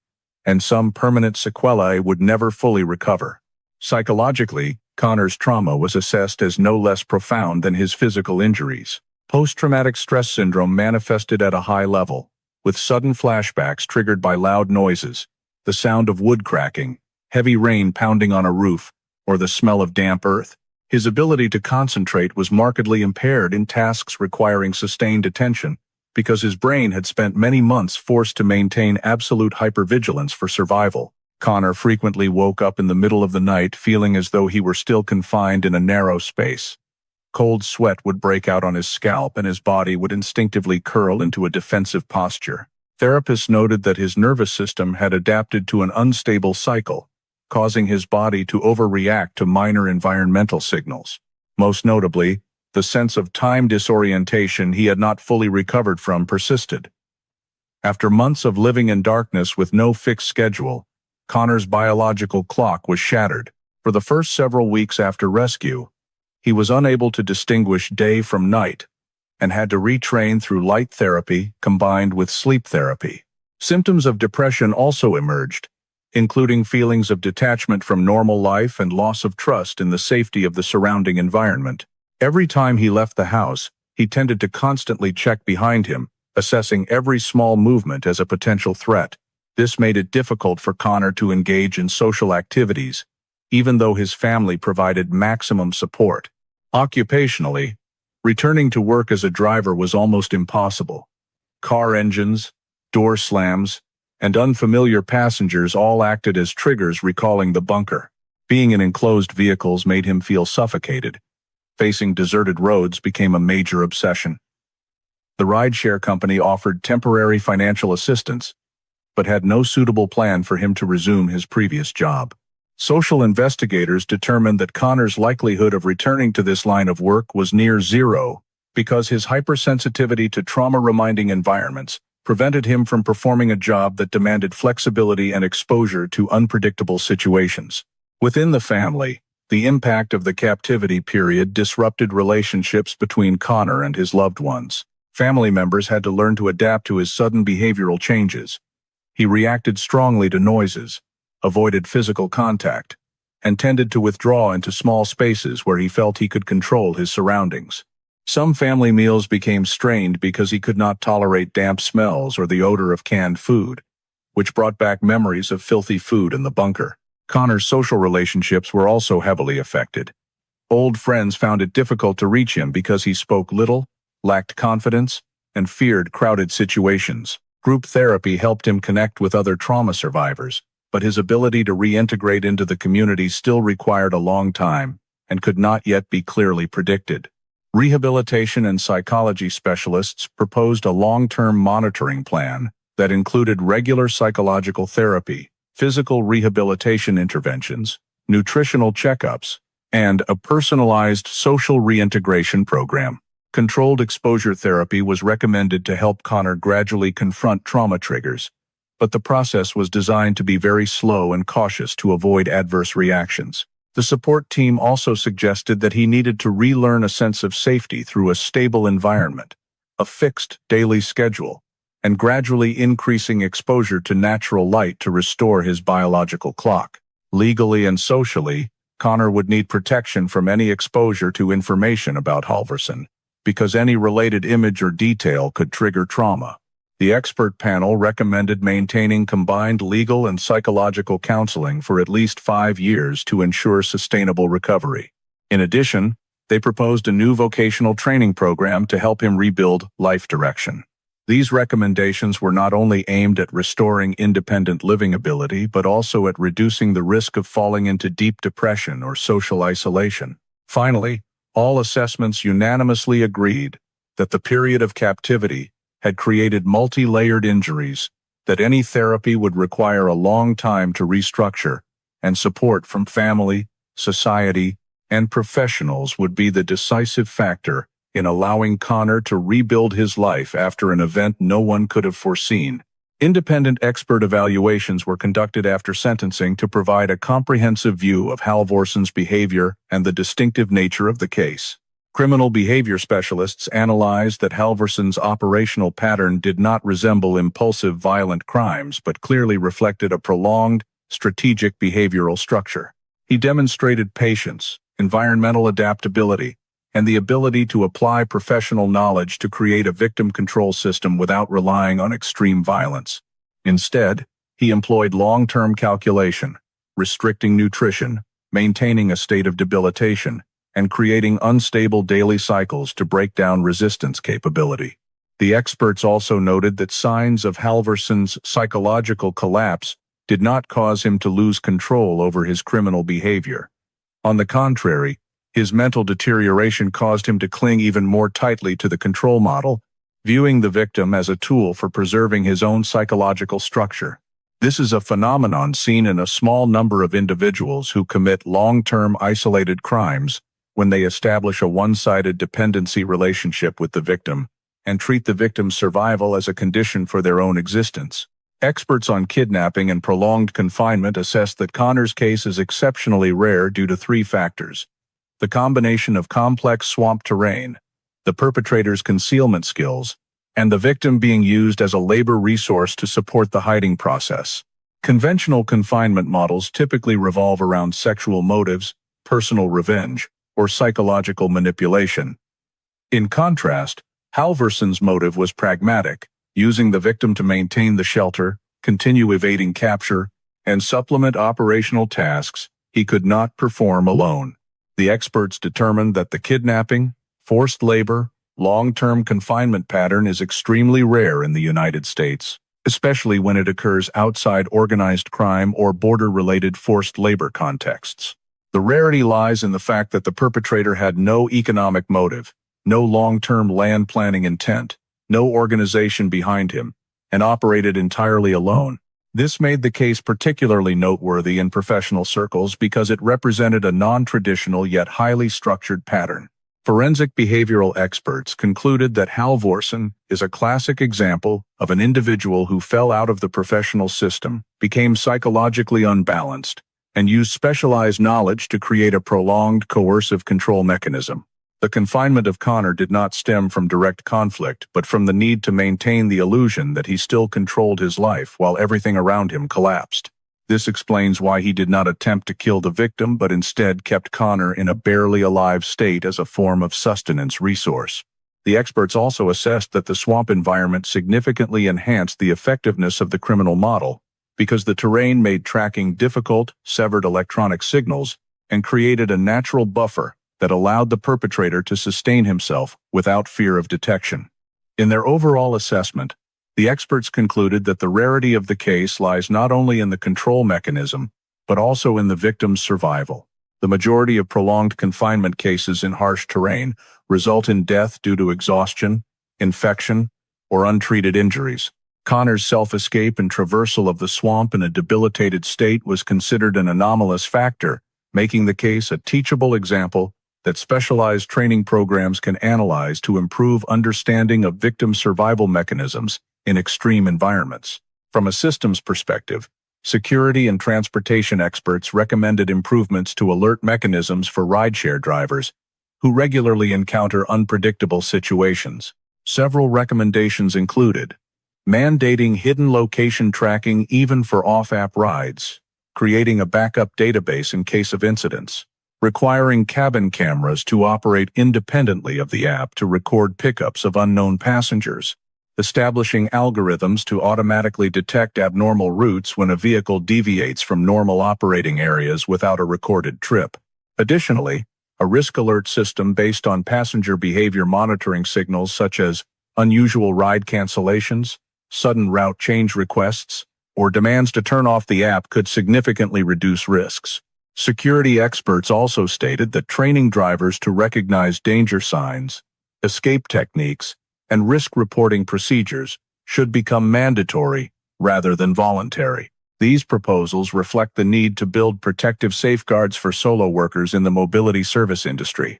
and some permanent sequelae would never fully recover. Psychologically, Connor's trauma was assessed as no less profound than his physical injuries. Post-traumatic stress syndrome manifested at a high level, with sudden flashbacks triggered by loud noises, the sound of wood cracking, heavy rain pounding on a roof, or the smell of damp earth. His ability to concentrate was markedly impaired in tasks requiring sustained attention, because his brain had spent many months forced to maintain absolute hypervigilance for survival. Connor frequently woke up in the middle of the night feeling as though he were still confined in a narrow space. Cold sweat would break out on his scalp and his body would instinctively curl into a defensive posture. Therapists noted that his nervous system had adapted to an unstable cycle, causing his body to overreact to minor environmental signals. Most notably, the sense of time disorientation he had not fully recovered from persisted. After months of living in darkness with no fixed schedule, Connor's biological clock was shattered. For the first several weeks after rescue, he was unable to distinguish day from night and had to retrain through light therapy combined with sleep therapy. Symptoms of depression also emerged, including feelings of detachment from normal life and loss of trust in the safety of the surrounding environment. Every time he left the house, he tended to constantly check behind him, assessing every small movement as a potential threat. This made it difficult for Connor to engage in social activities, even though his family provided maximum support. Occupationally, returning to work as a driver was almost impossible. Car engines, door slams, and unfamiliar passengers all acted as triggers recalling the bunker. Being in enclosed vehicles made him feel suffocated. Facing deserted roads became a major obsession. The rideshare company offered temporary financial assistance, but had no suitable plan for him to resume his previous job. Social investigators determined that Connor's likelihood of returning to this line of work was near zero because his hypersensitivity to trauma-reminding environments prevented him from performing a job that demanded flexibility and exposure to unpredictable situations. Within the family, the impact of the captivity period disrupted relationships between Connor and his loved ones. Family members had to learn to adapt to his sudden behavioral changes. He reacted strongly to noises, avoided physical contact, and tended to withdraw into small spaces where he felt he could control his surroundings. Some family meals became strained because he could not tolerate damp smells or the odor of canned food, which brought back memories of filthy food in the bunker. Connor's social relationships were also heavily affected. Old friends found it difficult to reach him because he spoke little, lacked confidence, and feared crowded situations. Group therapy helped him connect with other trauma survivors, but his ability to reintegrate into the community still required a long time and could not yet be clearly predicted. Rehabilitation and psychology specialists proposed a long-term monitoring plan that included regular psychological therapy, physical rehabilitation interventions, nutritional checkups, and a personalized social reintegration program. Controlled exposure therapy was recommended to help Connor gradually confront trauma triggers, but the process was designed to be very slow and cautious to avoid adverse reactions. The support team also suggested that he needed to relearn a sense of safety through a stable environment, a fixed daily schedule, and gradually increasing exposure to natural light to restore his biological clock. Legally and socially, Connor would need protection from any exposure to information about Halvorsen, because any related image or detail could trigger trauma. The expert panel recommended maintaining combined legal and psychological counseling for at least 5 years to ensure sustainable recovery. In addition, they proposed a new vocational training program to help him rebuild life direction. These recommendations were not only aimed at restoring independent living ability, but also at reducing the risk of falling into deep depression or social isolation. Finally, all assessments unanimously agreed that the period of captivity had created multi-layered injuries, that any therapy would require a long time to restructure, and support from family, society, and professionals would be the decisive factor in allowing Connor to rebuild his life after an event no one could have foreseen. Independent expert evaluations were conducted after sentencing to provide a comprehensive view of Halvorson's behavior and the distinctive nature of the case. Criminal behavior specialists analyzed that Halvorson's operational pattern did not resemble impulsive violent crimes but clearly reflected a prolonged, strategic behavioral structure. He demonstrated patience, environmental adaptability, and the ability to apply professional knowledge to create a victim control system without relying on extreme violence. Instead, he employed long-term calculation, restricting nutrition, maintaining a state of debilitation, and creating unstable daily cycles to break down resistance capability. The experts also noted that signs of Halvorson's psychological collapse did not cause him to lose control over his criminal behavior. On the contrary, his mental deterioration caused him to cling even more tightly to the control model, viewing the victim as a tool for preserving his own psychological structure. This is a phenomenon seen in a small number of individuals who commit long-term isolated crimes when they establish a one-sided dependency relationship with the victim and treat the victim's survival as a condition for their own existence. Experts on kidnapping and prolonged confinement assess that Connor's case is exceptionally rare due to three factors: the combination of complex swamp terrain, the perpetrator's concealment skills, and the victim being used as a labor resource to support the hiding process. Conventional confinement models typically revolve around sexual motives, personal revenge, or psychological manipulation. In contrast, Halvorson's motive was pragmatic, using the victim to maintain the shelter, continue evading capture, and supplement operational tasks he could not perform alone. The experts determined that the kidnapping, forced labor, long-term confinement pattern is extremely rare in the United States, especially when it occurs outside organized crime or border-related forced labor contexts. The rarity lies in the fact that the perpetrator had no economic motive, no long-term land planning intent, no organization behind him, and operated entirely alone. This made the case particularly noteworthy in professional circles because it represented a non-traditional yet highly structured pattern. Forensic behavioral experts concluded that Halvorson is a classic example of an individual who fell out of the professional system, became psychologically unbalanced, and used specialized knowledge to create a prolonged coercive control mechanism. The confinement of Connor did not stem from direct conflict, but from the need to maintain the illusion that he still controlled his life while everything around him collapsed. This explains why he did not attempt to kill the victim, but instead kept Connor in a barely alive state as a form of sustenance resource. The experts also assessed that the swamp environment significantly enhanced the effectiveness of the criminal model, because the terrain made tracking difficult, severed electronic signals, and created a natural buffer that allowed the perpetrator to sustain himself without fear of detection. In their overall assessment, the experts concluded that the rarity of the case lies not only in the control mechanism, but also in the victim's survival. The majority of prolonged confinement cases in harsh terrain result in death due to exhaustion, infection, or untreated injuries. Connor's self-escape and traversal of the swamp in a debilitated state was considered an anomalous factor, making the case a teachable example that specialized training programs can analyze to improve understanding of victim survival mechanisms in extreme environments. From a systems perspective, security and transportation experts recommended improvements to alert mechanisms for rideshare drivers who regularly encounter unpredictable situations. Several recommendations included mandating hidden location tracking even for off-app rides, creating a backup database in case of incidents, requiring cabin cameras to operate independently of the app to record pickups of unknown passengers, establishing algorithms to automatically detect abnormal routes when a vehicle deviates from normal operating areas without a recorded trip. Additionally, a risk alert system based on passenger behavior monitoring signals such as unusual ride cancellations, sudden route change requests, or demands to turn off the app could significantly reduce risks. Security experts also stated that training drivers to recognize danger signs, escape techniques, and risk reporting procedures should become mandatory rather than voluntary. These proposals reflect the need to build protective safeguards for solo workers in the mobility service industry.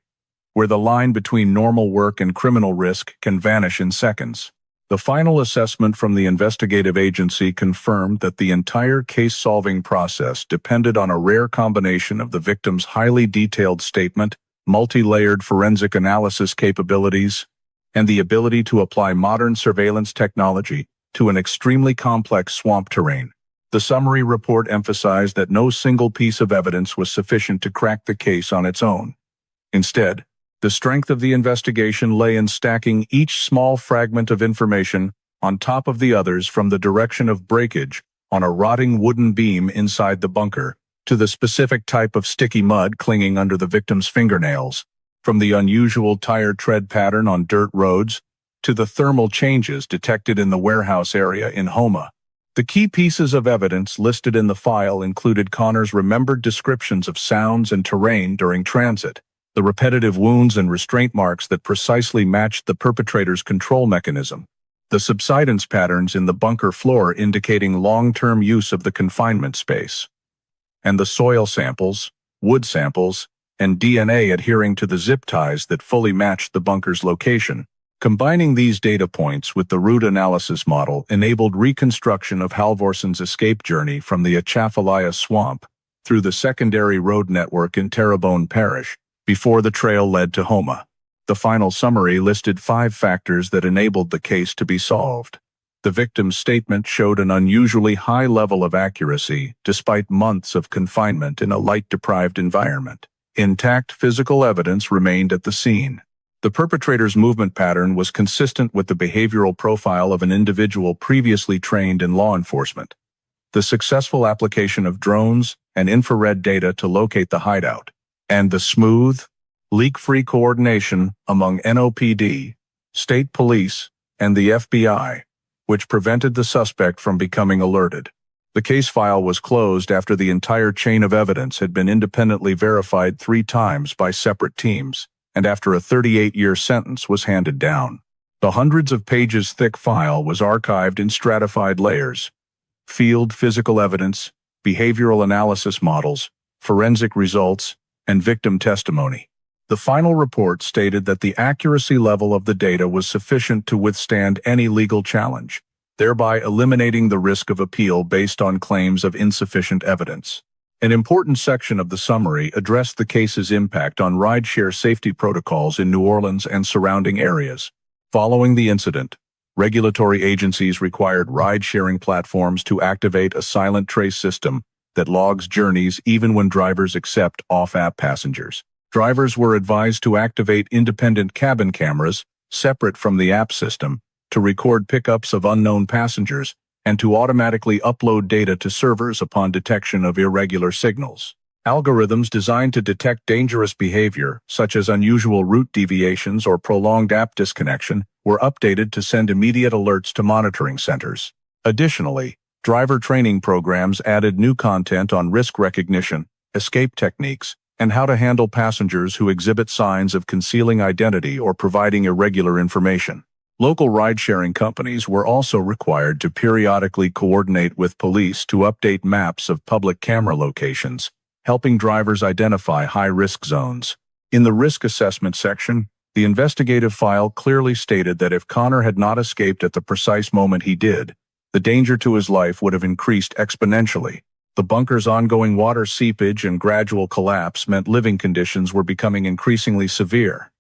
where the line between normal work and criminal risk can vanish in seconds. The final assessment from the investigative agency confirmed that the entire case-solving process depended on a rare combination of the victim's highly detailed statement, multi-layered forensic analysis capabilities, and the ability to apply modern surveillance technology to an extremely complex swamp terrain. The summary report emphasized that no single piece of evidence was sufficient to crack the case on its own. Instead, the strength of the investigation lay in stacking each small fragment of information on top of the others, from the direction of breakage on a rotting wooden beam inside the bunker to the specific type of sticky mud clinging under the victim's fingernails, from the unusual tire tread pattern on dirt roads to the thermal changes detected in the warehouse area in Houma. The key pieces of evidence listed in the file included Connor's remembered descriptions of sounds and terrain during transit, the repetitive wounds and restraint marks that precisely matched the perpetrator's control mechanism, the subsidence patterns in the bunker floor indicating long-term use of the confinement space, and the soil samples, wood samples, and DNA adhering to the zip ties that fully matched the bunker's location. Combining these data points with the route analysis model enabled reconstruction of Halvorson's escape journey from the Atchafalaya swamp through the secondary road network in Terrebonne Parish before the trail led to Houma. The final summary listed 5 factors that enabled the case to be solved. The victim's statement showed an unusually high level of accuracy despite months of confinement in a light-deprived environment. Intact physical evidence remained at the scene. The perpetrator's movement pattern was consistent with the behavioral profile of an individual previously trained in law enforcement. The successful application of drones and infrared data to locate the hideout, and the smooth, leak-free coordination among NOPD, state police, and the FBI, which prevented the suspect from becoming alerted. The case file was closed after the entire chain of evidence had been independently verified 3 times by separate teams, and after a 38-year sentence was handed down. The hundreds of pages thick file was archived in stratified layers: field physical evidence, behavioral analysis models, forensic results, and victim testimony. The final report stated that the accuracy level of the data was sufficient to withstand any legal challenge, thereby eliminating the risk of appeal based on claims of insufficient evidence. An important section of the summary addressed the case's impact on rideshare safety protocols in New Orleans and surrounding areas. Following the incident, regulatory agencies required ride-sharing platforms to activate a silent trace system that logs journeys even when drivers accept off-app passengers. Drivers were advised to activate independent cabin cameras, separate from the app system, to record pickups of unknown passengers and to automatically upload data to servers upon detection of irregular signals. Algorithms designed to detect dangerous behavior, such as unusual route deviations or prolonged app disconnection, were updated to send immediate alerts to monitoring centers. Additionally, driver training programs added new content on risk recognition, escape techniques, and how to handle passengers who exhibit signs of concealing identity or providing irregular information. Local ride-sharing companies were also required to periodically coordinate with police to update maps of public camera locations, helping drivers identify high-risk zones. In the risk assessment section, the investigative file clearly stated that if Connor had not escaped at the precise moment he did, the danger to his life would have increased exponentially. The bunker's ongoing water seepage and gradual collapse meant living conditions were becoming increasingly severe.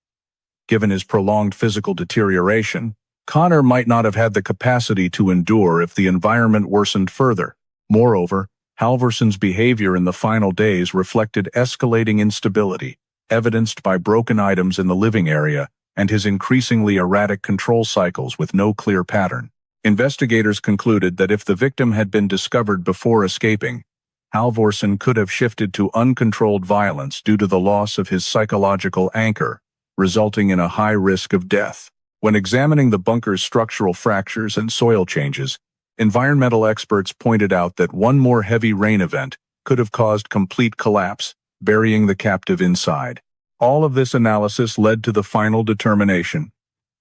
Given his prolonged physical deterioration, Connor might not have had the capacity to endure if the environment worsened further. Moreover, Halvorson's behavior in the final days reflected escalating instability, evidenced by broken items in the living area and his increasingly erratic control cycles with no clear pattern. Investigators concluded that if the victim had been discovered before escaping, Halvorson could have shifted to uncontrolled violence due to the loss of his psychological anchor, resulting in a high risk of death. When examining the bunker's structural fractures and soil changes, environmental experts pointed out that one more heavy rain event could have caused complete collapse, burying the captive inside. All of this analysis led to the final determination: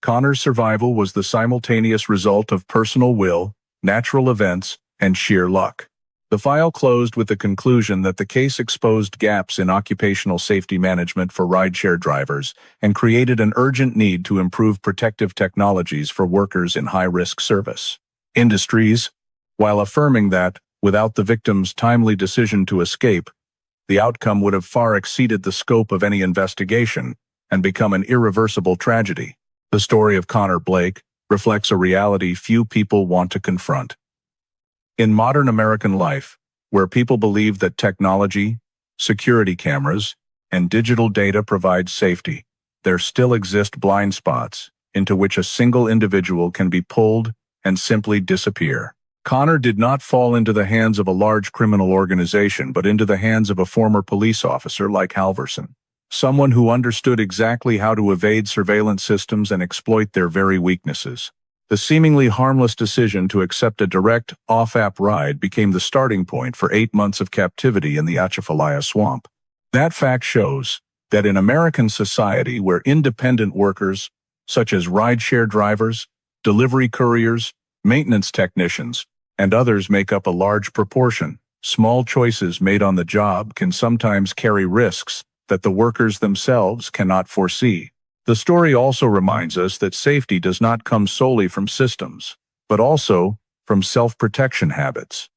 Connor's survival was the simultaneous result of personal will, natural events, and sheer luck. The file closed with the conclusion that the case exposed gaps in occupational safety management for rideshare drivers and created an urgent need to improve protective technologies for workers in high-risk service industries, while affirming that, without the victim's timely decision to escape, the outcome would have far exceeded the scope of any investigation and become an irreversible tragedy. The story of Connor Blake reflects a reality few people want to confront. In modern American life, where people believe that technology, security cameras, and digital data provide safety, there still exist blind spots into which a single individual can be pulled and simply disappear. Connor did not fall into the hands of a large criminal organization, but into the hands of a former police officer like Halverson, someone who understood exactly how to evade surveillance systems and exploit their very weaknesses. The seemingly harmless decision to accept a direct, off-app ride became the starting point for 8 months of captivity in the Atchafalaya swamp. That fact shows that in American society, where independent workers, such as rideshare drivers, delivery couriers, maintenance technicians, and others make up a large proportion, small choices made on the job can sometimes carry risks that the workers themselves cannot foresee. The story also reminds us that safety does not come solely from systems, but also from self-protection habits.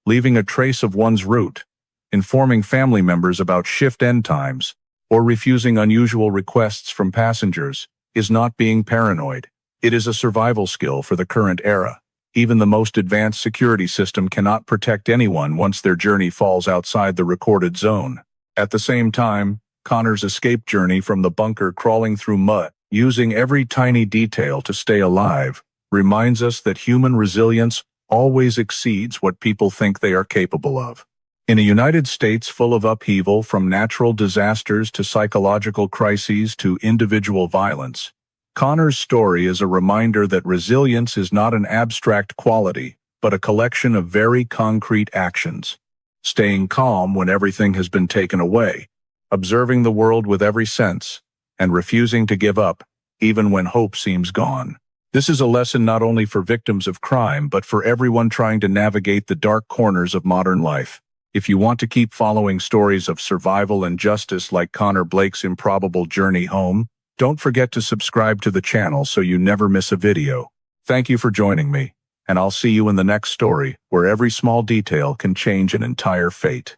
Leaving a trace of one's route, informing family members about shift end times, or refusing unusual requests from passengers is not being paranoid. It is a survival skill for the current era. Even the most advanced security system cannot protect anyone once their journey falls outside the recorded zone. At the same time, Connor's escape journey from the bunker, crawling through mud, using every tiny detail to stay alive, reminds us that human resilience always exceeds what people think they are capable of. In a United States full of upheaval, from natural disasters to psychological crises to individual violence, Connor's story is a reminder that resilience is not an abstract quality, but a collection of very concrete actions. Staying calm when everything has been taken away, observing the world with every sense, and refusing to give up, even when hope seems gone. This is a lesson not only for victims of crime, but for everyone trying to navigate the dark corners of modern life. If you want to keep following stories of survival and justice like Connor Blake's improbable journey home, don't forget to subscribe to the channel so you never miss a video. Thank you for joining me, and I'll see you in the next story, where every small detail can change an entire fate.